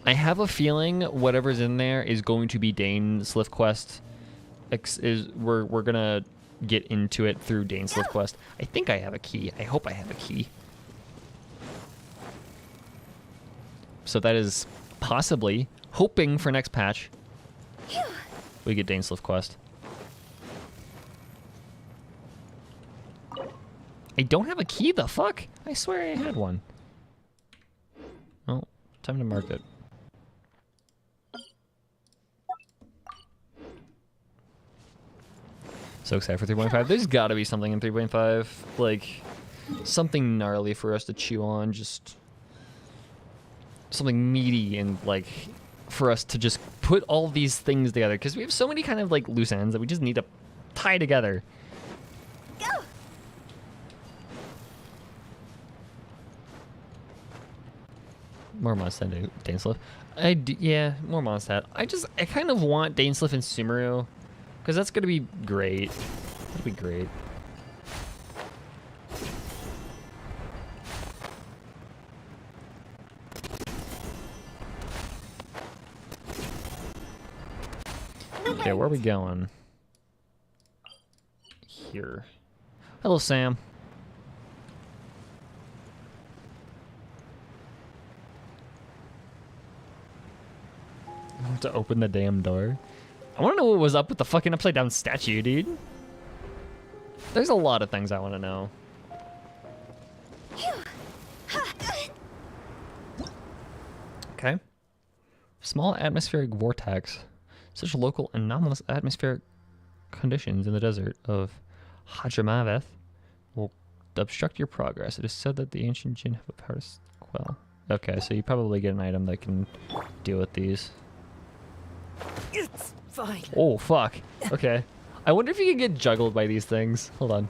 I have a feeling whatever's in there is going to be Dane's Slith Quest. We're gonna get into it through Dane's Slith Quest. I think I have a key. I hope I have a key. So that is possibly hoping for next patch we get Dane's Slith Quest. I don't have a key, the fuck? I swear I had one. Oh, time to mark it. So excited for 3.5. There's gotta be something in 3.5. Like, something gnarly for us to chew on. Just something meaty and, like, for us to just put all these things together. Because we have so many kind of, like, loose ends that we just need to tie together. More Mondstadt, Dainsleif. Yeah, more Mondstadt. I kind of want Dainsleif and Sumeru, because that's gonna be great. That'll be great. Okay, where are we going? Here. Hello, Sam. To open the damn door. I want to know what was up with the fucking upside down statue, dude. There's a lot of things I want to know. Okay. Small atmospheric vortex. Such local anomalous atmospheric conditions in the desert of Hajamaveth will obstruct your progress. It is said that the ancient Jinn have a power to quell. Okay, so you probably get an item that can deal with these. It's fine. Oh, fuck. Okay. I wonder if you can get juggled by these things. Hold on.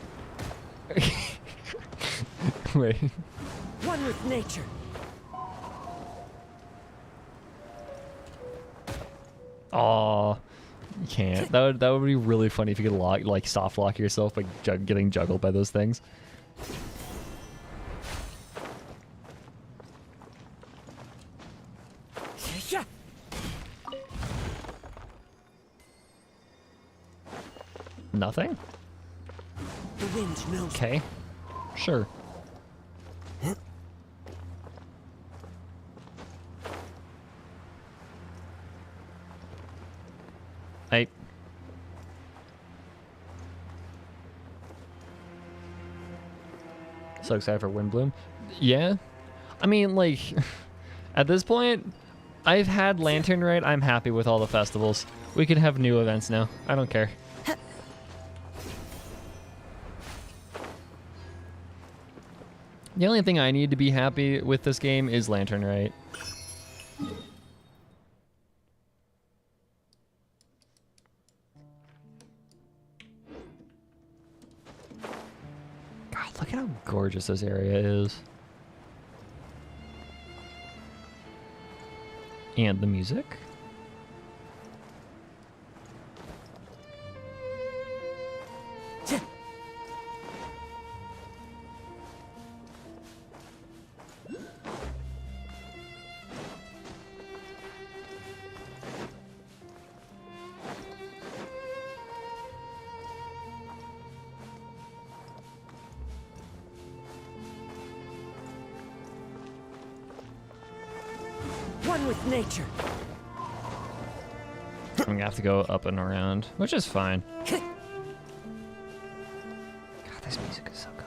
Wait. One with nature. Aw. You can't. That would be really funny if you could like soft lock yourself by getting juggled by those things. Nothing? The wind knows. Okay. Sure. So excited for Windbloom. Yeah. I mean, like, at this point, I've had Lantern Rite. I'm happy with all the festivals. We can have new events now. I don't care. The only thing I need to be happy with this game is Lantern Rite. God, look at how gorgeous this area is. And the music. One with nature. I'm gonna have to go up and around, which is fine. God, this music is so good.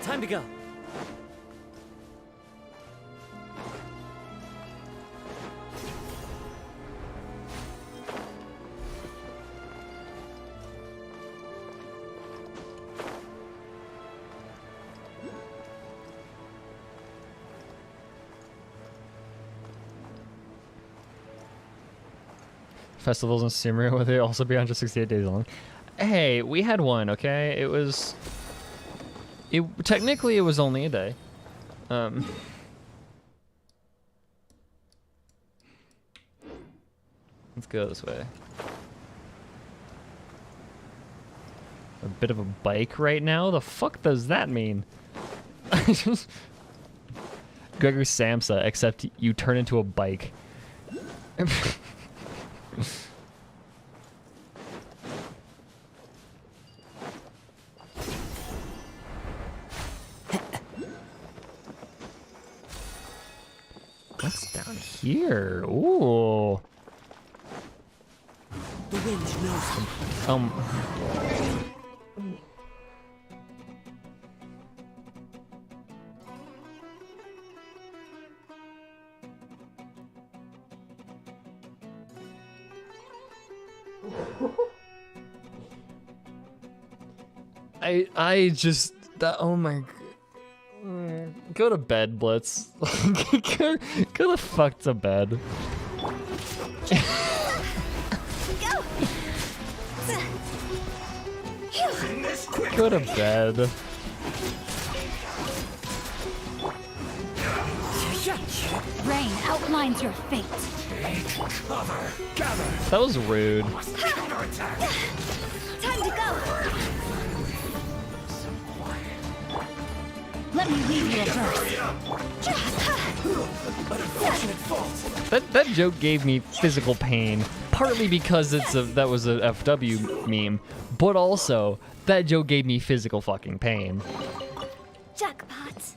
Time to go. Festivals in Sumeru, will they also be 168 days long? Hey, we had one, okay? Technically it was only a day. Let's go this way. A bit of a bike right now? The fuck does that mean? Gregor Samsa, except you turn into a bike. What's down here? Ooh. The wind knows. I just that oh my go to bed, Blitz. go the fuck to bed. Go to bed. Rain outlines your fate. That was rude. Time to go. Let me read you a verse. That joke gave me physical pain, partly because that was a FW meme, but also that joke gave me physical fucking pain. Jackpot.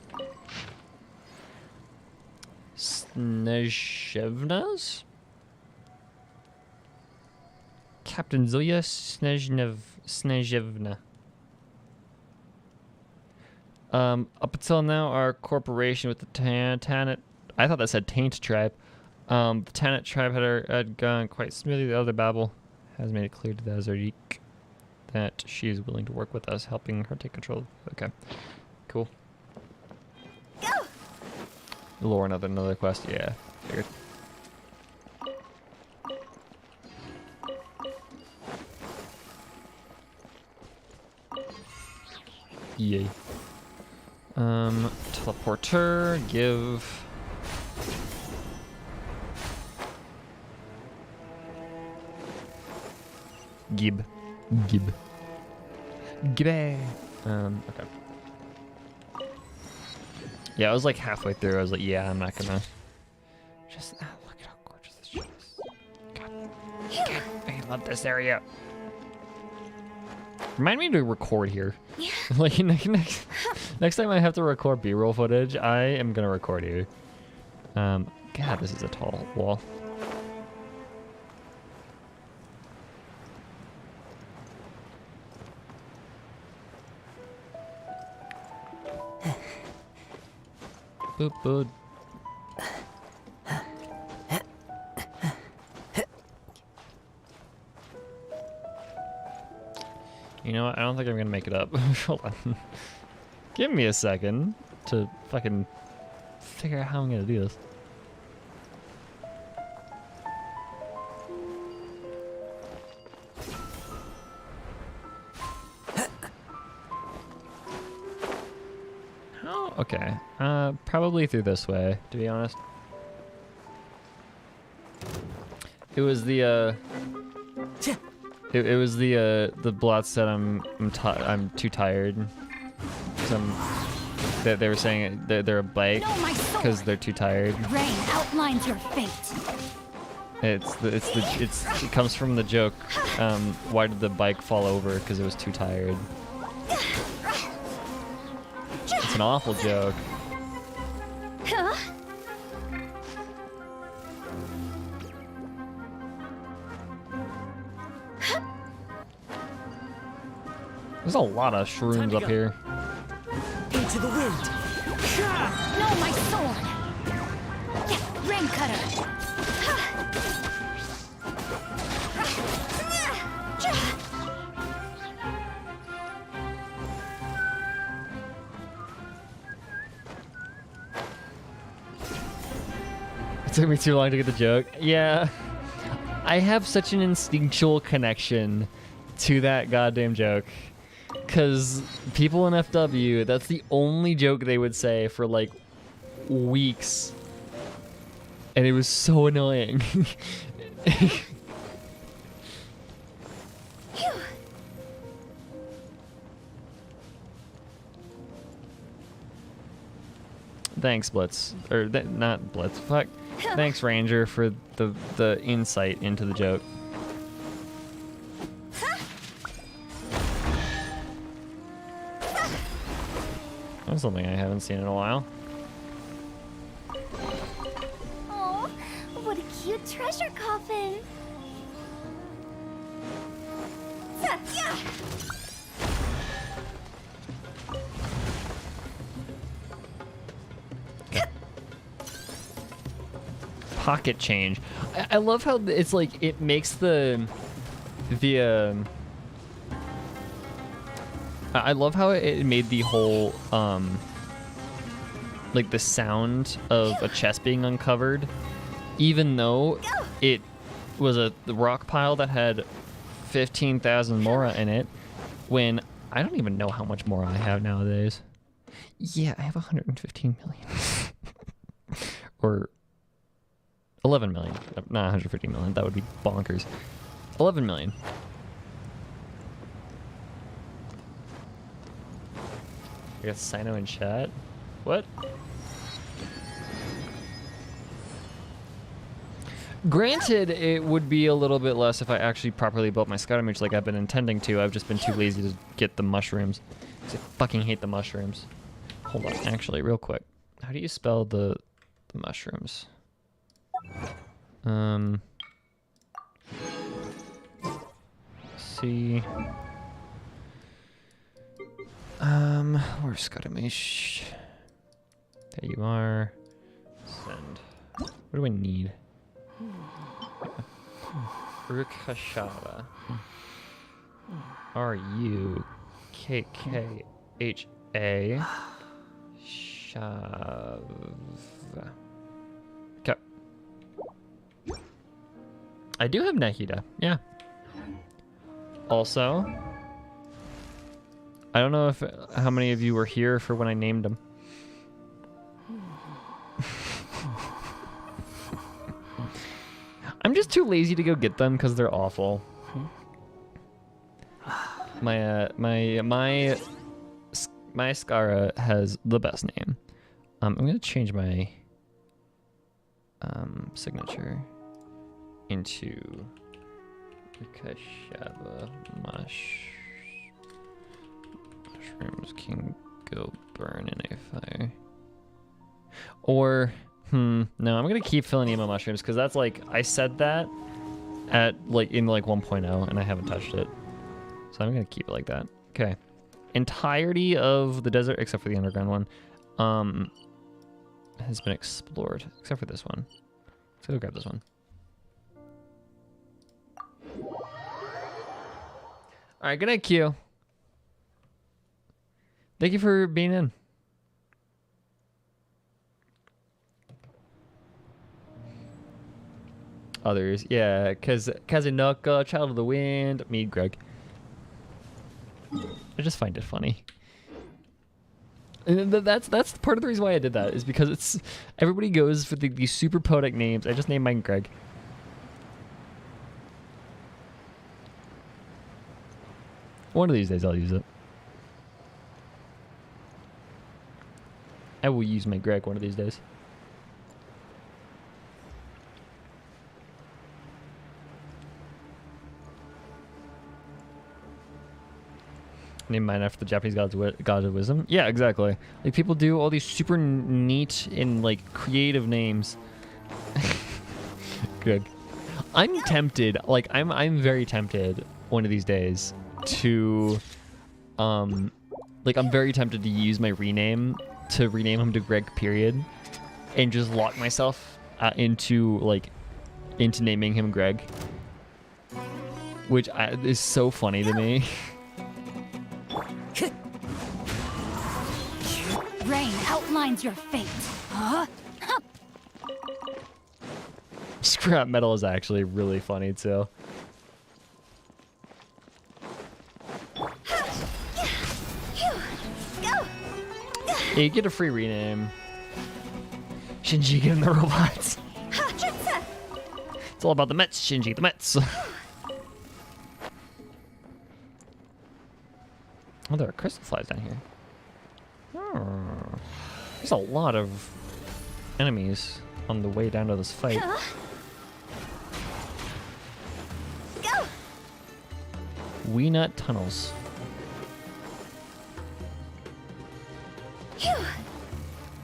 Snezhevnas? Captain Zulia Snezhevna. Up until now, our cooperation with the Tanit, I thought that said Taint tribe. The Tanit tribe had gone quite smoothly. The other Babel has made it clear to the Azarik that she is willing to work with us, helping her take control. Okay, cool. Go. Lore another quest. Yeah, figured. Yay. Teleporter, give. Gib. Okay. Yeah, I was like halfway through. I was like, yeah, I'm not gonna. Just look at how gorgeous this shit is. God, I love this area. Remind me to record here. Yeah. Like next time I have to record B-roll footage, I am gonna record here. God, this is a tall wall. Boop boop. You know what? I don't think I'm gonna make it up. Hold on. Give me a second to fucking figure out how I'm gonna do this. How? Okay. Probably through this way, to be honest. It was the It was the blots that I'm too tired. They were saying they're a bike because they're too tired. Rain outlines your fate. It comes from the joke. Why did the bike fall over? Because it was too tired. It's an awful joke. Huh? There's a lot of shrooms up here. Into the wind. No, my sword. Rain cutter. It took me too long to get the joke. Yeah, I have such an instinctual connection to that goddamn joke. Because people in FW, that's the only joke they would say for like weeks. And it was so annoying. Thanks, Blitz. Or not Blitz. Fuck. Thanks, Ranger, for the insight into the joke. That's something I haven't seen in a while. Oh, what a cute treasure coffin. Pocket change. I love how it's like it makes I love how it made the whole like the sound of a chest being uncovered, even though it was the rock pile that had 15,000 mora in it, when I don't even know how much mora I have nowadays. Yeah, I have 115 million. or 11 million. Not 150 million. That would be bonkers. 11 million. I got Sino in chat. What? Granted, it would be a little bit less if I actually properly built my scout image like I've been intending to. I've just been too lazy to get the mushrooms. 'Cause I fucking hate the mushrooms. Hold on, actually, real quick. How do you spell the mushrooms? See. Where's scout image? There you are. Send. What do I need? Rukashava. R-U-K-K-H-A. Shav. Okay. I do have Nahida, yeah. Also, I don't know how many of you were here for when I named him. I'm just too lazy to go get them because they're awful. My Skara has the best name. I'm gonna change my signature into Kashaba mushrooms can go burn in a fire. Or no, I'm gonna keep filling emo mushrooms because that's like I said that at like in like 1.0 and I haven't touched it. So I'm gonna keep it like that. Okay. Entirety of the desert except for the underground one has been explored. Except for this one. Let's go grab this one. Alright, good night, Q. Thank you for being in. Others, yeah, Kazunoko, Child of the Wind, me, Greg. I just find it funny. And that's part of the reason why I did that, is because it's everybody goes for these super poetic names. I just named mine Greg. One of these days I'll use it. I will use my Greg one of these days. Name mine after the Japanese gods of wisdom. Yeah, exactly. Like people do all these super neat and like creative names. Good. I'm tempted. Like I'm very tempted one of these days to like I'm very tempted to use my rename to rename him to Greg period and just lock myself into naming him Greg, which is so funny to me. Rain outlines your fate. Huh? Scrap metal is actually really funny too. Yeah, you get a free rename. Shinji, get in the robots. It's all about the Mets, Shinji, the Mets. Oh, there are crystal flies down here. Oh, there's a lot of enemies on the way down to this fight. Go. Weenut tunnels.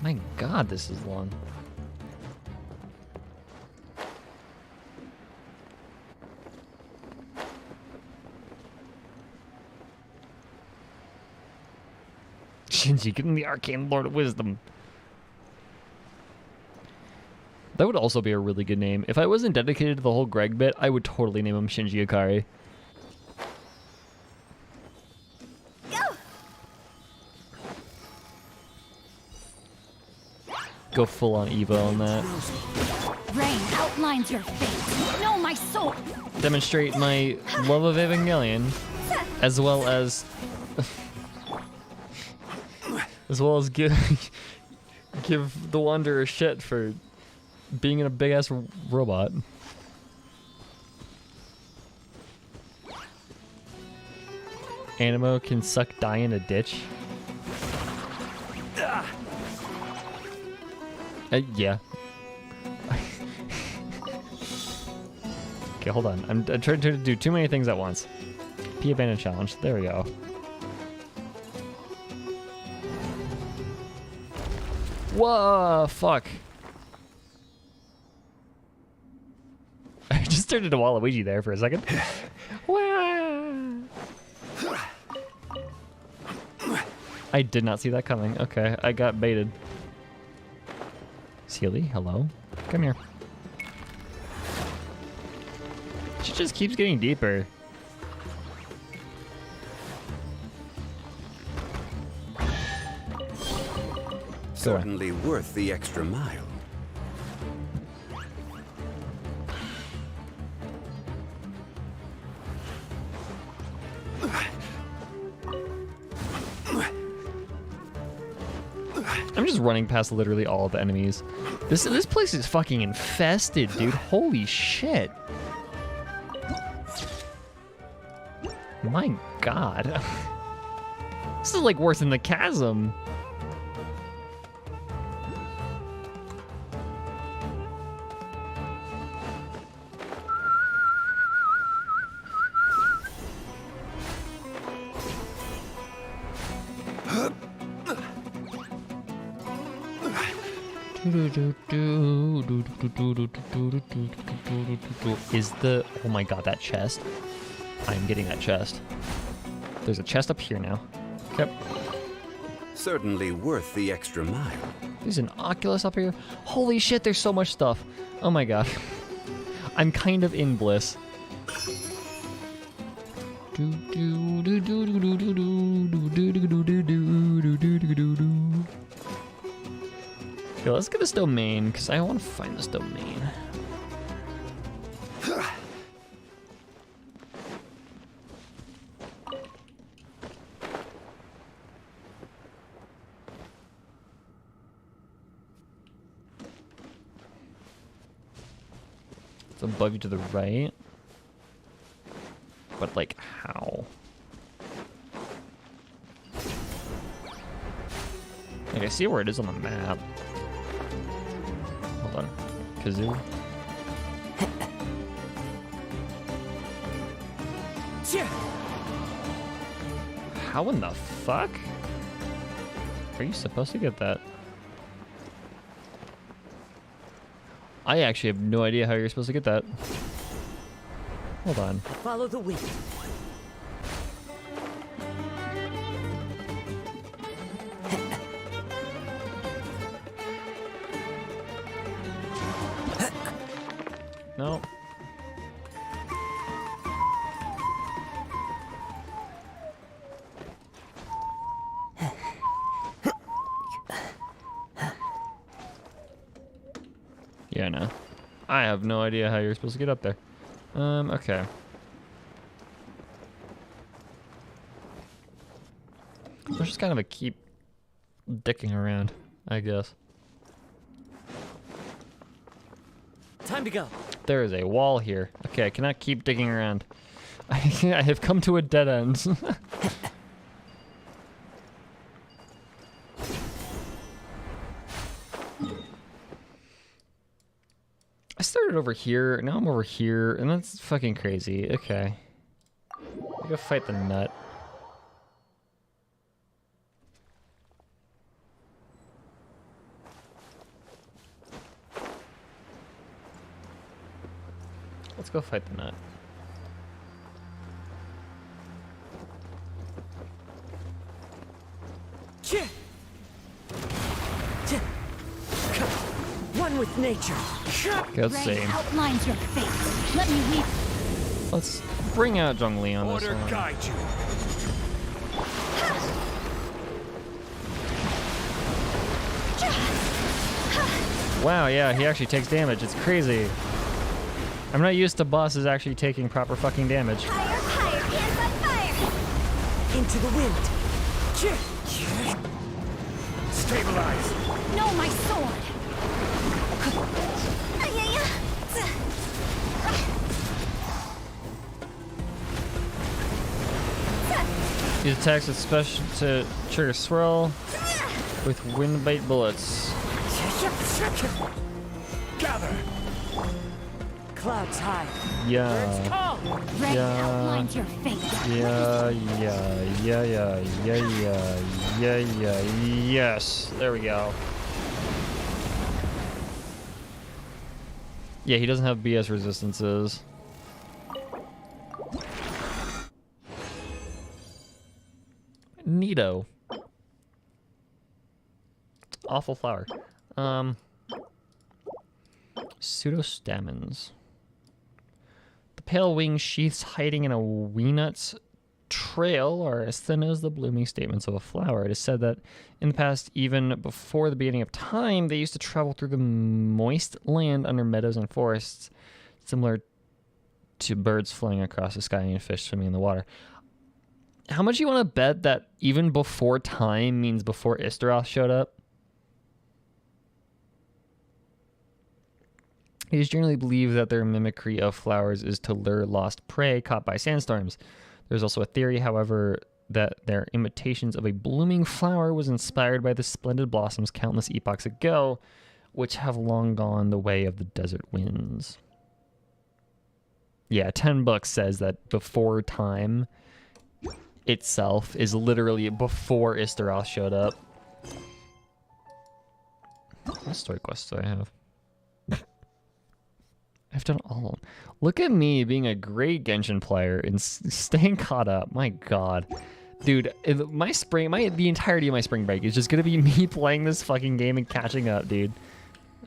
My God, this is long. Shinji, get in the Arcane Lord of Wisdom. That would also be a really good name. If I wasn't dedicated to the whole Greg bit, I would totally name him Shinji Ikari. Go full on Evo on that. Rain outlines your fate. Know my soul. Demonstrate my love of Evangelion, as well as give the Wanderer shit for being in a big ass robot. Animo can suck dye in a ditch. Yeah. Okay, hold on. I'm trying to do too many things at once. P abandon challenge. There we go. Whoa, fuck. I just turned into Waluigi there for a second. I did not see that coming. Okay, I got baited. Sealy, hello? Come here. She just keeps getting deeper. Certainly worth the extra mile. I'm just running past literally all of the enemies. This place is fucking infested, dude. Holy shit. My god. This is like worse than the chasm. Is the... Oh my god, that chest. I'm getting that chest. There's a chest up here now. Yep. Certainly worth the extra mile. There's an Oculus up here. Holy shit, there's so much stuff. Oh my god. I'm kind of in bliss. Okay, let's get this domain, because I want to find this domain. It's above you to the right. But, like, how? Like, I see where it is on the map. Hold on. Kazoo? How in the fuck? Are you supposed to get that? I actually have no idea how you're supposed to get that. Hold on. Follow the wind. No. Yeah, no. I have no idea how you're supposed to get up there. Okay. There's just kind of a keep dicking around, I guess. Time to go. There is a wall here. Okay, I cannot keep digging around. I have come to a dead end. I started over here, now I'm over here, and that's fucking crazy. Okay. I go fight the nut. Let's go fight the nut. One with nature. Okay, let's see. outlines your fate. Let me weave. Let's bring out Zhongli on this Order one. guide you. Wow, yeah, he actually takes damage. It's crazy. I'm not used to bosses actually taking proper fucking damage. Higher, higher, hands on fire! Into the wind. Stabilize. No, my sword. These attacks with special to trigger swirl with wind bait bullets. Gather. Clouds high. Yeah. Red Yeah. outlines your fate. Yeah. Yes. There we go. Yeah, he doesn't have BS resistances. Neato. Awful flower. Pseudostamens. The pale wing sheaths hiding in a weenut's trail are as thin as the blooming stamens of a flower. It is said that in the past, even before the beginning of time, they used to travel through the moist land under meadows and forests, similar to birds flying across the sky and fish swimming in the water. How much you want to bet that even before time means before Istaroth showed up? It is generally believed that their mimicry of flowers is to lure lost prey caught by sandstorms. There's also a theory, however, that their imitations of a blooming flower was inspired by the splendid blossoms countless epochs ago, which have long gone the way of the desert winds. Yeah, 10 books says that before time itself is literally before Istaroth showed up. What story quests do I have? I've done all of them. Look at me being a great Genshin player and staying caught up. My god. Dude, the entirety of my spring break is just gonna be me playing this fucking game and catching up, dude.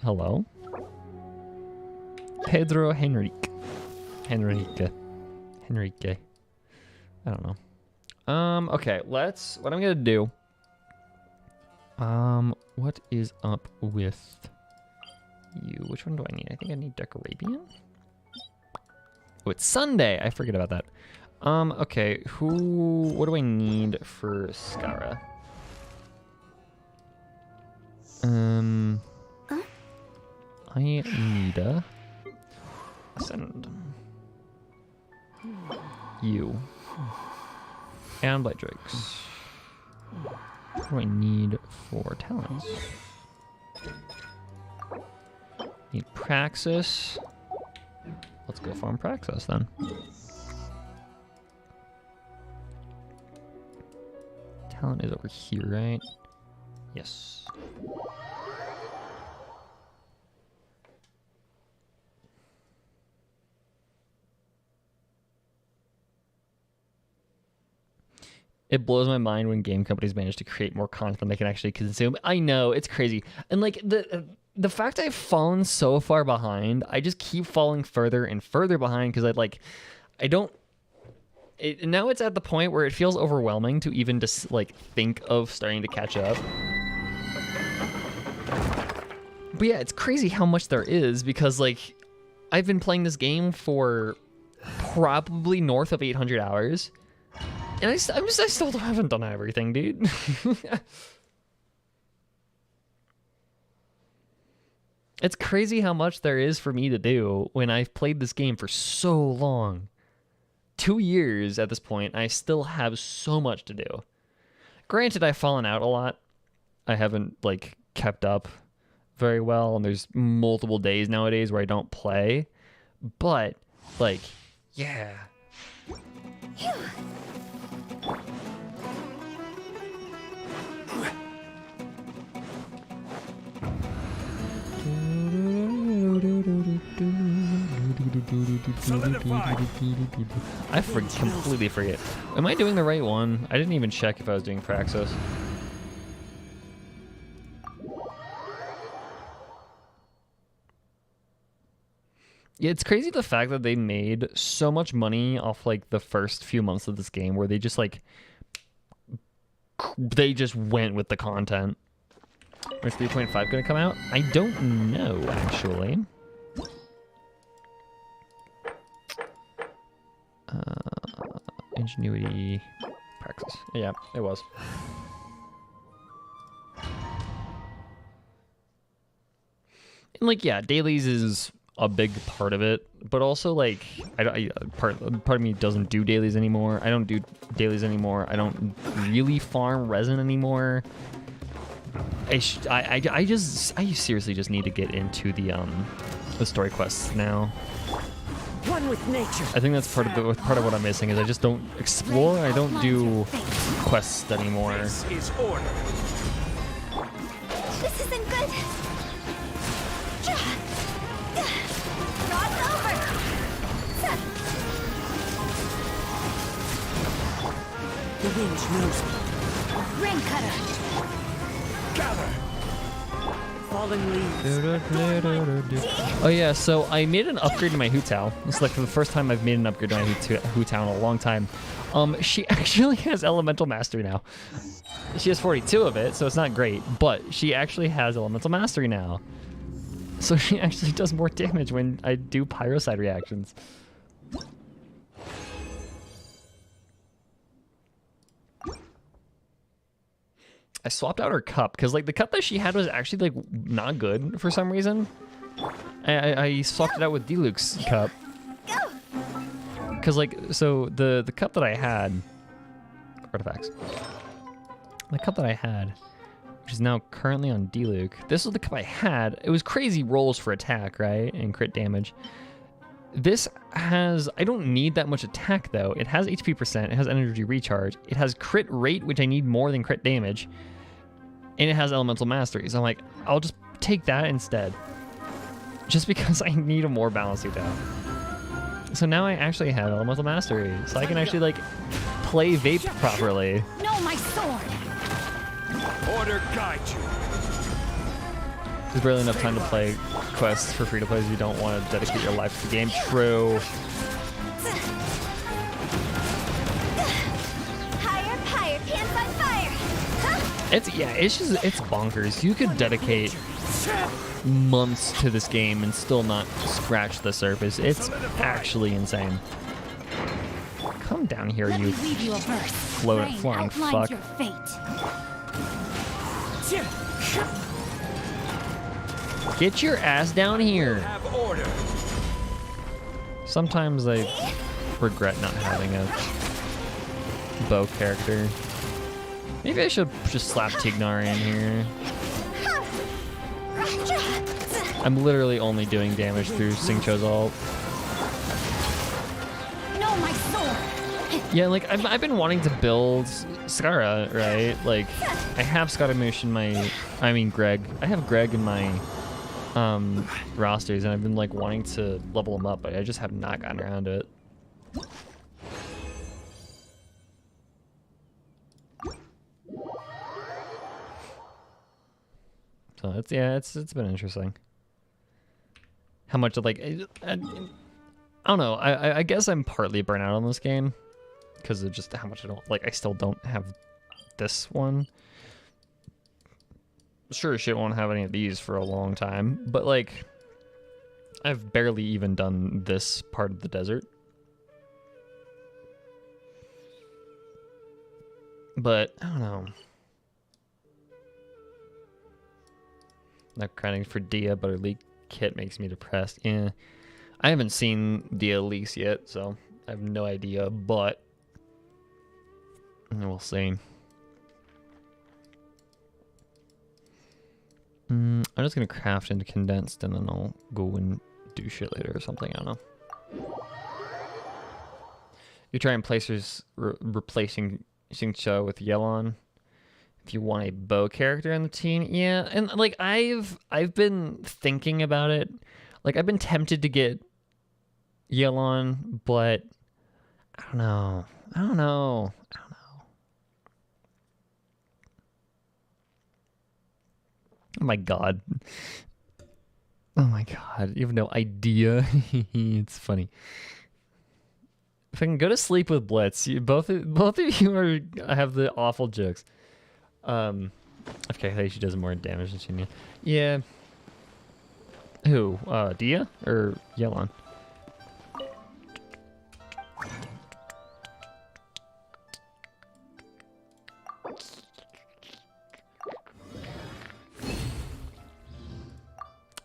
Hello? Pedro Henrique. I don't know. Okay, what I'm gonna do. What is up with you? Which one do I need? I think I need Decorabian. Oh, it's Sunday. I forget about that. Okay, what do I need for Skara? I need a send you and Blight Drakes. What do I need for talents? Need Praxis. Let's go farm Praxis then. Talent is over here, right? Yes. It blows my mind when game companies manage to create more content than they can actually consume. I know, it's crazy. And like the fact I've fallen so far behind, I just keep falling further and further behind because now it's at the point where it feels overwhelming to even just like think of starting to catch up. But yeah, it's crazy how much there is because like I've been playing this game for probably north of 800 hours. And I still haven't done everything, dude. It's crazy how much there is for me to do when I've played this game for so long. 2 years at this point, I still have so much to do. Granted, I've fallen out a lot. I haven't, like, kept up very well, and there's multiple days nowadays where I don't play. But, like, yeah. I completely forget. Am I doing the right one? I didn't even check if I was doing Praxis. Yeah, it's crazy the fact that they made so much money off like the first few months of this game where they just like went with the content. Where's 3.5 gonna come out? I don't know actually. Ingenuity, Praxis. Yeah, it was. And like, yeah, dailies is a big part of it, but also like, part of me doesn't do dailies anymore. I don't do dailies anymore. I don't really farm resin anymore. I seriously just need to get into the story quests now. One with nature. I think that's part of what I'm missing is I just don't explore. I don't do quests anymore. This is order. This isn't good. Cross over. The wind knows me. Ring cutter. Gather. Fallen leaves. Oh yeah, so I made an upgrade to my Hu-Tao. It's like the first time I've made an upgrade to my Hu-Tao in a long time. She actually has Elemental Mastery now. She has 42 of it, so it's not great, but she actually has Elemental Mastery now. So she actually does more damage when I do Pyrocide reactions. I swapped out her cup because like the cup that she had was actually like not good for some reason. I swapped it out with Diluc's cup. Because like, so the cup that I had, artifacts. The cup that I had, which is now currently on Diluc. This was the cup I had. It was crazy rolls for attack, right? And crit damage. This has, I don't need that much attack though. It has HP percent, it has energy recharge. It has crit rate, which I need more than crit damage. And it has elemental mastery. So I'm like, I'll just take that instead. Just because I need a more balanced attack. So now I actually have elemental mastery. So I can actually like play vape properly. No, my sword. Order guide you. There's barely enough time to play quests for free-to-play if you don't want to dedicate your life to the game. True. Higher, pants on fire. Huh? It's bonkers. You could dedicate months to this game and still not scratch the surface. It's actually insane. Come down here, Let you me leave you a verse. flying Rain outlines fuck. your fate. Get your ass down here. Have order. Sometimes I regret not having a bow character. Maybe I should just slap Tignar in here. I'm literally only doing damage through Xingqiu's ult. No, my sword. Yeah, like I've been wanting to build Skara, right? Like I have Scaramouche in Greg. I have Greg in my rosters, and I've been like wanting to level them up, but I just have not gotten around to it. So it's been interesting. How much of like I don't know. I guess I'm partly burnt out on this game because of just how much I still don't have this one. Sure as shit won't have any of these for a long time, but like I've barely even done this part of the desert. But I don't know. Not grinding for Dia, but her leak kit makes me depressed. Yeah. I haven't seen Dia leaks yet, so I have no idea, but we'll see. I'm just gonna craft into condensed and then I'll go and do shit later or something, I don't know. You try and placers replacing Xingqiu with Yelan if you want a bow character on the team. Yeah, and like I've been thinking about it. Like I've been tempted to get Yelan, but I don't know. Oh my god. You have no idea. It's funny. If I can go to sleep with Blitz, both of you have the awful jokes. Okay, I think she does more damage than she needs. Yeah. Who? Dia or Yelan?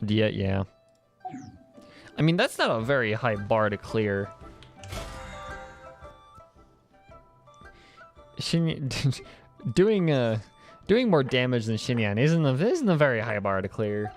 Yeah. I mean, that's not a very high bar to clear. Doing more damage than Xinyan isn't a very high bar to clear.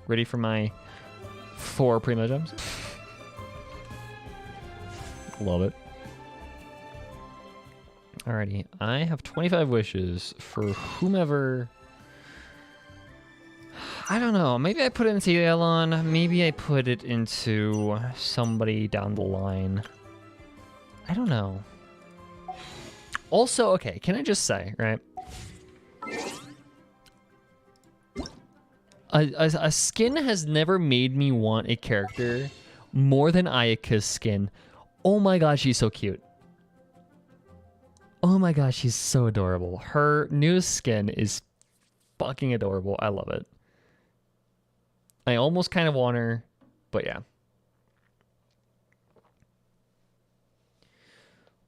Ready for my 4 primo gems? Love it. Alrighty, I have 25 wishes for whomever. I don't know. Maybe I put it into Elon. Maybe I put it into somebody down the line. I don't know. Also, okay, can I just say, right? A skin has never made me want a character more than Ayaka's skin. Oh my god, she's so cute. Oh my gosh, she's so adorable. Her new skin is fucking adorable. I love it. I almost kind of want her, but yeah.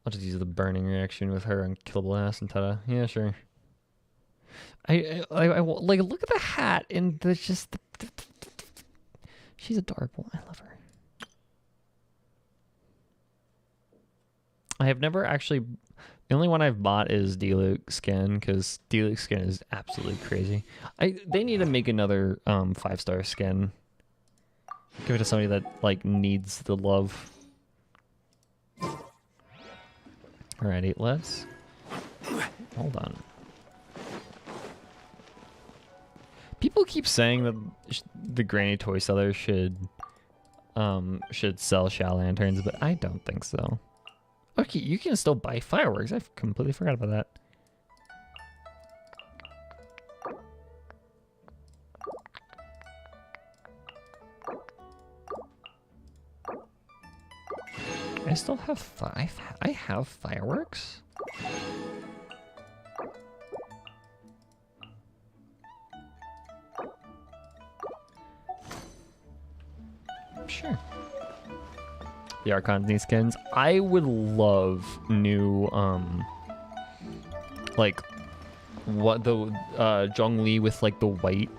I'll just use the burning reaction with her and kill blast and ta-da. Yeah, sure. I like look at the hat and the just she's adorable. I love her. I have never actually. The only one I've bought is D-Luke skin because D-Luke skin is absolutely crazy. They need to make another 5-star skin. Give it to somebody that like needs the love. Alrighty, let's hold on. People keep saying that the Granny Toy Seller should sell Shao Lanterns, but I don't think so. Okay, you can still buy fireworks. I completely forgot about that. I still have 5. I have fireworks. Sure. The Archons need skins. I would love new like what the Zhongli with like the white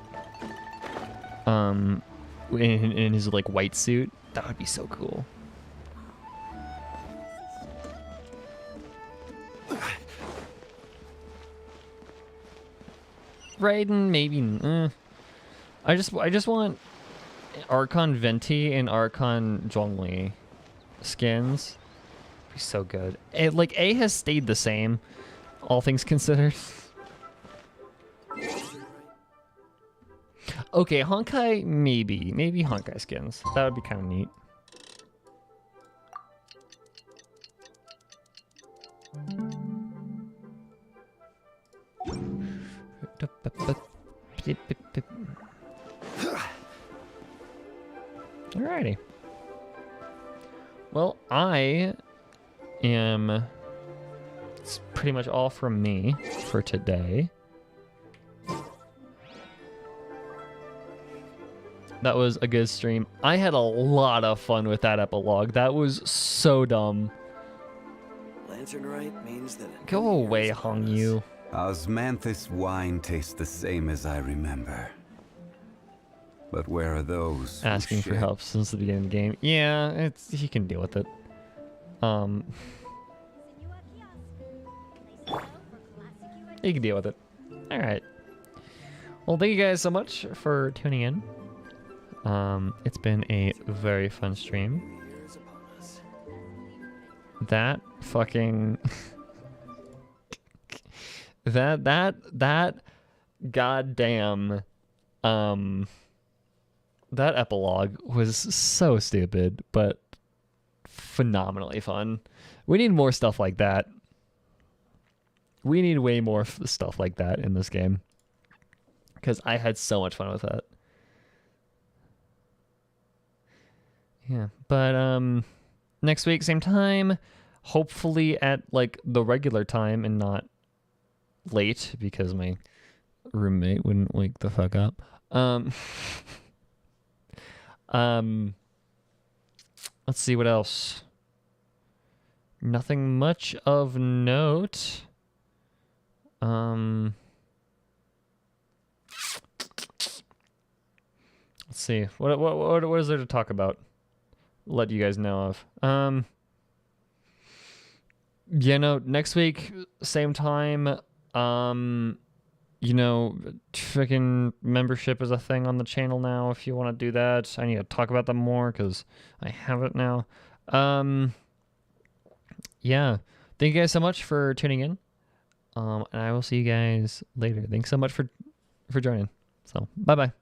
in his like white suit. That would be so cool. Raiden, maybe. I just want Archon Venti and Archon Zhongli skins. Be so good. Like A has stayed the same, all things considered. Okay, Honkai maybe Honkai skins. That would be kind of neat. Alrighty. Well, it's pretty much all from me for today. That was a good stream. I had a lot of fun with that epilogue. That was so dumb. Lantern Rite means that Go away, Hong Yu. Osmanthus wine tastes the same as I remember. But where are those Asking for help since the beginning of the game. Yeah, he can deal with it. He can deal with it. Alright. Well, thank you guys so much for tuning in. It's been a very fun stream. That fucking that goddamn that epilogue was so stupid, but phenomenally fun. We need more stuff like that. We need way more stuff like that in this game. Because I had so much fun with that. Yeah, but next week, same time. Hopefully at like the regular time and not late, because my roommate wouldn't wake the fuck up. Let's see what else. Nothing much of note. Let's see. What is there to talk about? Let you guys know of. Yeah, no, next week, same time. You know, freaking membership is a thing on the channel now. If you want to do that, I need to talk about them more because I have it now. Yeah, thank you guys so much for tuning in. And I will see you guys later. Thanks so much for joining. So, bye-bye.